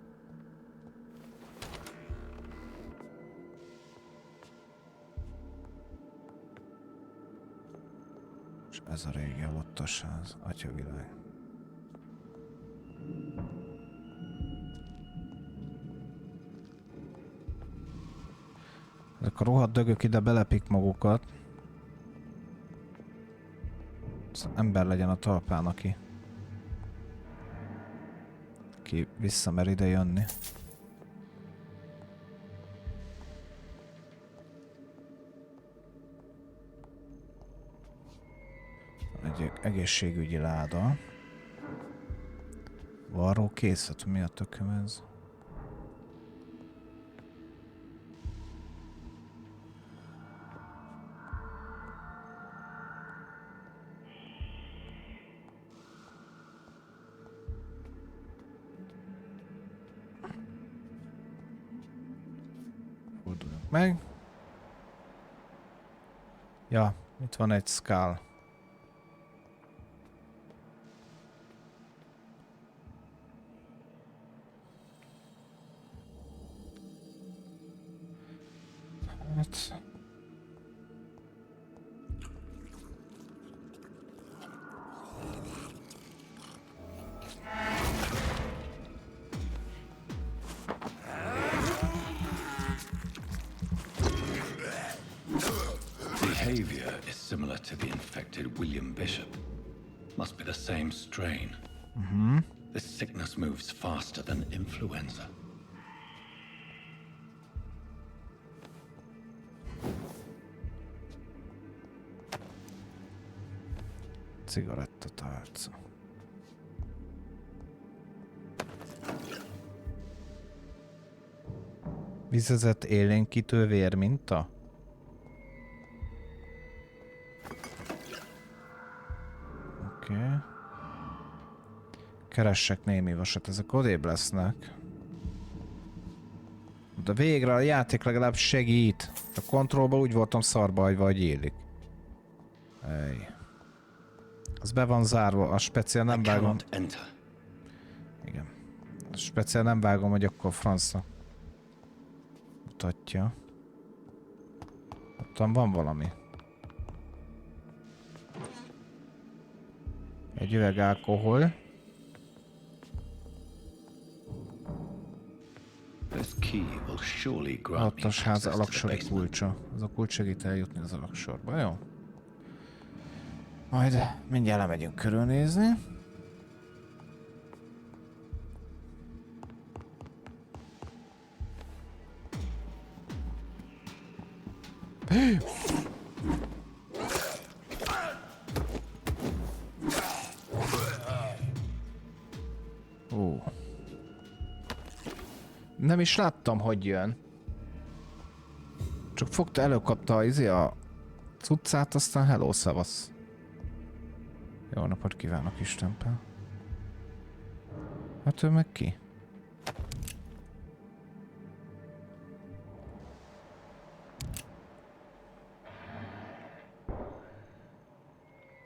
És ez a régi alottas ház, atyavilág. Ezek a rohadt dögök ide belepik magukat. Az ember legyen a talpán, aki visszamer ide jönni. Egy egészségügyi láda. Varró készlet, mi a tököm ez? Meg. Ja, itt van egy skull. Hát... Behavior is similar to the infected William Bishop. Must be the same strain. This sickness moves faster than influenza. Cigarettatálca. Vizezett élénkítő vérminta? Oké. Keressek némi vasat, ezek odébb lesznek. De végre a játék legalább segít. A kontrollban úgy voltam szarba hagyva, hogy élik. Ej. Az be van zárva, a speciál nem vágom. Igen. A speciál nem vágom, hogy akkor francnak mutatja. Ottan van valami. Egy üveg alkohol. Alaptas ház alaksori kulcsa. Az a kulcs segít eljutni az alaksorba, jó? Majd mindjárt lemegyünk körülnézni. Ó. Nem is láttam, hogy jön. Csak fogta, előkapta a cuccát, aztán hello, szavasz. Jó napot kívánok, Istempel. Hát ő meg ki?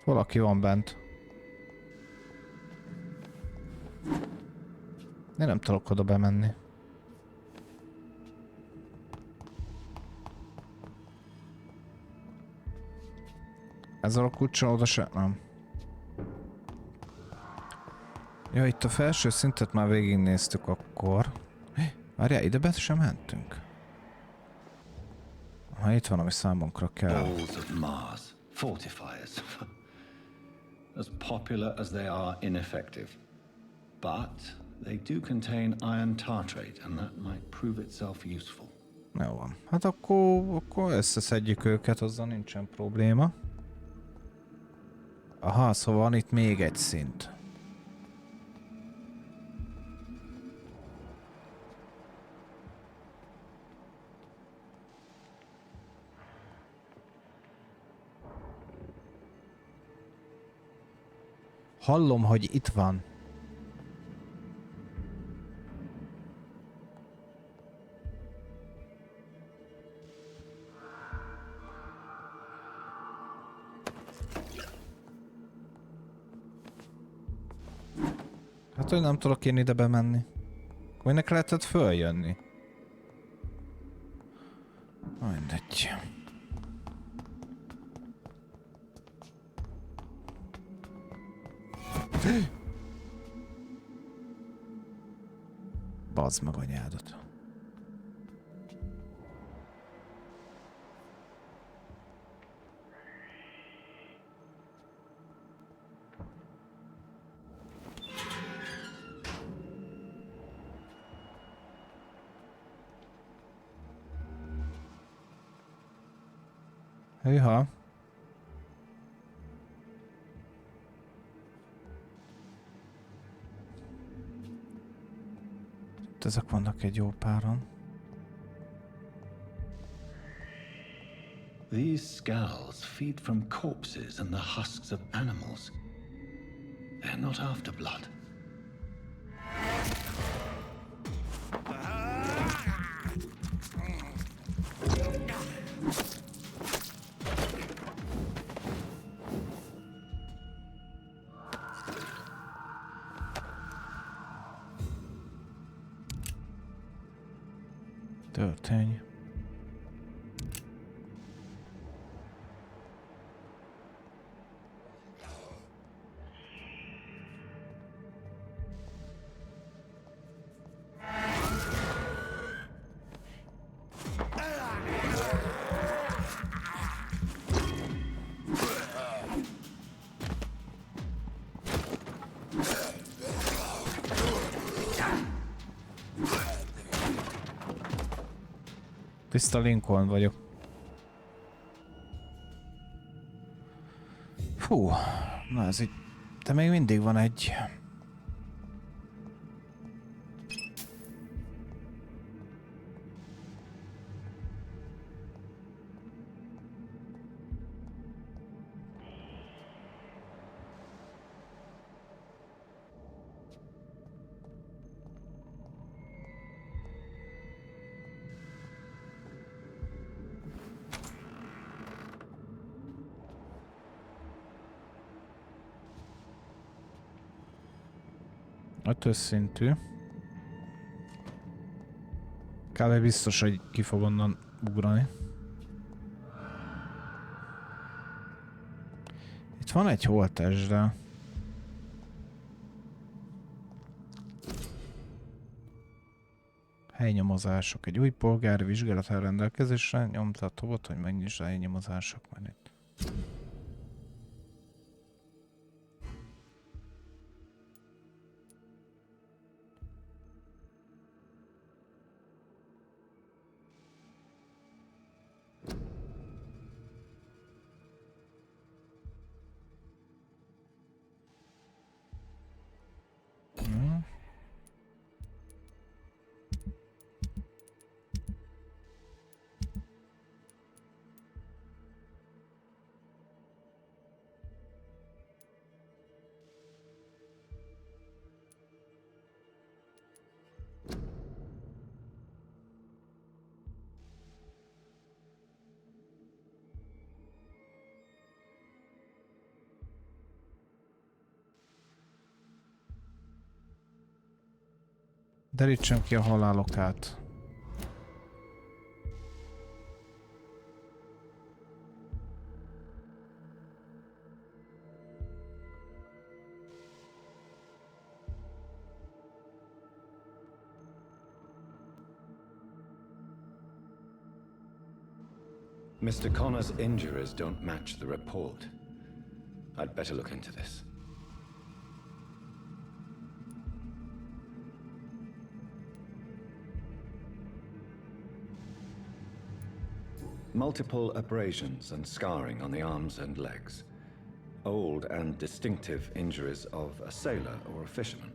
Valaki van bent. Én nem tudok oda bemenni. Ezzel a kulccsal oda se... nem. Ja, itt a felső szintet már végignéztük akkor. Várjál, ide be sem mentünk. Ha itt van, ami számunkra kell. Balls of Mars, fortifiers. As popular as they are ineffective. But they do contain iron tartrate, and that might prove itself useful. Jó van. Hát akkor összeszedjük őket, azzal nincsen probléma. Aha, szóval van itt még egy szint. Hallom, hogy itt van. Hát, hogy nem tudok én ide bemenni. Minek lehetett följönni? Mindegy. Bazd meg anyádat. Hűha. Itt ezek vannak egy jó páron. These skulls feed from corpses and the husks of animals. They're not after blood. Történj. Tiszta Lincoln vagyok. Fú, na ez így... De még mindig van egy... Ötös szintű. Kb. Biztos, hogy ki fog onnan ugrani. Itt van egy holttest, de... Helynyomozások. Egy új polgári vizsgálat rendelkezésre nyomtatót, hogy megnyis a helynyomozások van itt. Derítsem ki a halálokát. Mr. Connor's injuries don't match the report. I'd better look into this. Multiple abrasions and scarring on the arms and legs. Old and distinctive injuries of a sailor or a fisherman.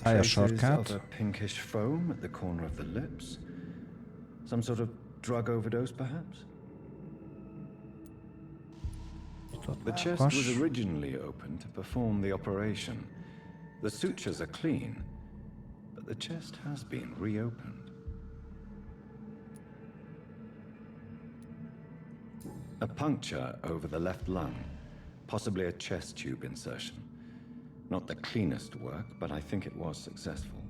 Traces of a pinkish foam at the corner of the lips. Some sort of drug overdose, perhaps? The chest was originally open to perform the operation. The sutures are clean, but the chest has been reopened. A puncture over the left lung, possibly a chest tube insertion. Not the cleanest work, but I think it was successful.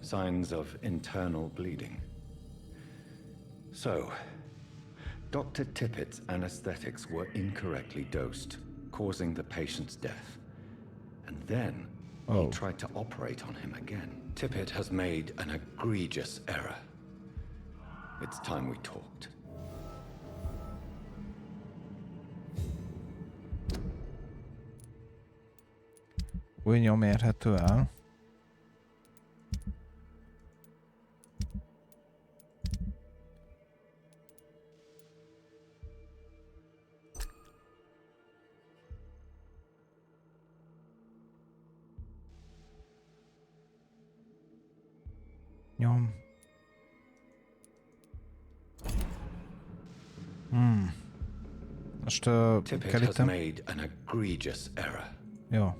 Signs of internal bleeding. So, Dr. Tippett's anesthetics were incorrectly dosed, causing the patient's death. And then he tried to operate on him again. Tippett has made an egregious error. It's time we talked. Új nyom érhető el. Nyom. Most Tippett has made an egregious error. Jó.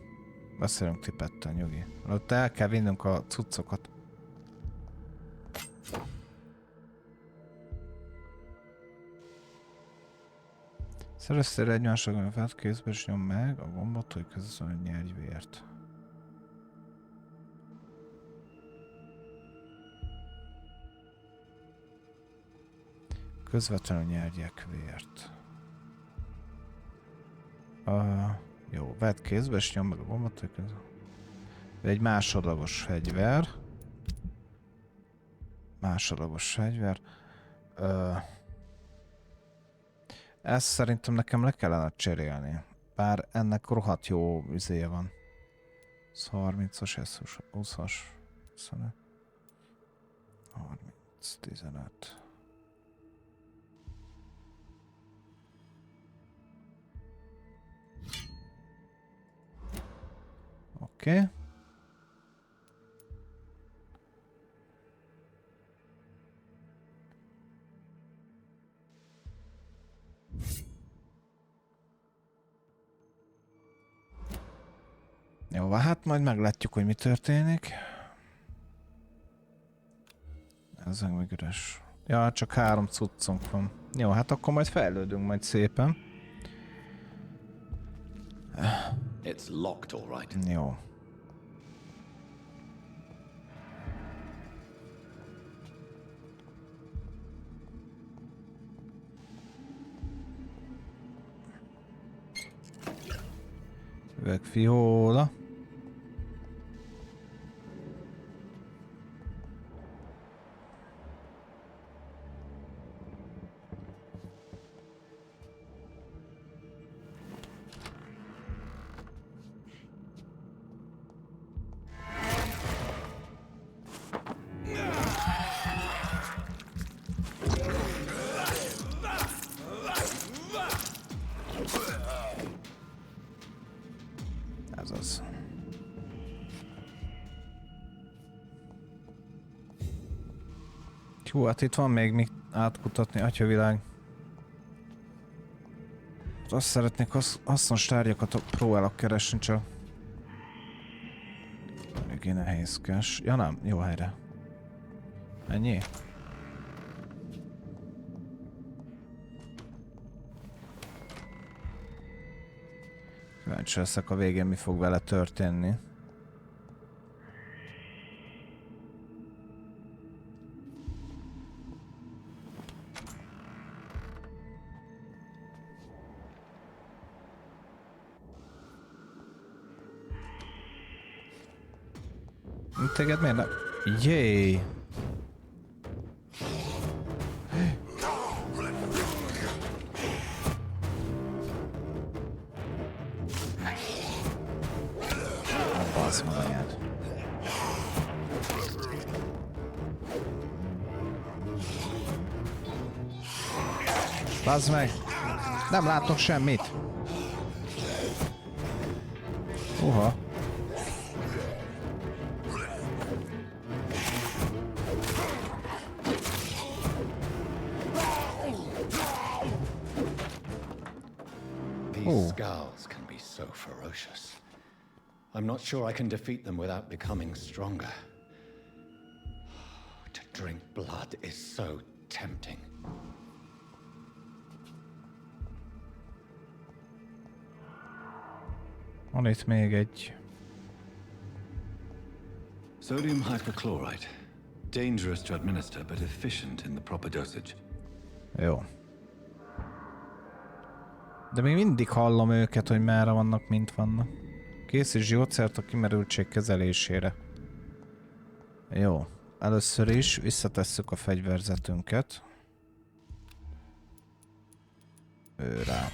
Beszélünk Tippettel, nyugi. Ott el kell vinnünk a cuccokat. Szereztél egymásra a felkészbe, és nyom meg a gombot, hogy közösen nyerj vért. Közvetlenül nyerjek vért. Jó, vedd kézbe, és nyom meg a gombot, hogy egy másodlagos fegyver. Másodlagos fegyver. Ezt szerintem nekem le kellene cserélni. Bár ennek rohadt jó üzéje van. 30-as, ez 20-as, 25, 30, 15. Oké. Okay. Jó, hát majd meglátjuk, hogy mi történik. Ez meg üres. Ja, csak 3 cuccunk van. Jó, hát akkor majd fejlődünk majd szépen. It's locked, all right. Jó. Üvegfiola. Ez az. Hú, hát itt van még mit átkutatni, atyavilág. Azt szeretnék, hasznos tárgyakat próbálok keresni, csak eléggé nehézkes. Ja nem, jó helyre. Ennyi? Kíváncsi leszek a végén, mi fog vele történni. Téged miért nem? Jéj! Basz meg anyád. Bazd meg! Nem látok semmit! Uha! These skulls can be so ferocious. I'm not sure I can defeat them without becoming stronger. To drink blood is so tempting. Van itt még egy. Sodium hypochlorite. Dangerous to administer, but efficient in the proper dosage. Jó. De még mindig hallom őket, hogy merre vannak, mint vannak. Készíts gyógyszert a kimerültség kezelésére. Jó. Először is visszatesszük a fegyverzetünket. Őrá.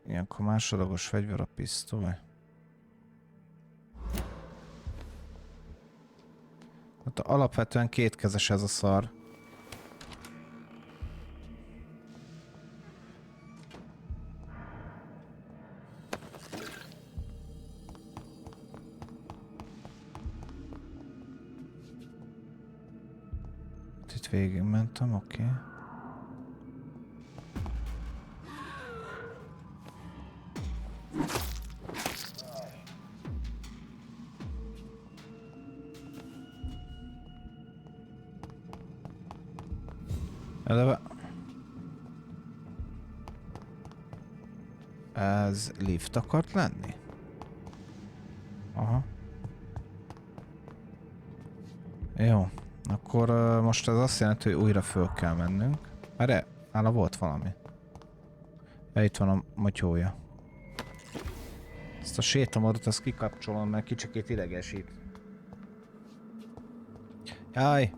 Ilyenkor másodlagos fegyver a pisztoly. Hát alapvetően kétkezes ez a szar. Itt végig mentem, oké. Eleve... Ez lift akart lenni? Aha. Jó. Akkor most ez azt jelenti, hogy újra föl kell mennünk. Erre, nála volt valami. Ja, itt van a motyója. Ezt a sétamodot, azt kikapcsolom, mert kicsikét idegesít. Jaj!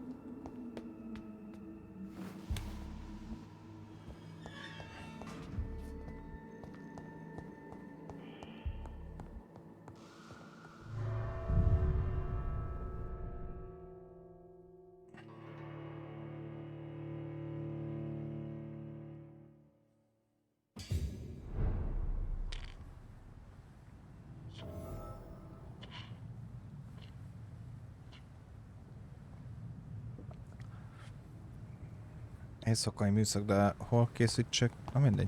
éjszakai műszak, de hol készítsek? Na mindegy.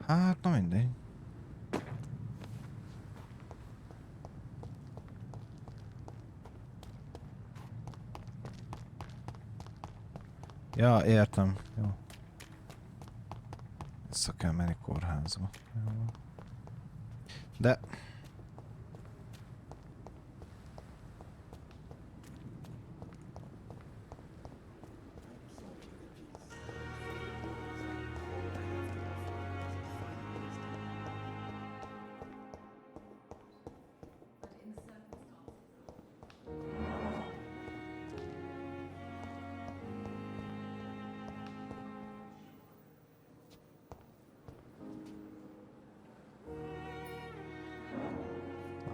Hát, na mindegy. Ja, értem. Jó. Vissza kell menni kórházba. Jó. De...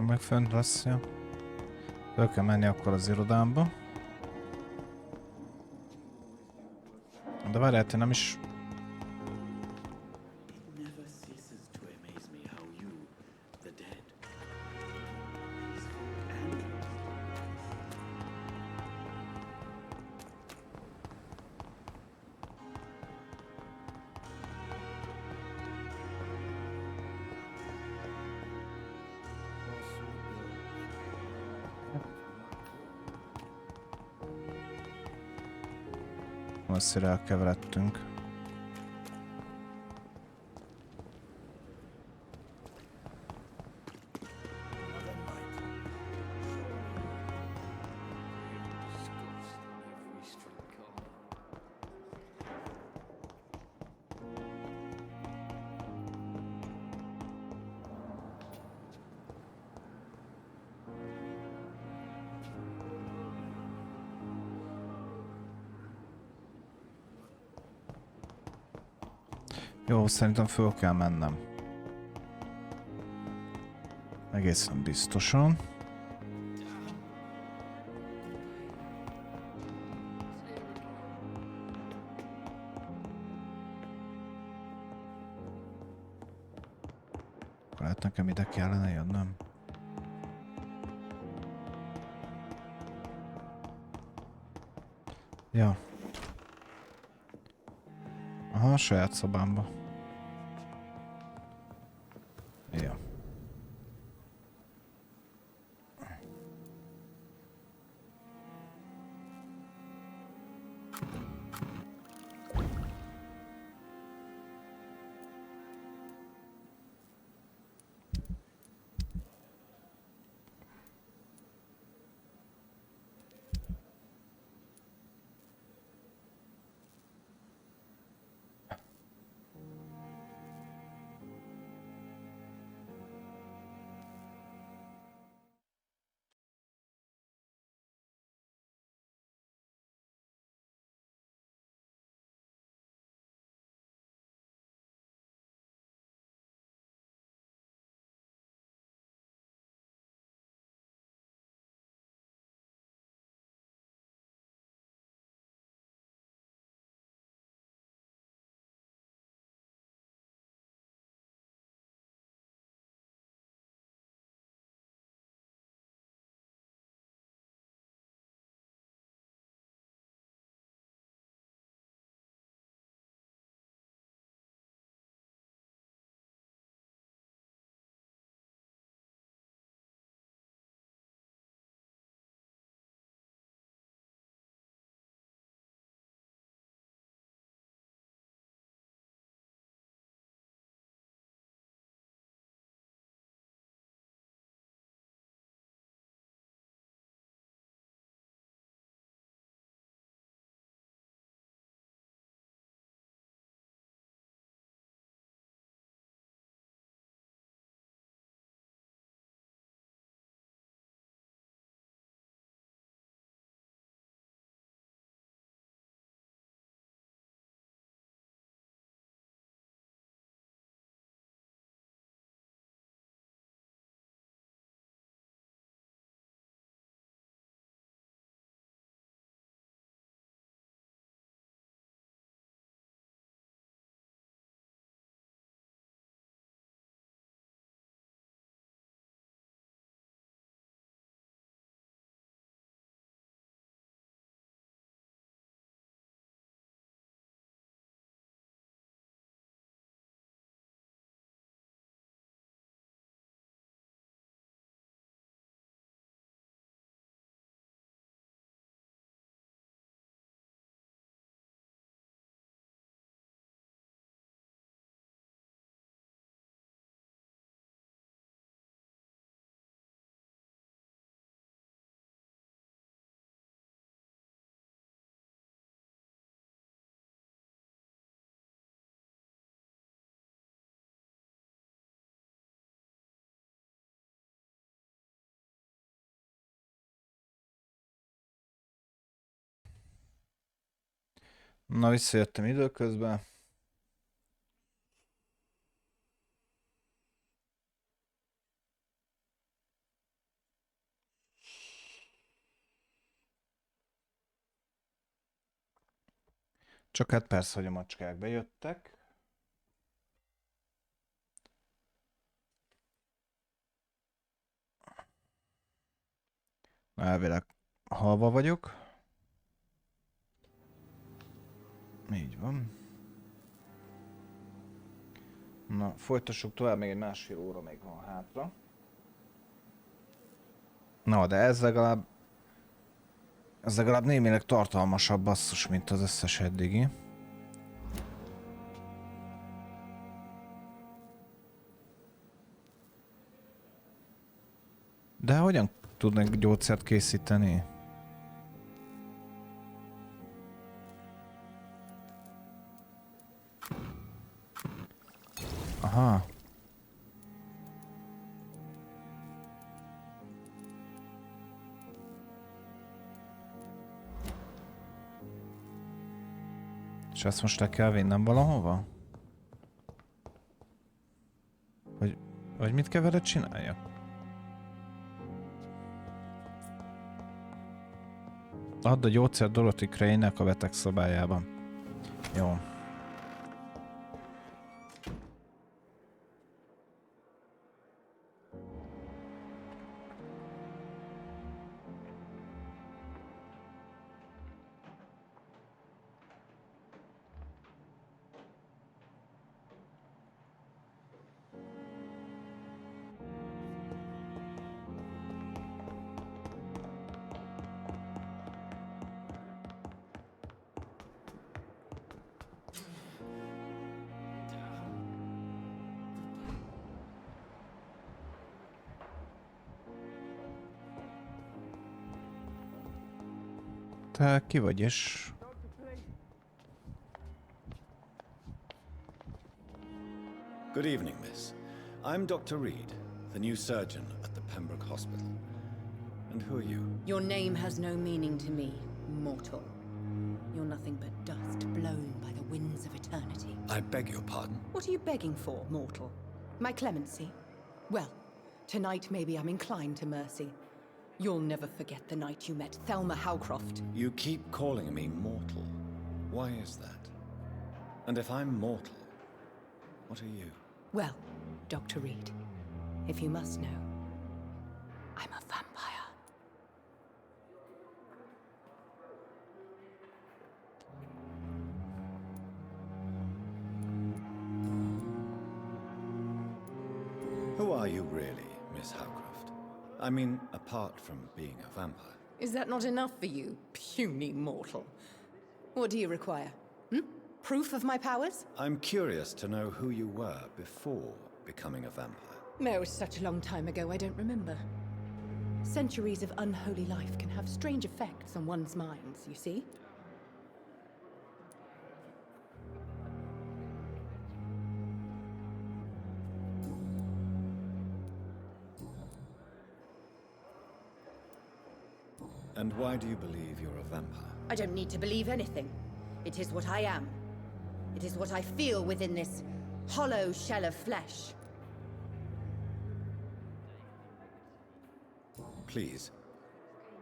meg fönt lesz, ja. Föl kell menni akkor az irodámba. De várjál, én nem is... Messzire elkeveredtünk. Jó, szerintem föl kell mennem. Egészen biztosan. Hát nekem ide kellene jönnöm. Ja. Aha, a saját szobámba. Ja. Na, visszajöttem időközben. Csak hát persze, hogy a macskák bejöttek. Elvileg halva vagyok. Így van. Na, folytassuk tovább, még egy másfél óra még van hátra. Na, de ez legalább némileg tartalmasabb basszus, mint az összes eddigi. De hogyan tudnak gyógyszert készíteni? Aha. És ezt most le kell vinnem valahova? Vagy mit kell vele csináljak? Add a gyógyszer Dorothy Crane-nek a betegszobájában. Jó. Te ki vagy és... Good evening, miss. I'm Dr. Reid, the new surgeon at the Pembroke Hospital. And who are you? Your name has no meaning to me, mortal. You're nothing but dust blown by the winds of eternity. I beg your pardon? What are you begging for, mortal? My clemency? Well, tonight maybe I'm inclined to mercy. You'll never forget the night you met Thelma Howcroft. You keep calling me mortal. Why is that? And if I'm mortal, what are you? Well, Dr. Reid, if you must know, I'm a vampire. Who are you really, Miss Howcroft? I mean, apart from being a vampire. Is that not enough for you, puny mortal? What do you require? Proof of my powers? I'm curious to know who you were before becoming a vampire. No, it was such a long time ago, I don't remember. Centuries of unholy life can have strange effects on one's minds, you see? And why do you believe you're a vampire? I don't need to believe anything. It is what I am. It is what I feel within this hollow shell of flesh. Please,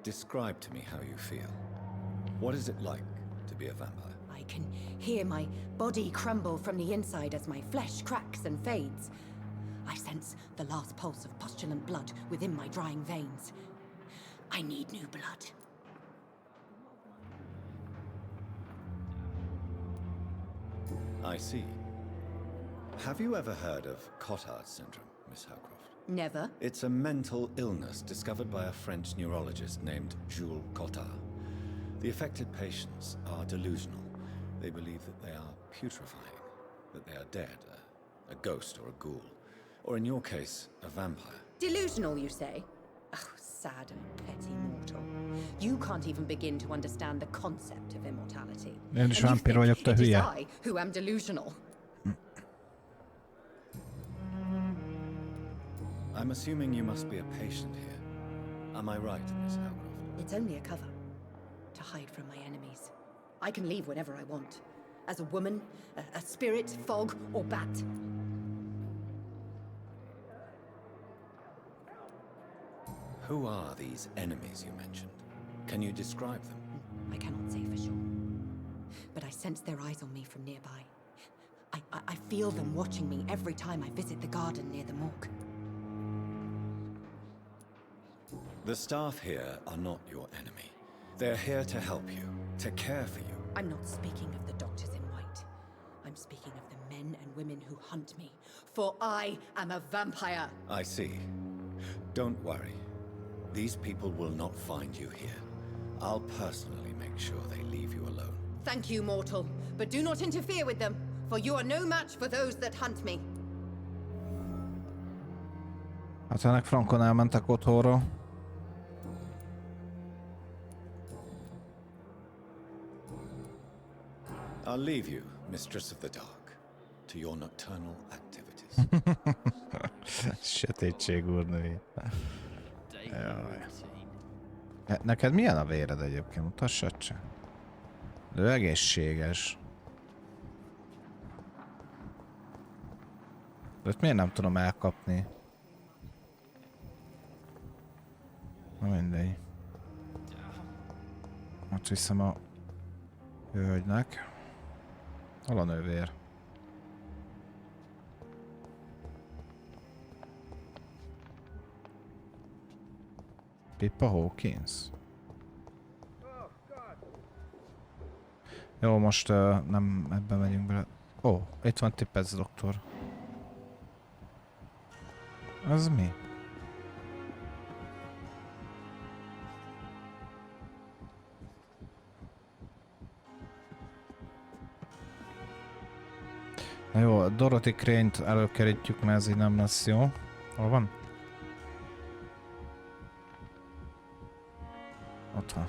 describe to me how you feel. What is it like to be a vampire? I can hear my body crumble from the inside as my flesh cracks and fades. I sense the last pulse of postulant blood within my drying veins. I need new blood. I see. Have you ever heard of Cotard syndrome, Miss Howcroft? Never. It's a mental illness discovered by a French neurologist named Jules Cotard. The affected patients are delusional. They believe that they are putrefying, that they are dead, a ghost or a ghoul. Or in your case, a vampire. Delusional, you say? Oh, sad and petty mortal. You can't even begin to understand the concept of immortality. Én is vámpír vagyok, te it is hülye. I who am delusional. I'm assuming you must be a patient here. Am I right, Miss Howcroft? It's only a cover. To hide from my enemies. I can leave whenever I want. As a woman, a spirit, fog, or bat. Who are these enemies you mentioned? Can you describe them? I cannot say for sure. But I sense their eyes on me from nearby. I feel them watching me every time I visit the garden near the morgue. The staff here are not your enemy. They're here to help you, to care for you. I'm not speaking of the doctors in white. I'm speaking of the men and women who hunt me. For I am a vampire. I see. Don't worry. These people will not find you here. I'll personally make sure they leave you alone. Thank you, mortal. But do not interfere with them, for you are no match for those that hunt me. Hát ennek frankon elmentek otthonra. I'll leave you, Mistress of the Dark, to your nocturnal activities. Sötétség úrnői. Jaj. Neked milyen a véred egyébként? Mutassad csak. Ő egészséges. De ezt miért nem tudom elkapni? Na mindegy. Most viszem a hölgynek. Hol a nővér? Pippa Hawkins. Jó, most nem ebben megyünk bele. Ó, itt van Tippett doktor. Ez mi? Na jó, Dorothy Crane-t előkerítjük, mert ez így nem lesz jó. Hol van? Ott van.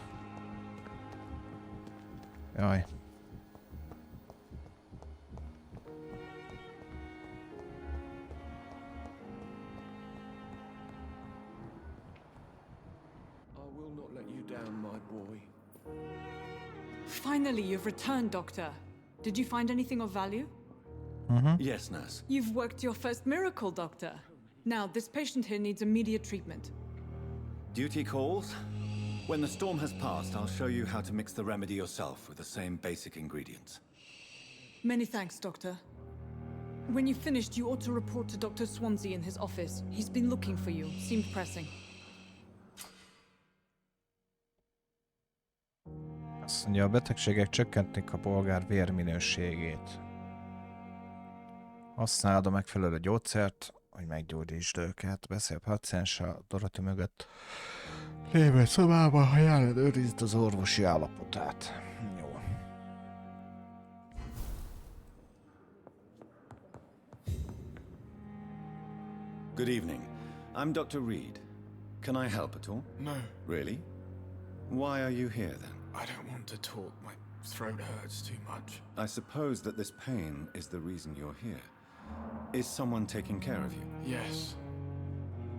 Jaj. Finally, you've returned, Doctor. Did you find anything of value? Yes, nurse. You've worked your first miracle, Doctor. Now, this patient here needs immediate treatment. Duty calls? When the storm has passed, I'll show you how to mix the remedy yourself with the same basic ingredients. Many thanks, Doctor. When you've finished, you ought to report to Dr. Swansea in his office. He's been looking for you. Seemed pressing. Azt mondja, a betegségek csökkentik a polgár vérminőségét. Használd a megfelelő gyógyszert, hogy meggyógyítsd őket. Beszél a pacienssel Dorothy mögött. Lévő szobában, ha járod, őrizd az orvosi állapotát. Jó. Good evening. I'm Dr. Reid. Can I help at all? No. Really? Why are you here then? I don't want to talk. My throat hurts too much. I suppose that this pain is the reason you're here. Is someone taking care of you? Yes.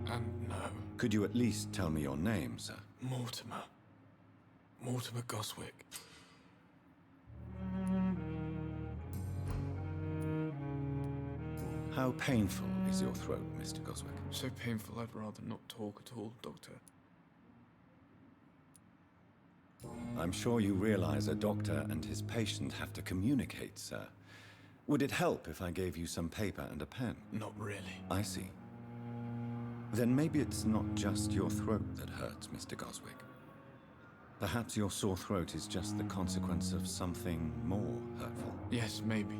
And no. Could you at least tell me your name, sir? Mortimer. Mortimer Goswick. How painful is your throat, Mr. Goswick? So painful I'd rather not talk at all, Doctor. I'm sure you realize a doctor and his patient have to communicate, sir. Would it help if I gave you some paper and a pen? Not really. I see. Then maybe it's not just your throat that hurts, Mr. Goswick. Perhaps your sore throat is just the consequence of something more hurtful. Yes, maybe.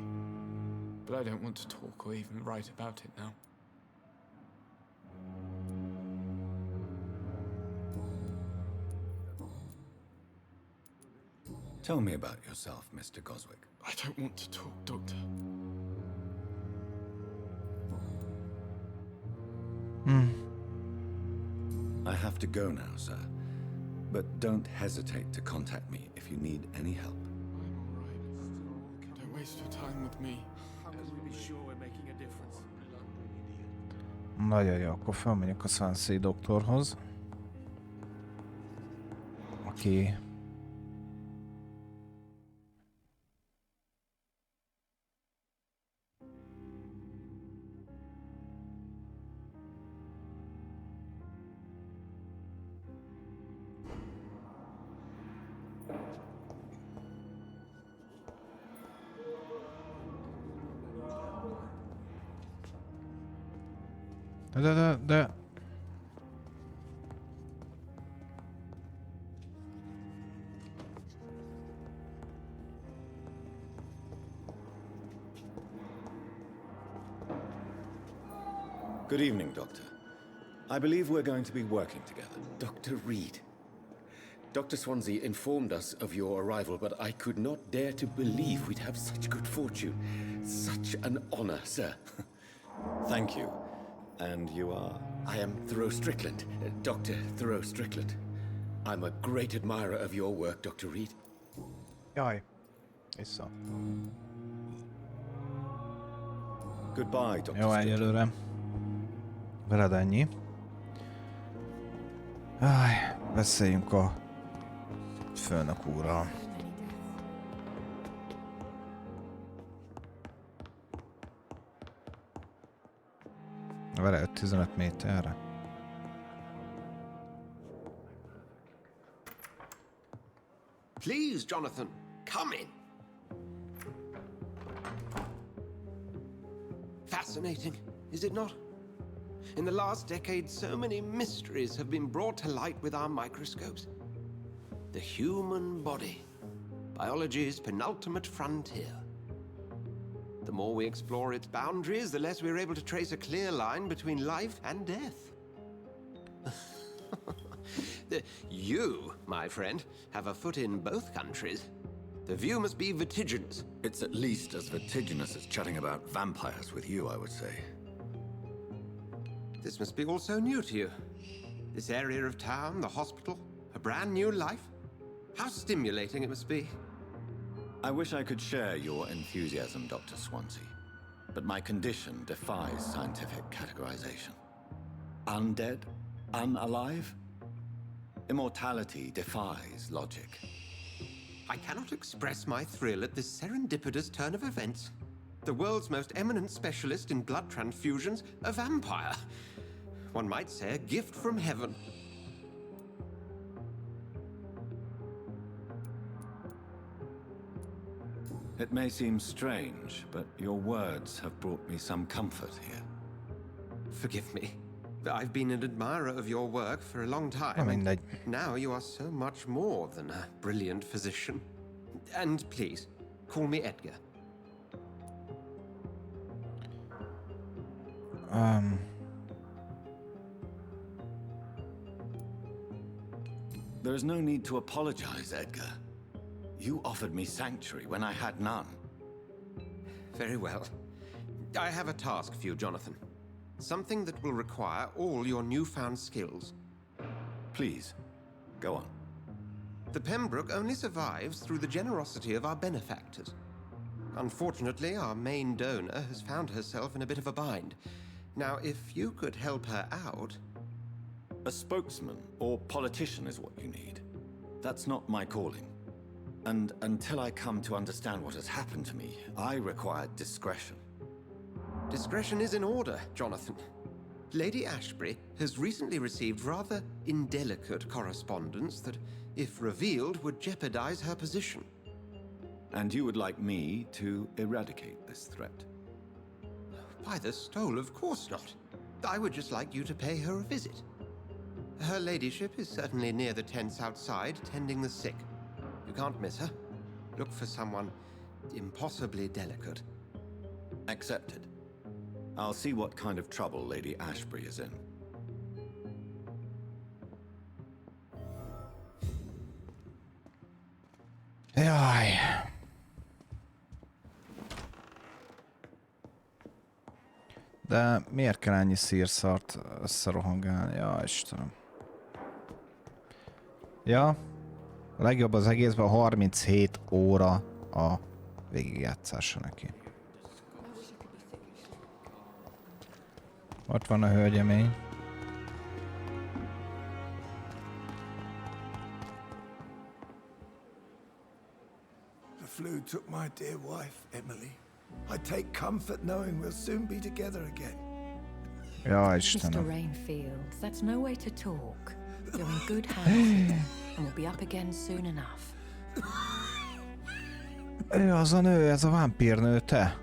But I don't want to talk or even write about it now. Tell me about yourself, Mr. Goswick. I don't want to talk, Doctor. I have to go now, sir. But don't hesitate to contact me if you need any help. I'm all right. Don't waste your time with me. How can we be sure we're making a difference? Nagyon jó, akkor felmegyünk a Swansea doktorhoz. Aki De... Good evening, Doctor. I believe we're going to be working together. Dr. Reid. Dr. Swansea informed us of your arrival, but I could not dare to believe we'd have such good fortune. Such an honor, sir. Thank you. And you are? I am Thoreau Strickland, Dr. Thoreau Strickland. I'm a great admirer of your work, Dr. Reid. Jaj. Vissza. Goodbye, Dr. Jó, egyelőre. Veled ennyi. Áj, beszéljünk a főnök úrral. Vele 5-15 méterre. Please, Jonathan, come in. Fascinating, is it not? In the last decade, so many mysteries have been brought to light with our microscopes. The human body, biology's penultimate frontier. The more we explore its boundaries, the less we're able to trace a clear line between life and death. You, my friend, have a foot in both countries. The view must be vertiginous. It's at least as vertiginous as chatting about vampires with you, I would say. This must be all so new to you. This area of town, the hospital, a brand new life. How stimulating it must be. I wish I could share your enthusiasm, Dr. Swansea, but my condition defies scientific categorization. Undead? Unalive? Immortality defies logic. I cannot express my thrill at this serendipitous turn of events. The world's most eminent specialist in blood transfusions, a vampire. One might say a gift from heaven. It may seem strange, but your words have brought me some comfort here. Forgive me. I've been an admirer of your work for a long time. And now you are so much more than a brilliant physician. And please, call me Edgar. There is no need to apologize, Edgar. You offered me sanctuary when I had none. Very well. I have a task for you, Jonathan. Something that will require all your newfound skills. Please, go on. The Pembroke only survives through the generosity of our benefactors. Unfortunately, our main donor has found herself in a bit of a bind. Now, if you could help her out... A spokesman or politician is what you need. That's not my calling. And until I come to understand what has happened to me, I require discretion. Discretion is in order, Jonathan. Lady Ashbury has recently received rather indelicate correspondence that, if revealed, would jeopardize her position. And you would like me to eradicate this threat? By the stole, of course not. I would just like you to pay her a visit. Her ladyship is certainly near the tents outside, tending the sick. You can't miss her. Look for someone impossibly delicate. Accepted. I'll see what kind of trouble Lady Ashbury is in. Jaj. De miért kell ennyi szírszart összerohangálni? Ja, Istenem. Ja. A legjobb az egészben 37 óra a végigjátszása neki. Ott van a hölgyemény. The flu took my dear wife, Emily. I take comfort knowing we'll soon be together again. Ja, Istenem. Mr. Rainfield, that's no way to talk. You're in good hands here, and we'll be up again soon enough. Ő az a nő, ez a vámpírnő, te.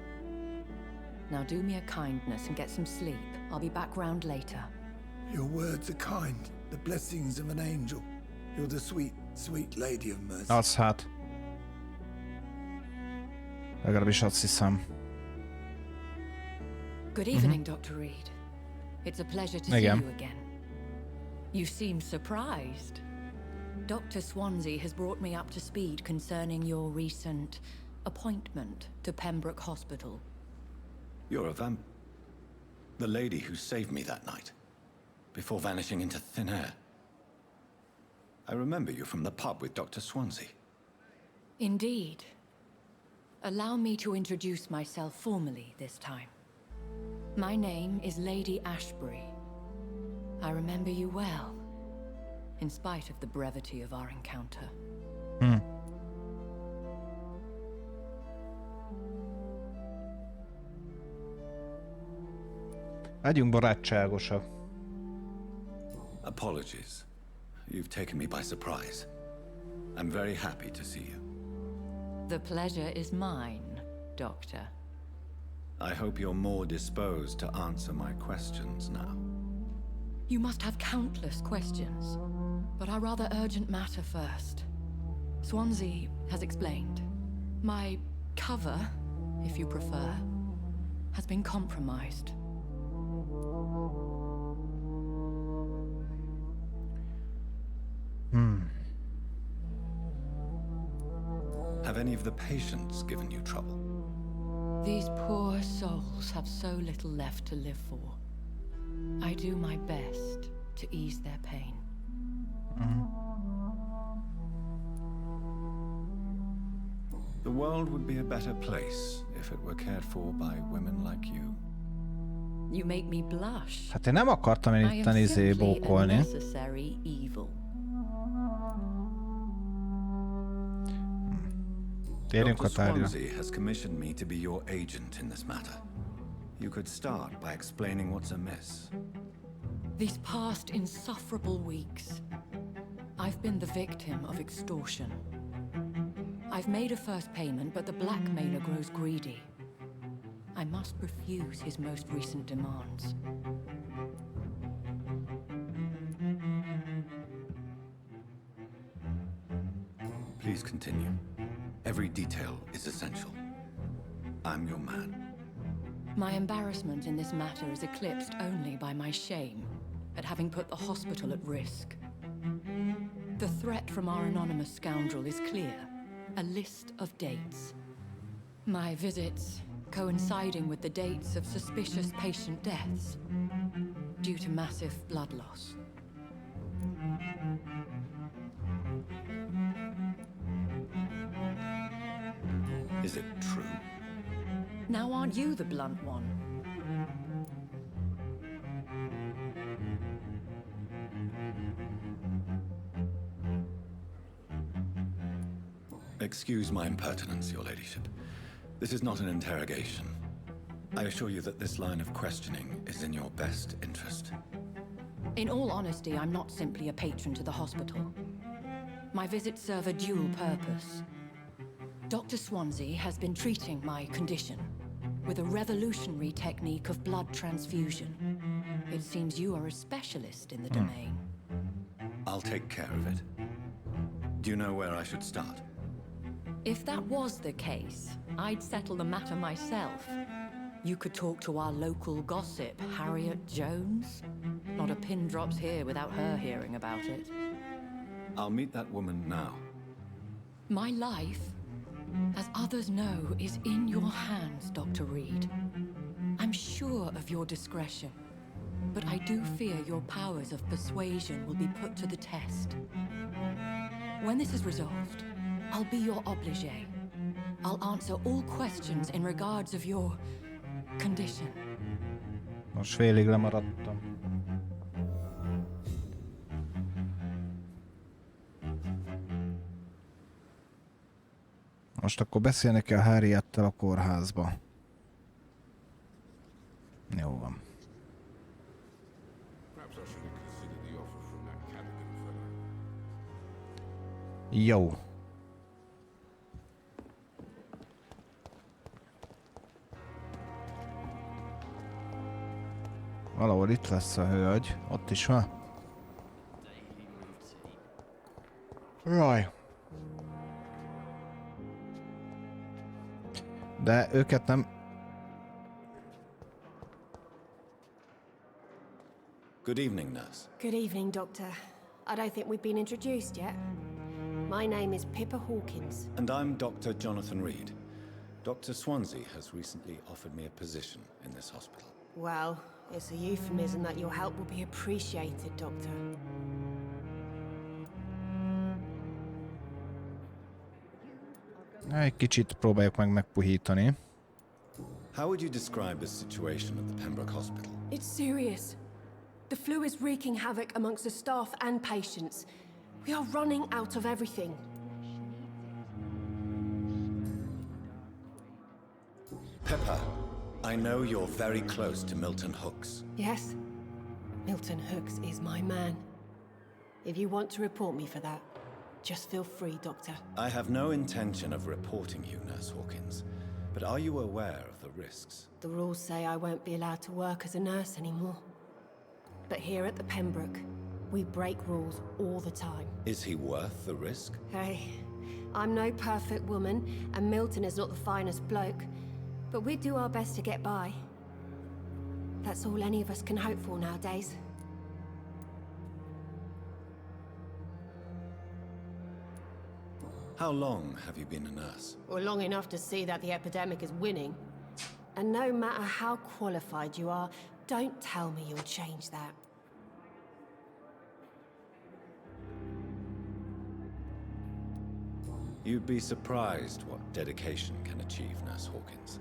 Now do me a kindness and get some sleep. I'll be back round later. Your words are kind, the blessings of an angel. You're the sweet, sweet lady of mercy. Az hát. Legalábbis azt hiszem. Good evening, Dr. Reid. It's a pleasure to see you again. You seem surprised. Dr. Swansea has brought me up to speed concerning your recent appointment to Pembroke Hospital. You're a vamp... The lady who saved me that night, before vanishing into thin air. I remember you from the pub with Dr. Swansea. Indeed. Allow me to introduce myself formally this time. My name is Lady Ashbury. I remember you well, in spite of the brevity of our encounter. Legyünk barátságosak. Apologies. You've taken me by surprise. I'm very happy to see you. The pleasure is mine, Doctor. I hope you're more disposed to answer my questions now. You must have countless questions, but a rather urgent matter first. Swansea has explained. My cover, if you prefer, has been compromised. Have any of the patients given you trouble? These poor souls have so little left to live for. I do my best to ease their pain. The world would be a better place if it were cared for by women like you. You make me blush. Hát én nem akartam én itt izé bókolni. Necessary evil. Dr. Swansea has commissioned me to be your agent in this matter. You could start by explaining what's amiss. These past insufferable weeks, I've been the victim of extortion. I've made a first payment, but the blackmailer grows greedy. I must refuse his most recent demands. Please continue. Every detail is essential. I'm your man. My embarrassment in this matter is eclipsed only by my shame at having put the hospital at risk. The threat from our anonymous scoundrel is clear. A list of dates. My visits coinciding with the dates of suspicious patient deaths due to massive blood loss. Is it true? Now aren't you the blunt one? Excuse my impertinence, Your Ladyship. This is not an interrogation. I assure you that this line of questioning is in your best interest. In all honesty, I'm not simply a patron to the hospital. My visits serve a dual purpose. Dr. Swansea has been treating my condition with a revolutionary technique of blood transfusion. It seems you are a specialist in the domain. I'll take care of it. Do you know where I should start? If that was the case, I'd settle the matter myself. You could talk to our local gossip, Harriet Jones. Not a pin drops here without her hearing about it. I'll meet that woman now. My life, as others know, is in your hands, Dr. Reid. I'm sure of your discretion, but I do fear your powers of persuasion will be put to the test. When this is resolved, I'll be your obligé. I'll answer all questions in regards of your condition. Most félig lemaradtam. Most akkor beszélni kell Harriettel a kórházba. Jó van. Jó. Valahol itt lesz a hölgy. Ott is van. Jaj. De őket nem... Good evening, nurse. Good evening, Doctor. I don't think we've been introduced yet. My name is Pippa Hawkins. And I'm Dr. Jonathan Reid. Dr. Swansea has recently offered me a position in this hospital. Well, it's a euphemism that your help will be appreciated, Doctor. Egy kicsit próbáljuk meg megpuhítani. How would you describe the situation at the Pembroke Hospital? It's serious. The flu is wreaking havoc amongst the staff and patients. We are running out of everything. Pippa, I know you're very close to Milton Hooks. Yes? Milton Hooks is my man. If you want to report me for that, just feel free, Doctor. I have no intention of reporting you, Nurse Hawkins, but are you aware of the risks? The rules say I won't be allowed to work as a nurse anymore. But here at the Pembroke, we break rules all the time. Is he worth the risk? Hey, I'm no perfect woman, and Milton is not the finest bloke, but we do our best to get by. That's all any of us can hope for nowadays. How long have you been a nurse? Well, long enough to see that the epidemic is winning. And no matter how qualified you are, don't tell me you'll change that. You'd be surprised what dedication can achieve, Nurse Hawkins.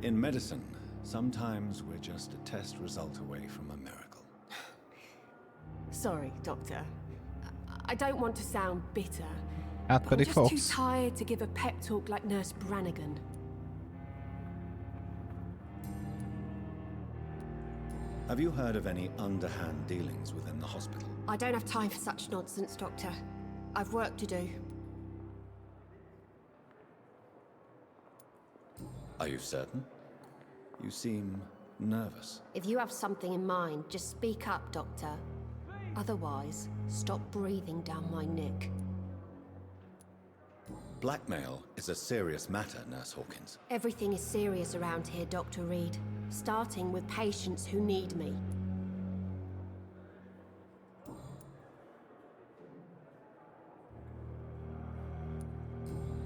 In medicine, sometimes we're just a test result away from a miracle. Sorry, Doctor. I don't want to sound bitter. I'm just too tired to give a pep talk like Nurse Brannigan. Have you heard of any underhand dealings within the hospital? I don't have time for such nonsense, Doctor. I've work to do. Are you certain? You seem nervous. If you have something in mind, just speak up, Doctor. Otherwise, stop breathing down my neck. Blackmail is a serious matter, Nurse Hawkins. Everything is serious around here, Dr. Reid. Starting with patients who need me.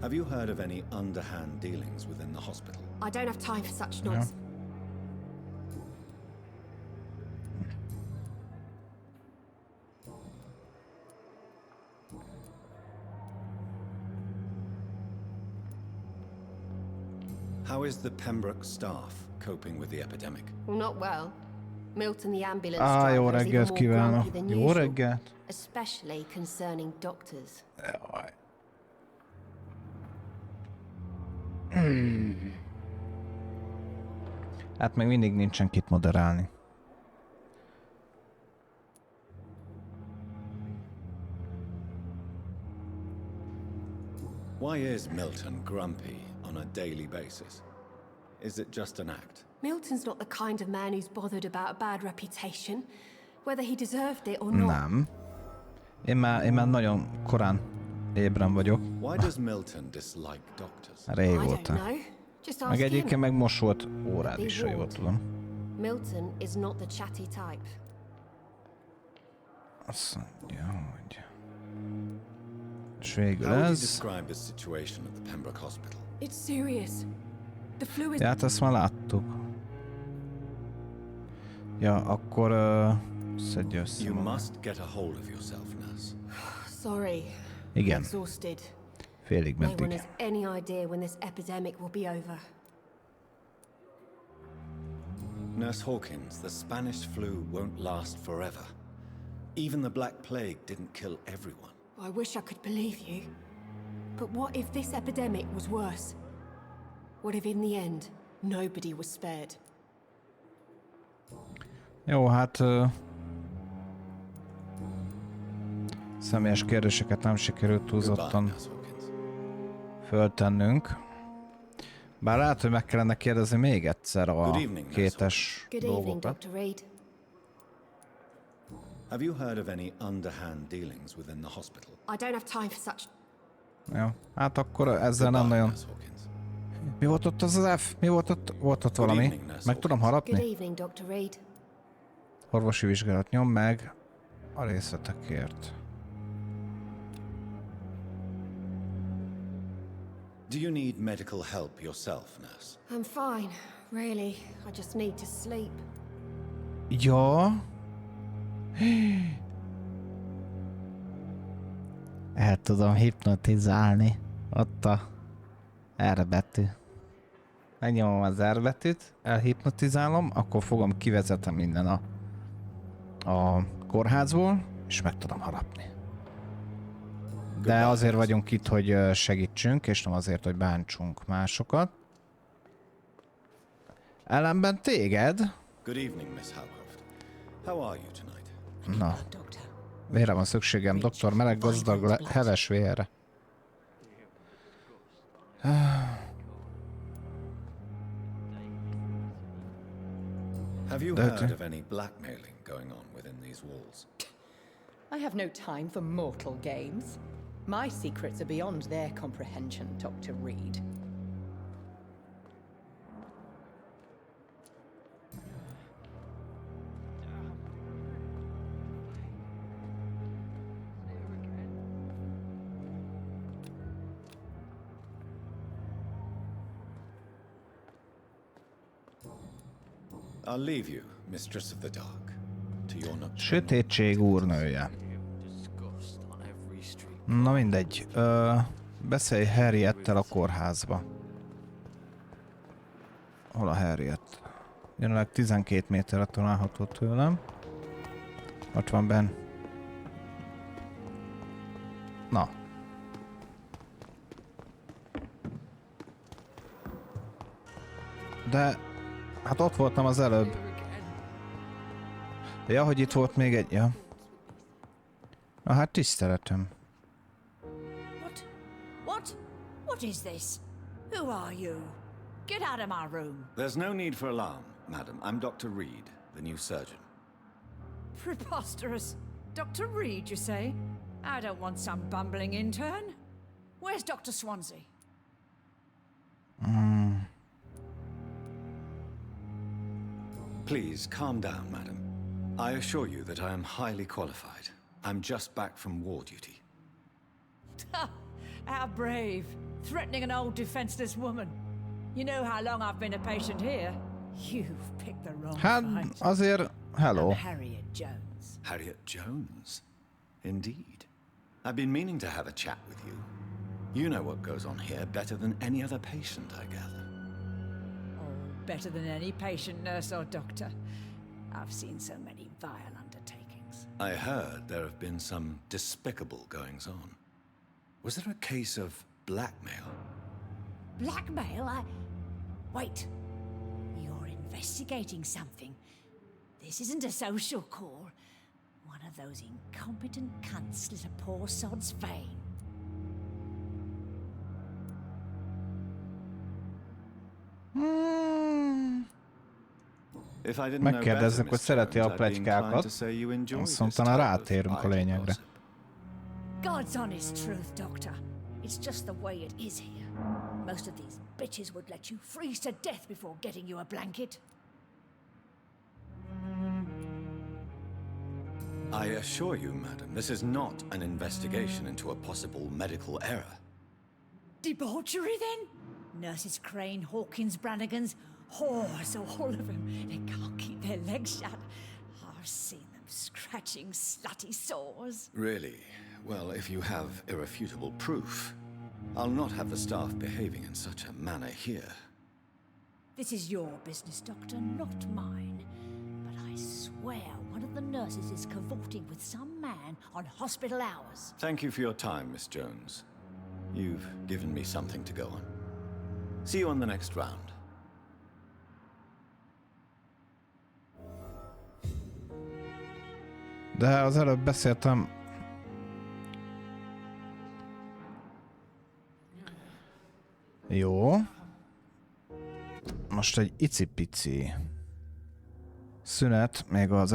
Have you heard of any underhand dealings within the hospital? I don't have time for such nonsense. How is the Pembroke staff coping with the epidemic? Well, not well. Milton the ambulance jó driver is even reggelt more kívánok. grumpy than Jó usual, reggelt. especially concerning doctors. Hát még mindig nincsen kit moderálni. Why is Milton grumpy on a daily basis? Is it just an act? Milton's not the kind of man who's bothered about a bad reputation, whether he deserved it or not. Nem. Én már nagyon korán ébren vagyok. Why does Milton dislike doctors? Régóta. Just ask Meg him. egyébként meg most volt órád is, ha jól tudom. Milton is not the chatty type. Azt mondja, hogy... És végül How would you ez... describe the situation at the Pembroke Hospital? It's serious. The flu is... Ja, hát ezt már láttuk. Ja, akkor... szedj össze. You must get a hold of yourself, nurse. Sorry. Igen. Exhausted. Félig No one meddig. has any idea when this epidemic will be over. Nurse Hawkins, the Spanish flu won't last forever. Even the Black Plague didn't kill everyone. I wish I could believe you. But what if this epidemic was worse? What if in the end, nobody was spared? Jó, hát... személyes kérdéseket nem sikerült túlzottan föltennünk. Bár lehet, hogy meg kellene kérdezni még egyszer a kétes dolgokat. Dr. Reid. Have you heard of any underhand dealings within the hospital? I don't have time for such... Jó, hát akkor ezzel nem nagyon... Mi volt ott az F? Mi volt ott? Volt ott valami? Meg tudom Good harapni? evening, Dr. Reid. Orvosi vizsgálat, nyom meg a részletekért. Do you need medical help yourself, nurse? I'm fine, really. I just need to sleep. Ja. El tudom hipnotizálni. Ott a R betű. Megnyomom az R betűt, elhipnotizálom, akkor fogom, kivezetem innen a kórházból, és meg tudom harapni. De azért vagyunk itt, hogy segítsünk, és nem azért, hogy bántsunk másokat. Ellenben téged... Good evening, Miss Howcroft. How are you tonight? Na. Vére van szükségem, doktor, meleg, gazdag, heves vérre. Have you heard of any blackmailing going on within these walls? I have no time for mortal games. My secrets are beyond their comprehension, Dr. Reid. I'll leave you, Mistress of the Dark, to your nocturnal... Sötétség úrnője. Na mindegy. Beszélj Harriettel a kórházba. Hol a Harriet? Jelenleg 12 méterre található tőlem. Ott van benn. Na. De... hát ott voltam az előbb. Ja, hogy itt volt még egy... ja. Na hát tiszteletem. What is this? Who are you? Get out of my room. There's no need for alarm, madam. I'm Dr. Reid, the new surgeon. Preposterous. Dr. Reid, you say? I don't want some bumbling intern. Where's Dr. Swansea? Please, calm down, madam. I assure you that I am highly qualified. I'm just back from war duty. How brave. Threatening an old defenseless woman. You know how long I've been a patient here? You've picked the wrong fight. Azért, hello. I'm Harriet Jones. Harriet Jones? Indeed. I've been meaning to have a chat with you. You know what goes on here better than any other patient, I gather. Oh, better than any patient, nurse or doctor. I've seen so many vile undertakings. I heard there have been some despicable goings-on. Was there a case of blackmail? Blackmail? Wait. You're investigating something. This isn't a social call. One of those incompetent cunts slit a poor sod's vein. Megkérdezzük, hogy szereti a pletykákat. Azt mondta, rátérünk a lényegre. God's honest truth, Doctor. It's just the way it is here. Most of these bitches would let you freeze to death before getting you a blanket. I assure you, madam, this is not an investigation into a possible medical error. Debauchery, then? Nurses Crane, Hawkins, Brannigans, whores, all of them. They can't keep their legs shut. I've seen them scratching slutty sores. Really? Well, if you have irrefutable proof, I'll not have the staff behaving in such a manner here. This is your business, Doctor, not mine. But I swear one of the nurses is cavorting with some man on hospital hours. Thank you for your time, Miss Jones. You've given me something to go on. See you on the next round. De az előbb beszéltem... Jó. Most egy icipici szünet még az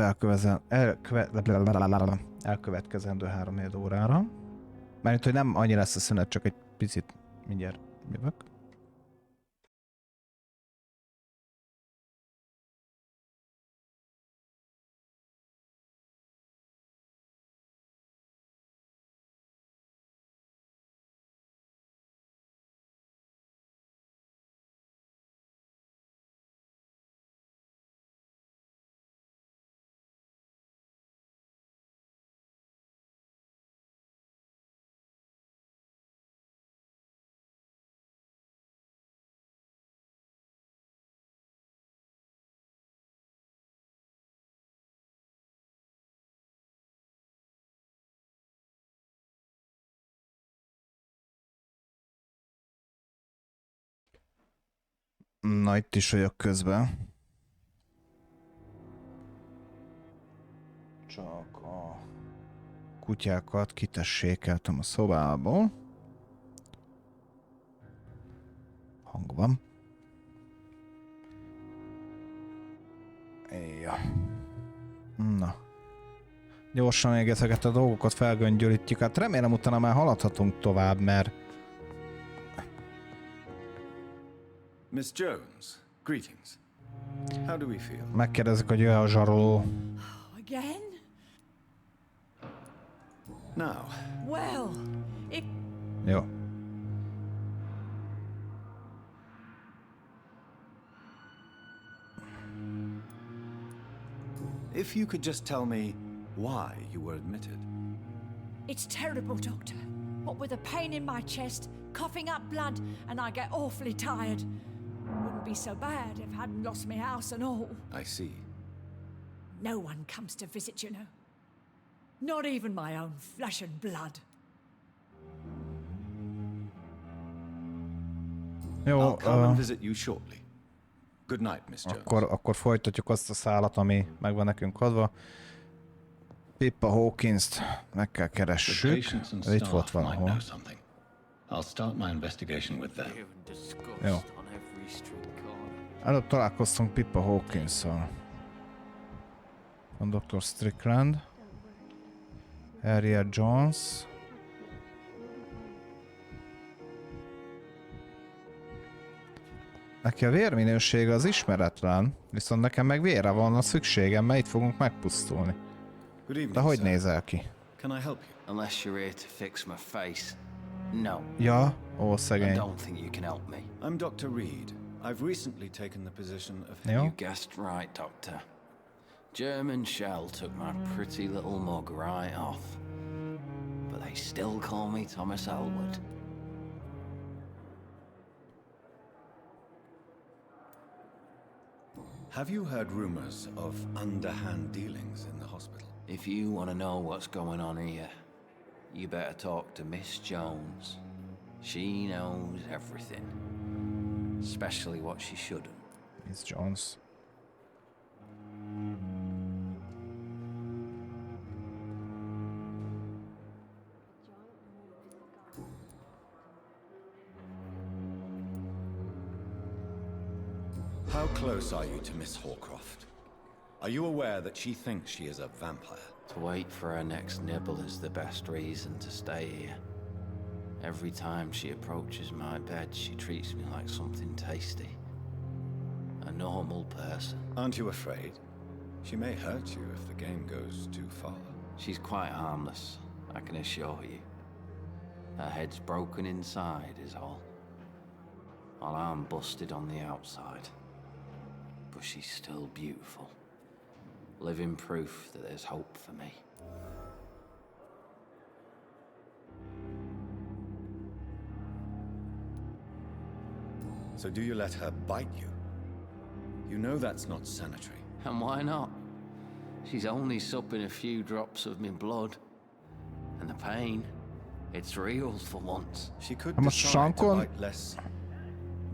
elkövetkezendő 3 órára. Mármint, hogy nem annyi lesz a szünet, csak egy picit mindjárt jövök. Na, itt is vagyok közben. Csak a kutyákat kitessékeltem a szobából. Hang van. Ja. Na. Gyorsan még ezeket a dolgokat felgöngyölítjük. Hát remélem utána már haladhatunk tovább, mert... Miss Jones, greetings. How do we feel? Megkérdezik, hogy olyan a zsaroló. Again? Now. Well, if... Jó. If you could just tell me why you were admitted. It's terrible, Doctor. What with a pain in my chest, coughing up blood, and I get awfully tired. Wouldn't be so bad if I hadn't lost my house and all. I see. No one comes to visit, you know. Not even my own flesh and blood. Jó, I'll come and visit you shortly. Good night, Miss Jones. Akkor folytatjuk azt a szálat, ami meg van nekünk adva. Pippa Hawkins-t meg kell keressük. Itt volt valahol. I'll start my investigation with them. Jó. Előbb találkoztunk Pippa Hawkins-szal. Van Dr. Strickland. Harriet Jones. Neki a vérminősége az ismeretlen, viszont nekem meg vérre van a szükségem, mert itt fogunk megpusztulni. De hogy nézel ki? Can I help you? Unless you're here to fix my face. No. Ja, ó, szegény. I don't think you can help me. I'm Dr. Reid. I've recently taken the position of... You guessed right, Doctor. German shell took my pretty little mug right off. But they still call me Thomas Elwood. Have you heard rumors of underhand dealings in the hospital? If you want to know what's going on here, you better talk to Miss Jones. She knows everything. Especially what she shouldn't. Miss Jones. How close are you to Miss Hawcroft? Are you aware that she thinks she is a vampire? To wait for her next nibble is the best reason to stay here. Every time she approaches my bed, she treats me like something tasty. A normal person. Aren't you afraid? She may hurt you if the game goes too far. She's quite harmless, I can assure you. Her head's broken inside is all. While I'm busted on the outside. But she's still beautiful. Living proof that there's hope for me. So do you let her bite you? You know that's not sanitary. And why not? She's only supping a few drops of my blood. And the pain, it's real for once. She could decide to bite less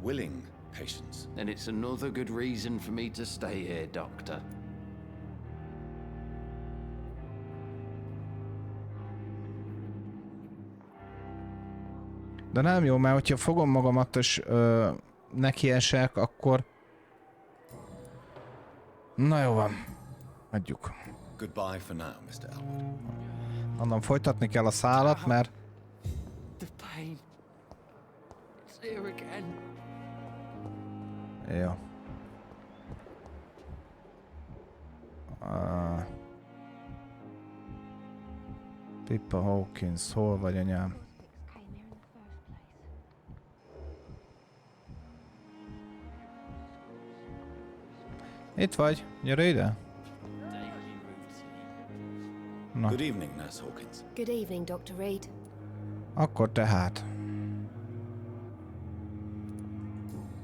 willing patients. And it's another good reason for me to stay here, Doctor. De nem jó, mert hogyha fogom magamat és nekiesek, akkor Na jó van. Adjuk. Goodbye for now, Mr. Elwood. Mondom, folytatni kell a szálat, mert... The pain. It's here again. Jó. Pippa Hawkins, hol vagy anyám? Itt vagy, gyere ide. Na. Good evening, Nurse Hawkins. Good evening, Dr. Reid. Akkor tehát.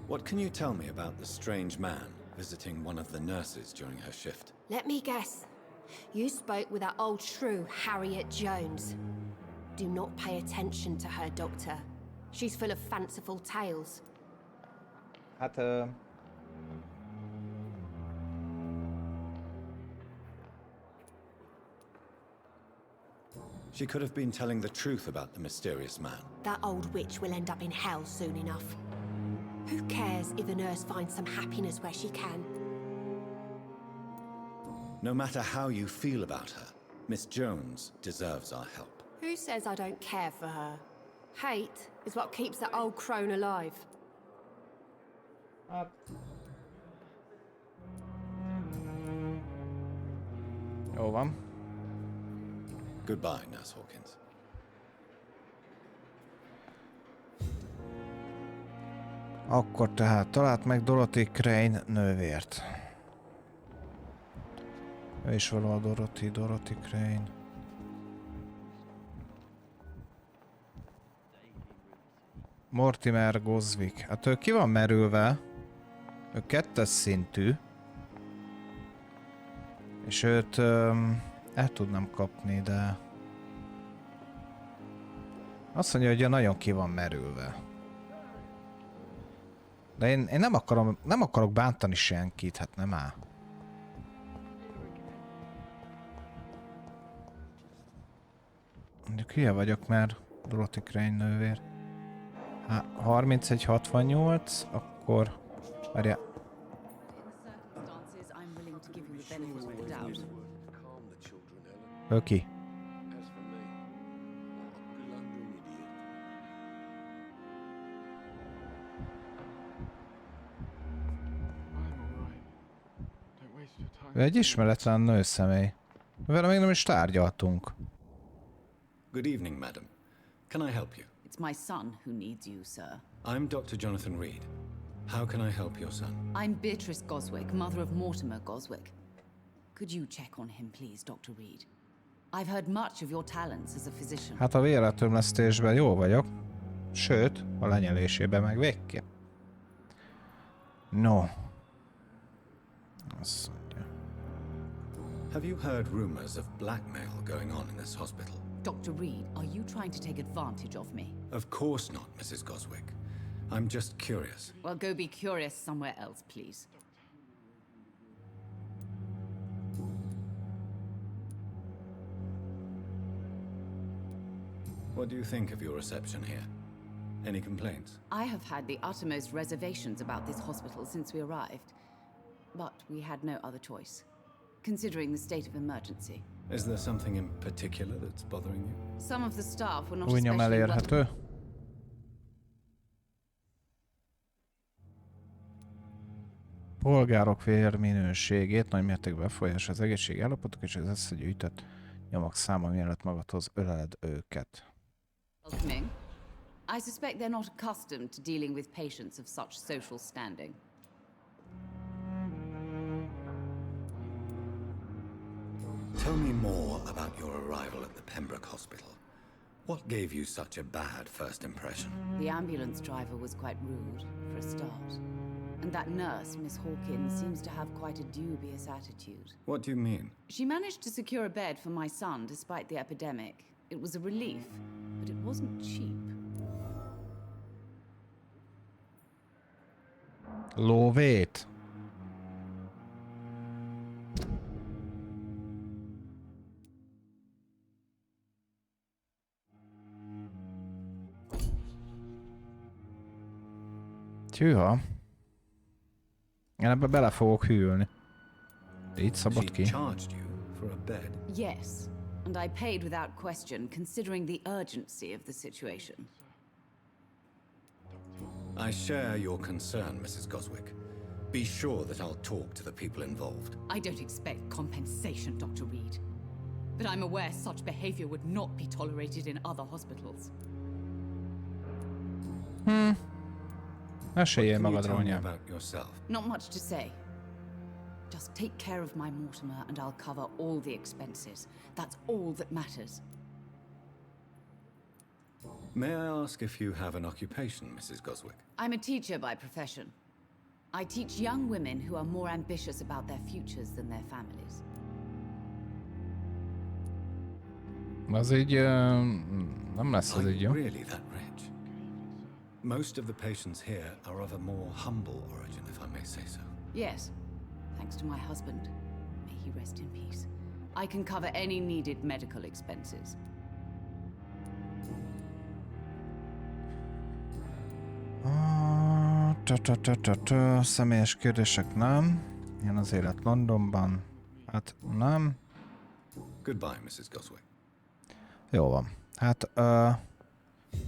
What can you tell me about the strange man visiting one of the nurses during her shift? Let me guess. You spoke with that old shrew, Harriet Jones. Do not pay attention to her, Doctor. She's full of fanciful tales. Hát, She could have been telling the truth about the mysterious man. That old witch will end up in hell soon enough. Who cares if a nurse finds some happiness where she can? No matter how you feel about her, Miss Jones deserves our help. Who says I don't care for her? Hate is what keeps that old crone alive. Jó van. Goodbye, Nurse Hawkins. Akkor tehát talált meg Dorothy Crane nővért. Ő is valahol Dorothy Crane. Mortimer Goswick. Hát ő ki van merülve. Ő 2-es szintű. És őt el tudnám kapni, de... Azt mondja, hogy nagyon ki van merülve. De én nem akarok bántani senkit, hát nem áll. Mondjuk hülye vagyok, mert Dorothy Crane nővér. 31-68, akkor... Várjál. Ő ki? Ő egy ismeretlen nőszemély. Vele még nem is tárgyaltunk. Good evening, madam. Can I help you? It's my son who needs you, sir. I'm Dr. Jonathan Reid. How can I help your son? I'm Beatrice Goswick, mother of Mortimer Goswick. Could you check on him, please, Dr. Reid? I've heard much of your talents as a physician. Hát a véretömlesztésben jó vagyok. Sőt, a lenyelésében meg végképp. No. Azt mondja. Have you heard rumors of blackmail going on in this hospital? Dr. Reid, are you trying to take advantage of me? Of course not, Mrs. Goswick. I'm just curious. Well, go be curious somewhere else, please. What do you think of your reception here? Any complaints? I have had the uttermost reservations about this hospital since we arrived. But we had no other choice, considering the state of emergency. Is there something in particular that's bothering you? Some of the staff were not Új nyom especially elérhető. Polgárok vérminőségét nagy mértékben befolyásolja az egészségi állapotok és az összegyűjtött nyomok száma, mielőtt magadhoz öleled őket. welcoming. I suspect they're not accustomed to dealing with patients of such social standing. Tell me more about your arrival at the Pembroke Hospital. What gave you such a bad first impression? The ambulance driver was quite rude, for a start. And that nurse, Miss Hawkins, seems to have quite a dubious attitude. What do you mean? She managed to secure a bed for my son despite the epidemic. It was a relief, but it wasn't cheap. Lóvét. Tűha. Én ebbe bele fogok hűlni. Így szabad ki? Charged you for a bed. Yes, and I paid without question, considering the urgency of the situation. I share your concern, Mrs. Goswick. Be sure that I'll talk to the people involved. I don't expect compensation, Dr. Reid. But I'm aware such behavior would not be tolerated in other hospitals. Esélyél magadról, nyelv. Not much to say. Just take care of my Mortimer and I'll cover all the expenses. That's all that matters. May I ask if you have an occupation, Mrs. Goswick? I'm a teacher by profession. I teach young women who are more ambitious about their futures than their families. Az így nem lesz az így jó. Really that rich? Most of the patients here are of a more humble origin, if I may say so. Yes, thanks to my husband. May he rest in peace. I can cover any needed medical expenses. Személyes kérdések nem. Ilyen az élet Londonban. Hát nem. Goodbye, Mrs. Goswick. Jó van. Hát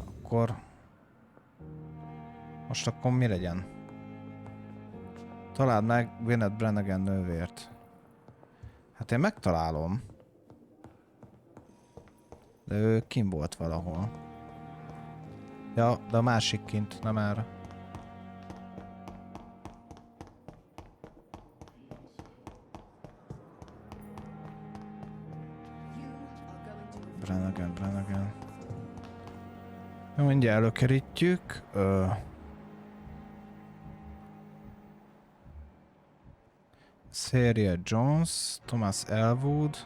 akkor most akkor mi legyen? Találd meg Gwyneth Brannigan nővért. Hát én megtalálom. De ő kint volt valahol. Ja, de a másik kint, nem erre. Brannigan. Jó, mindjárt előkerítjük. Sarah Jones, Thomas Elwood.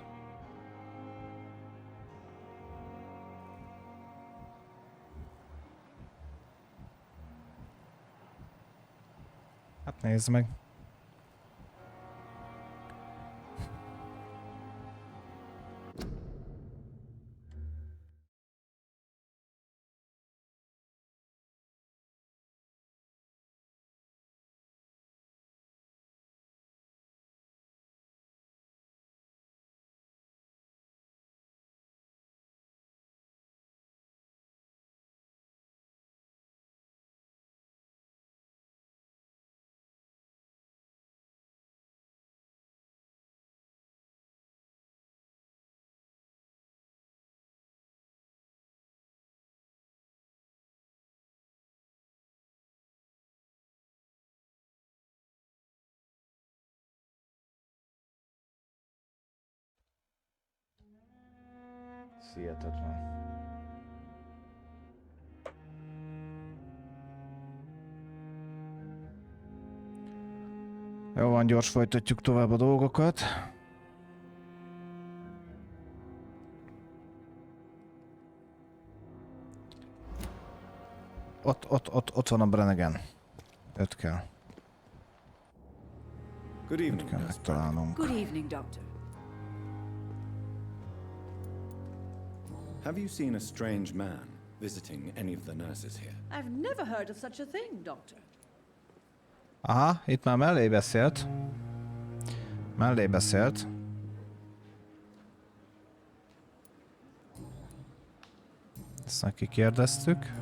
Hát nézd meg. Hihetetlen. Jó van, gyors folytatjuk tovább a dolgokat. Ott van a Brannigan. Őt kell. Good evening, őt kell megtalálnunk. Good evening, Doctor. Have you seen a strange man visiting any of the nurses here? I've never heard of such a thing, Doctor. Aha, itt már mellé beszélt. Ezt neki kérdeztük.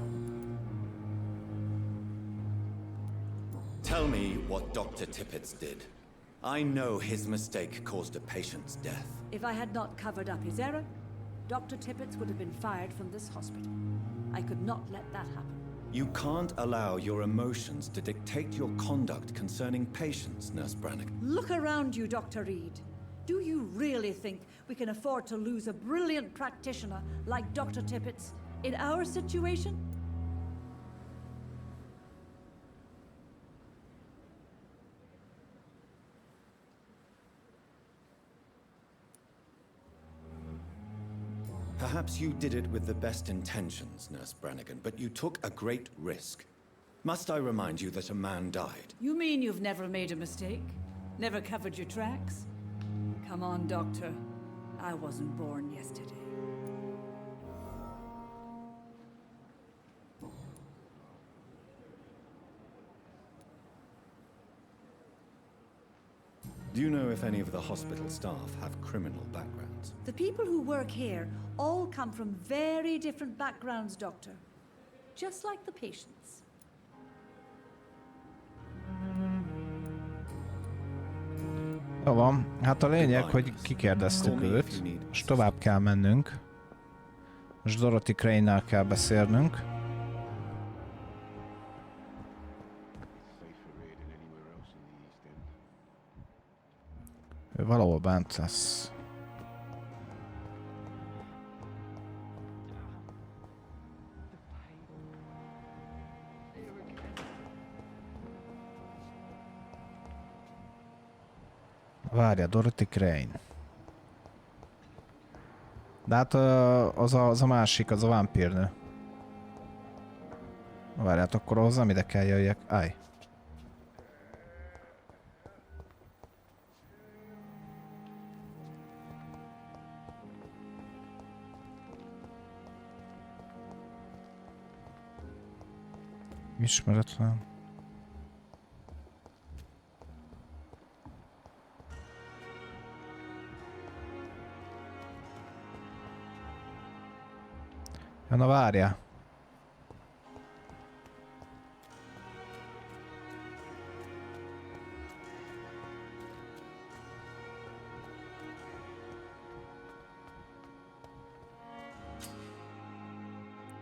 Tell me what Dr. Tippett did. I know his mistake caused a patient's death. If I had not covered up his error, Dr. Tippett would have been fired from this hospital. I could not let that happen. You can't allow your emotions to dictate your conduct concerning patients, Nurse Brannigan. Look around you, Dr. Reid. Do you really think we can afford to lose a brilliant practitioner like Dr. Tippett's in our situation? Perhaps you did it with the best intentions, Nurse Brannigan, but you took a great risk. Must I remind you that a man died? You mean you've never made a mistake? Never covered your tracks? Come on, Doctor. I wasn't born yesterday. Do you know if any of the hospital staff have criminal backgrounds? The people who work here all come from very different backgrounds, Doctor. Just like the patients. Jó van, hát a lényeg, hogy kikérdeztük őt, és tovább kell mennünk. Most Dorothy Crane-nál kell beszélnünk. Ő valahol bent lesz. Várja, Dorothy Crane. De hát az a másik, az a vámpírnő. Várját, akkor hozzám ide kell jöjjek. Állj. Ismeretlen. Ja, na várja.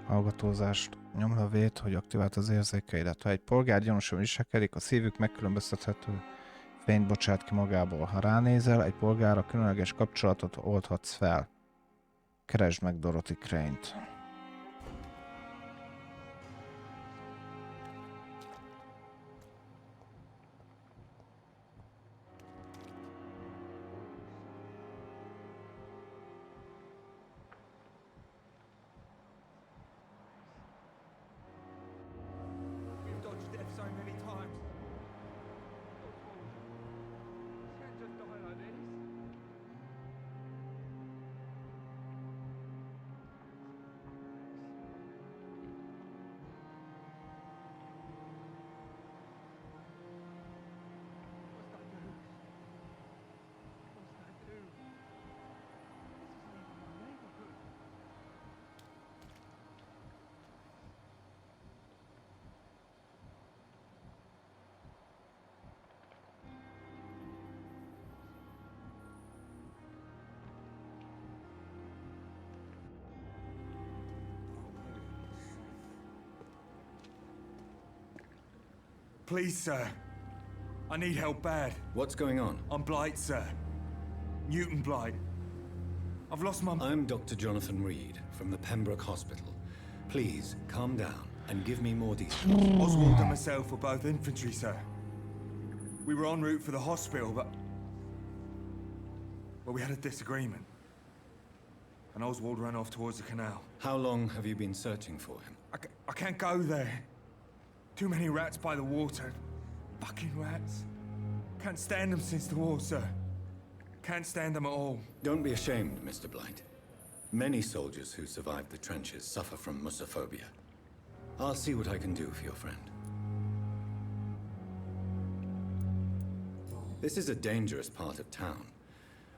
Hallgatózást nyomd a vét, hogy aktivált az érzékeidet. Ha egy polgár gyanúsan viselkedik, a szívük megkülönböztethető fényt bocsát ki magából. Ha ránézel, egy polgárra különleges kapcsolatot oldhatsz fel. Keresd meg Dorothy Crane-t. Please, sir. I need help bad. What's going on? I'm Blight, sir. Newton Blight. I've lost my... I'm Dr. Jonathan Reid from the Pembroke Hospital. Please, calm down and give me more details. Oswald and myself were both infantry, sir. We were en route for the hospital, but... well, we had a disagreement. And Oswald ran off towards the canal. How long have you been searching for him? I can't go there. Too many rats by the water. Fucking rats. Can't stand them since the war, sir. Can't stand them at all. Don't be ashamed, Mr. Blight. Many soldiers who survived the trenches suffer from musophobia. I'll see what I can do for your friend. This is a dangerous part of town.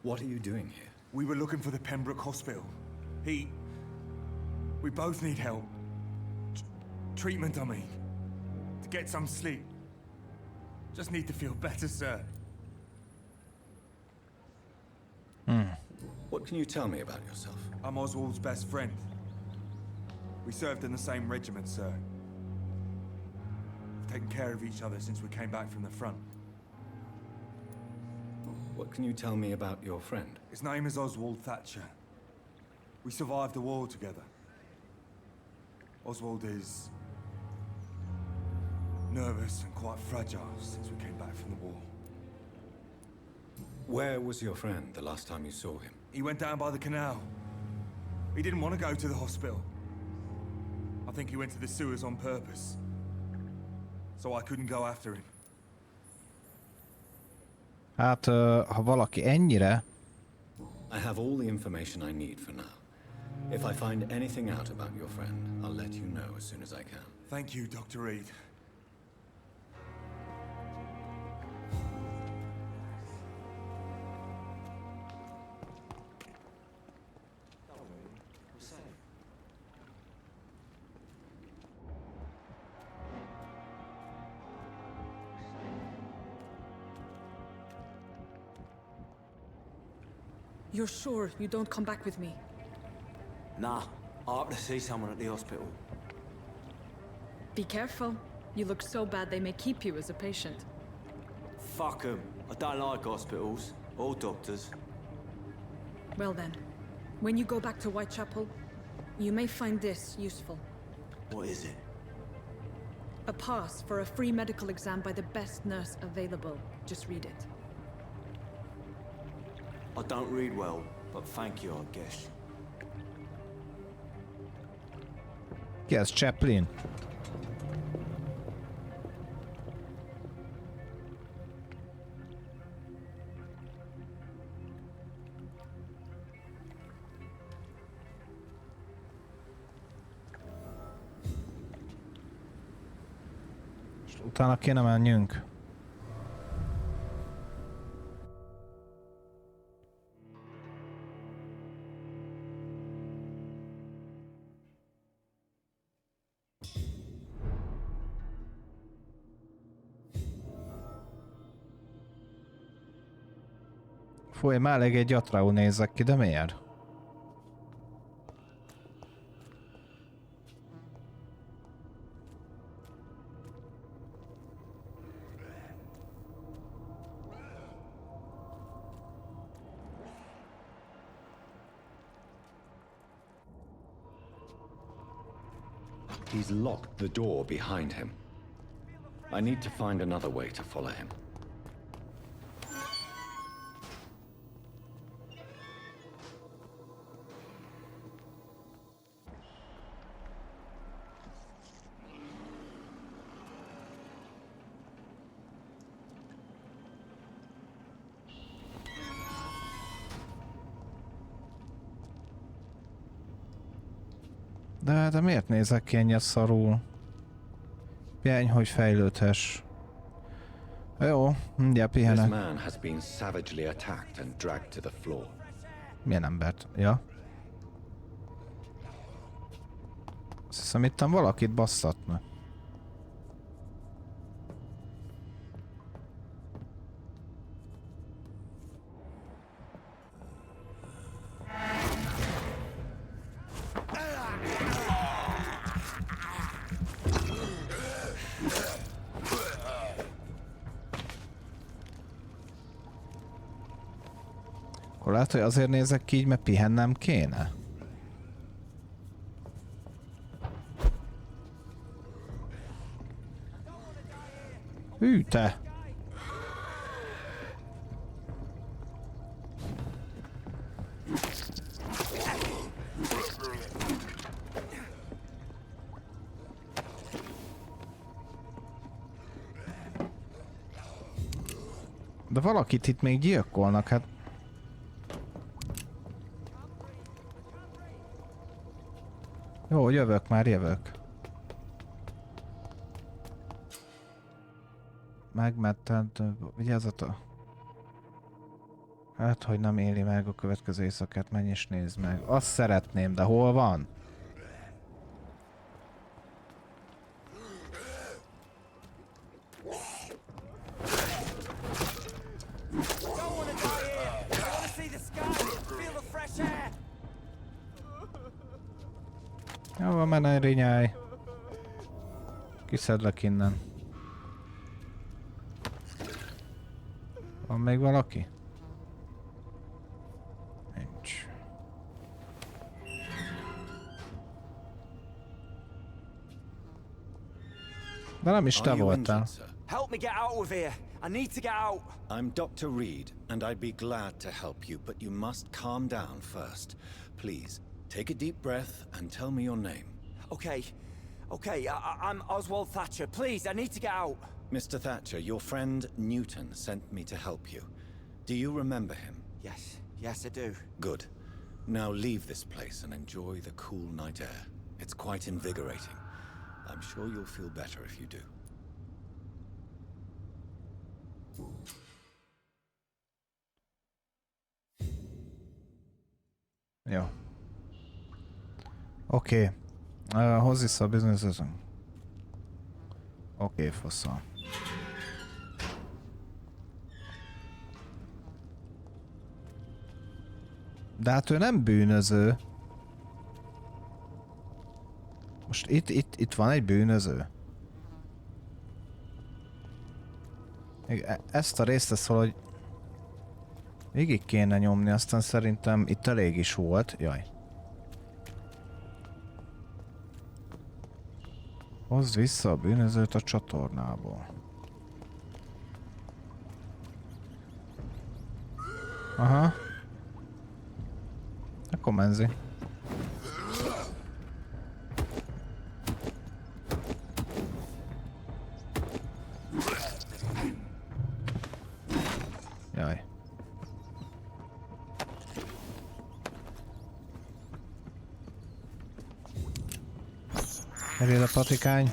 What are you doing here? We were looking for the Pembroke Hospital. We both need help. Treatment, I mean. To get some sleep. Just need to feel better, sir. What can you tell me about yourself? I'm Oswald's best friend. We served in the same regiment, sir. We've taken care of each other since we came back from the front. What can you tell me about your friend? His name is Oswald Thatcher. We survived the war together. Oswald is nervous and quite fragile since we came back from the war. Where was your friend the last time you saw him? He went down by the canal. He didn't want to go to the hospital. I think he went to the sewers on purpose. So I couldn't go after him. Hát, ha valaki ennyire... I have all the information I need for now. If I find anything out about your friend, I'll let you know as soon as I can. Thank you, Dr. Reid. You're sure you don't come back with me? Nah, I have to see someone at the hospital. Be careful. You look so bad they may keep you as a patient. Fuck 'em. I don't like hospitals or doctors. Well then, when you go back to Whitechapel, you may find this useful. What is it? A pass for a free medical exam by the best nurse available. Just read it. I don't read well, but thank you, I guess. Yes, Chaplin. Utána kéne menjünk. Fúj, már elég egy gyatrául nézek ki, de miért? He's locked the door behind him. I need to find another way to follow him. De miért nézek ki ennyire szarul? Pihenj, hogy fejlődhess. Jó, mindjárt pihenek. This man has been savagely attacked and dragged to the floor. Milyen embert? Ja. Azt hiszem, ittem valakit basszatna. Lehet, hogy azért nézek ki így, mert pihennem kéne. Hű, te! De valakit itt még gyilkolnak, hát... Jó, jövök, már jövök. Megmetted, vigyázzatok. Hát, hogy nem éli meg a következő éjszakát, menj és nézd meg. Azt szeretném, de hol van? Jó, menj, rinyáj. Kiszedlek innen. Van még valaki? Nincs. De nem is te voltál. Help me get out of here. I need to get out. I'm Dr. Reid, and I'd be glad to help you, but you must calm down first. Please, take a deep breath and tell me your name. Okay. I'm Oswald Thatcher. Please, I need to get out. Mr. Thatcher, your friend Newton sent me to help you. Do you remember him? Yes, I do. Good. Now leave this place and enjoy the cool night air. It's quite invigorating. I'm sure you'll feel better if you do. Jó. Oké. Hozz vissza a bizniszözünk. Oké, faszal. De hát ő nem bűnöző. Most itt van egy bűnöző. Ezt a részt ezt valahogy végig kéne nyomni, aztán szerintem itt elég is volt. Jaj. Hozd vissza a bűnözőt a csatornából. Aha. Akkor menzi. Jaj. Elél a patikány.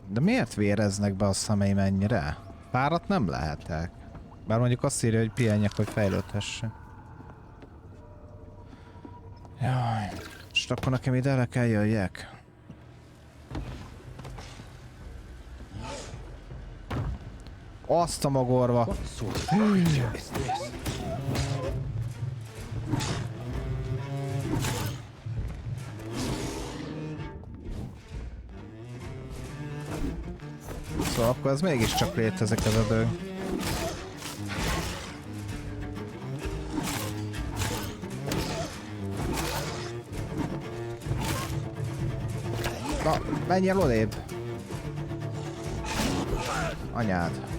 De miért véreznek be a szemeim ennyire? Párat nem lehetek. Bár mondjuk azt írja, hogy pihenjek, hogy fejlődhessek. Jaj. És akkor nekem ide le kell jöjjek. Azt a magorva. Szóval akkor ez mégiscsak létezik ez a dolog. Na, menj el odébb! Anyád!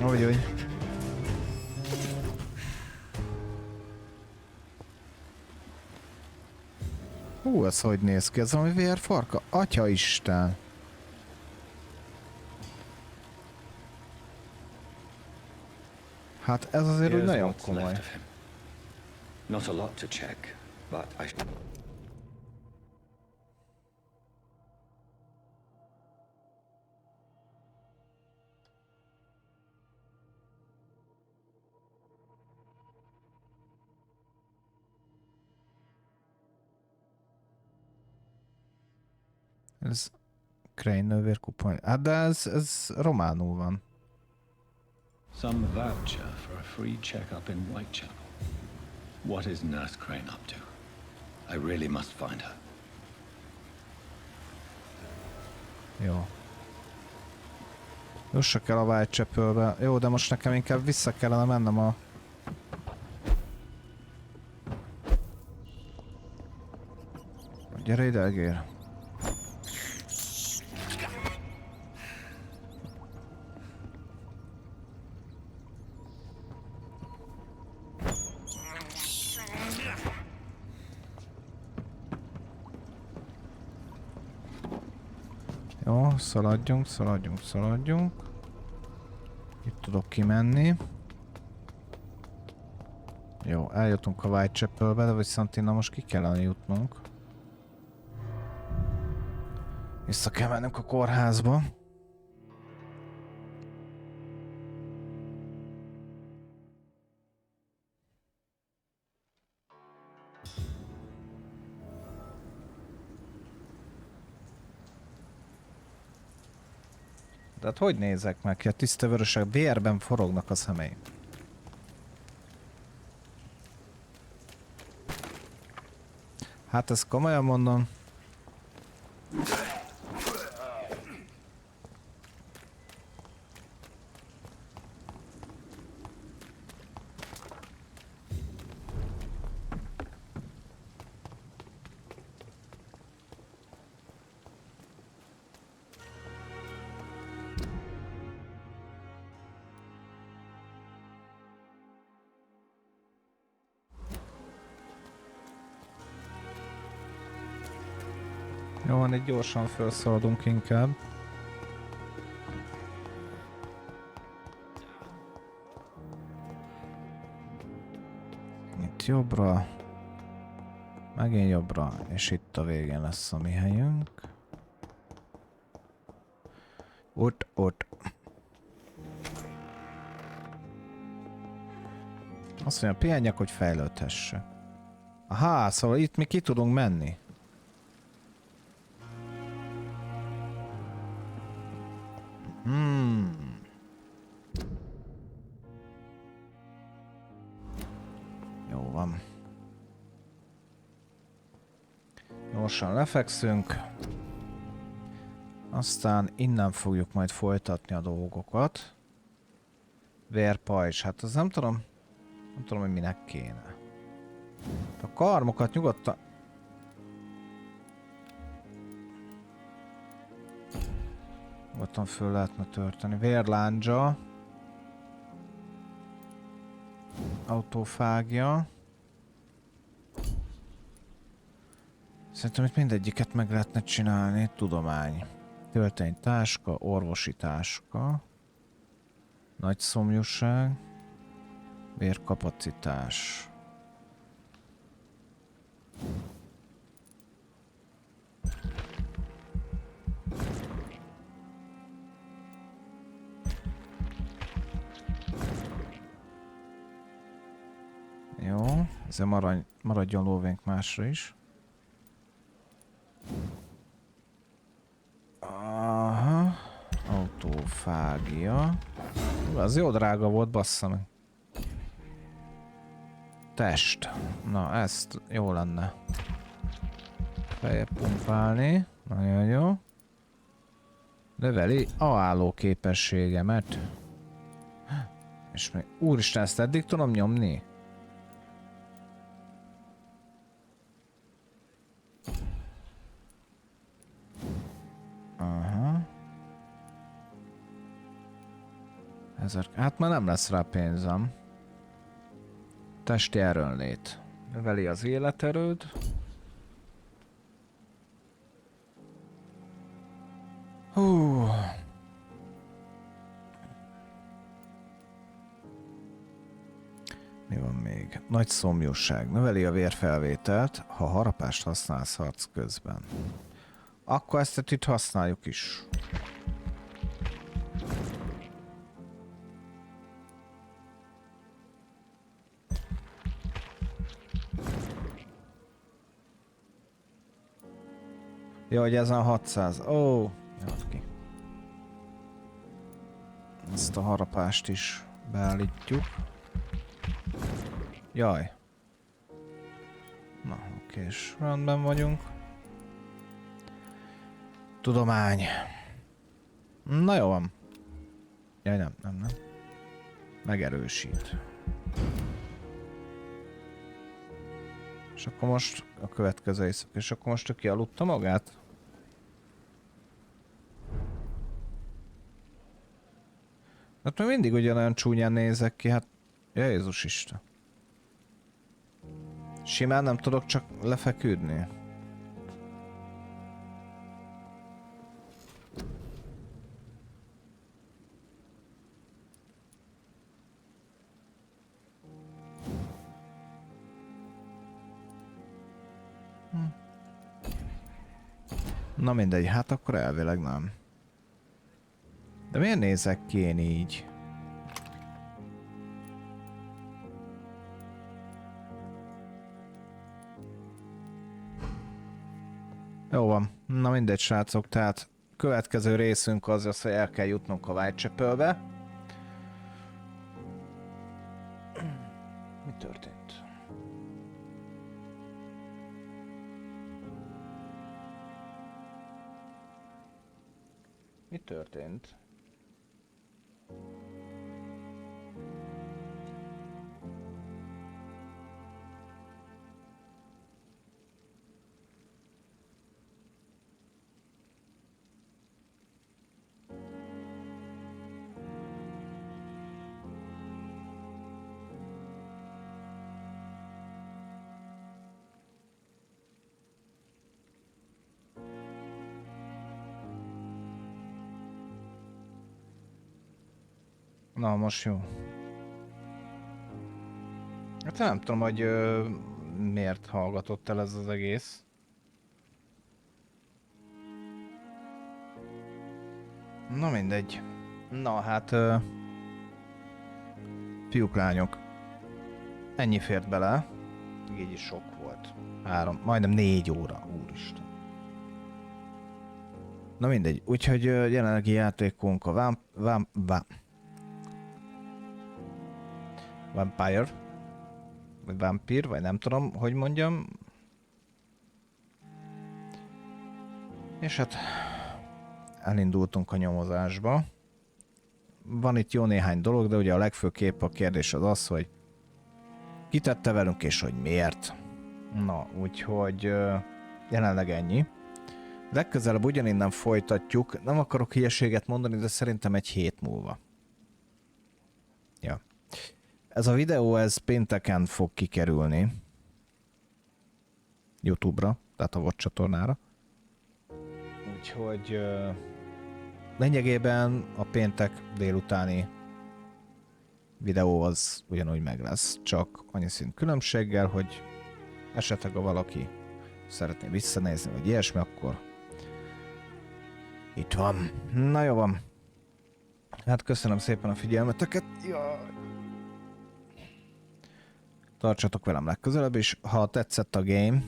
Úgy. Hú, ez hogy néz ki? Ez valami vérfarka? Atyaisten! Hát ez azért úgy nagyon komoly. Not a lot to check, but I Ez Crane nővérkupa. Hát de ez románul van. Some voucher for a free checkup in Whitechapel. What is Nurse Crane up to? I really must find her. Jó. Jussak el a Whitechapelbe. Jó, de most nekem inkább vissza kellene mennem a... Gyere ide, egér. Jó, szaladjunk. Itt tudok kimenni. Jó, eljutunk a Whitechapelbe, de viszont innen most ki kellene jutnunk. Vissza kell mennünk a kórházba. Tehát hogy nézek meg? Ja, tiszta vörösek, vérben forognak a szemeim. Hát ezt komolyan mondom. Jó, van, itt gyorsan felszaladunk inkább. Itt jobbra. Megint jobbra. És itt a végén lesz a mi helyünk. Ott. Azt mondja, pihenjek, hogy fejlődhesse. Aha, szóval itt mi ki tudunk menni. Jó van. Gyorsan lefekszünk. Aztán innen fogjuk majd folytatni a dolgokat. Vérpajzs, hát az nem tudom, hogy minek kéne. A karmokat nyugodtan... Nyugodtan föl lehetne törteni. Vérlándzsa. Autófágja. Szerintem itt mindegyiket meg lehetne csinálni. Tudomány. Tölténytáska, orvosi táska. Nagy szomjúság. Vérkapacitás. Jó, ezzel maradjon lóvénk másra is. Aha, autófágia. Az jó drága volt, bassza meg. Test. Na, ezt jó lenne. Feljebb pumpálni. Nagyon jó. Növeli a álló képességemet. És még... Úristen, ezt eddig tudom nyomni? Aha. Hát már nem lesz rá pénzem. Testi erőnlét. Növeli az életerőd. Hú. Mi van még? Nagy szomjúság. Növeli a vérfelvételt, ha harapást használsz harc közben. Akkor ezt itt használjuk is. Jó, hogy ez a 600. Ó, jött ki. Ezt a harapást is beállítjuk. Jaj. Na, oké, és rendben vagyunk. Tudomány. Na jó van. Jaj, nem. Megerősít. És akkor most a következő éjszak. És akkor most ő kialudta magát? Hát még mindig ugyanolyan csúnyán nézek ki, hát... Jézus Isten. Simán nem tudok csak lefeküdni. Na mindegy, hát akkor elvileg nem. De miért nézek ki én így? Jó van, na mindegy srácok, tehát következő részünk az, hogy el kell jutnunk a Whitechapelbe. Mi történt? Mi történt? Na, most jó. Hát nem tudom, hogy miért hallgatott el ez az egész. Na mindegy. Na hát... fiúk, lányok. ennyi fért bele. Így is sok volt. Majdnem 4 óra. Úristen. Na mindegy. Úgyhogy jelenlegi játékunk a VAMPYR. Vagy VAMPYR, vagy nem tudom, hogy mondjam. És hát elindultunk a nyomozásba. Van itt jó néhány dolog, de ugye a legfőképp a kérdés az az, hogy ki tette velünk és hogy miért. Na, úgyhogy jelenleg ennyi. Legközelebb ugyaninnen folytatjuk. Nem akarok hülyeséget mondani, de szerintem egy hét múlva. Ja. Ez a videó, ez pénteken fog kikerülni. YouTube-ra, tehát a VOD csatornára. Úgyhogy lényegében a péntek délutáni videó az ugyanúgy meg lesz, csak annyi szint különbséggel, hogy esetleg ha valaki szeretné visszanézni, vagy ilyesmi, akkor itt van. Na jó van. Hát köszönöm szépen a figyelmeteket. Jaj. Tartsatok velem legközelebb is. Ha tetszett a game,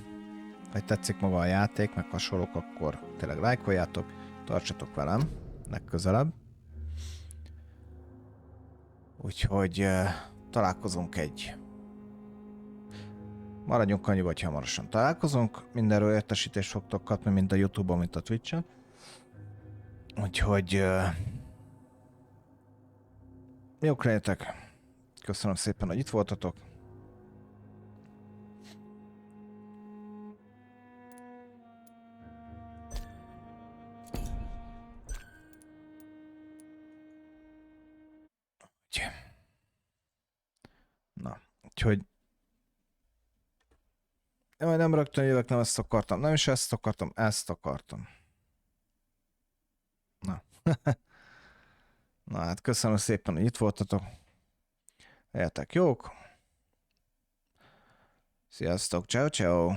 vagy tetszik maga a játék, meg hasonlók, akkor tényleg lájkoljátok. Tartsatok velem legközelebb. Úgyhogy találkozunk maradjunk annyi, vagy hamarosan találkozunk. Mindenről értesítést fogtok kapni, mint a YouTube-on, mint a Twitch-en. Úgyhogy jók legyetek. Köszönöm szépen, hogy itt voltatok. Na, úgyhogy jaj, nem rögtön jövök, nem ezt akartam. Nem is ezt akartam, ezt akartam. Na. Na hát köszönöm szépen, hogy itt voltatok. Legyetek jók. Sziasztok, ciao ciao.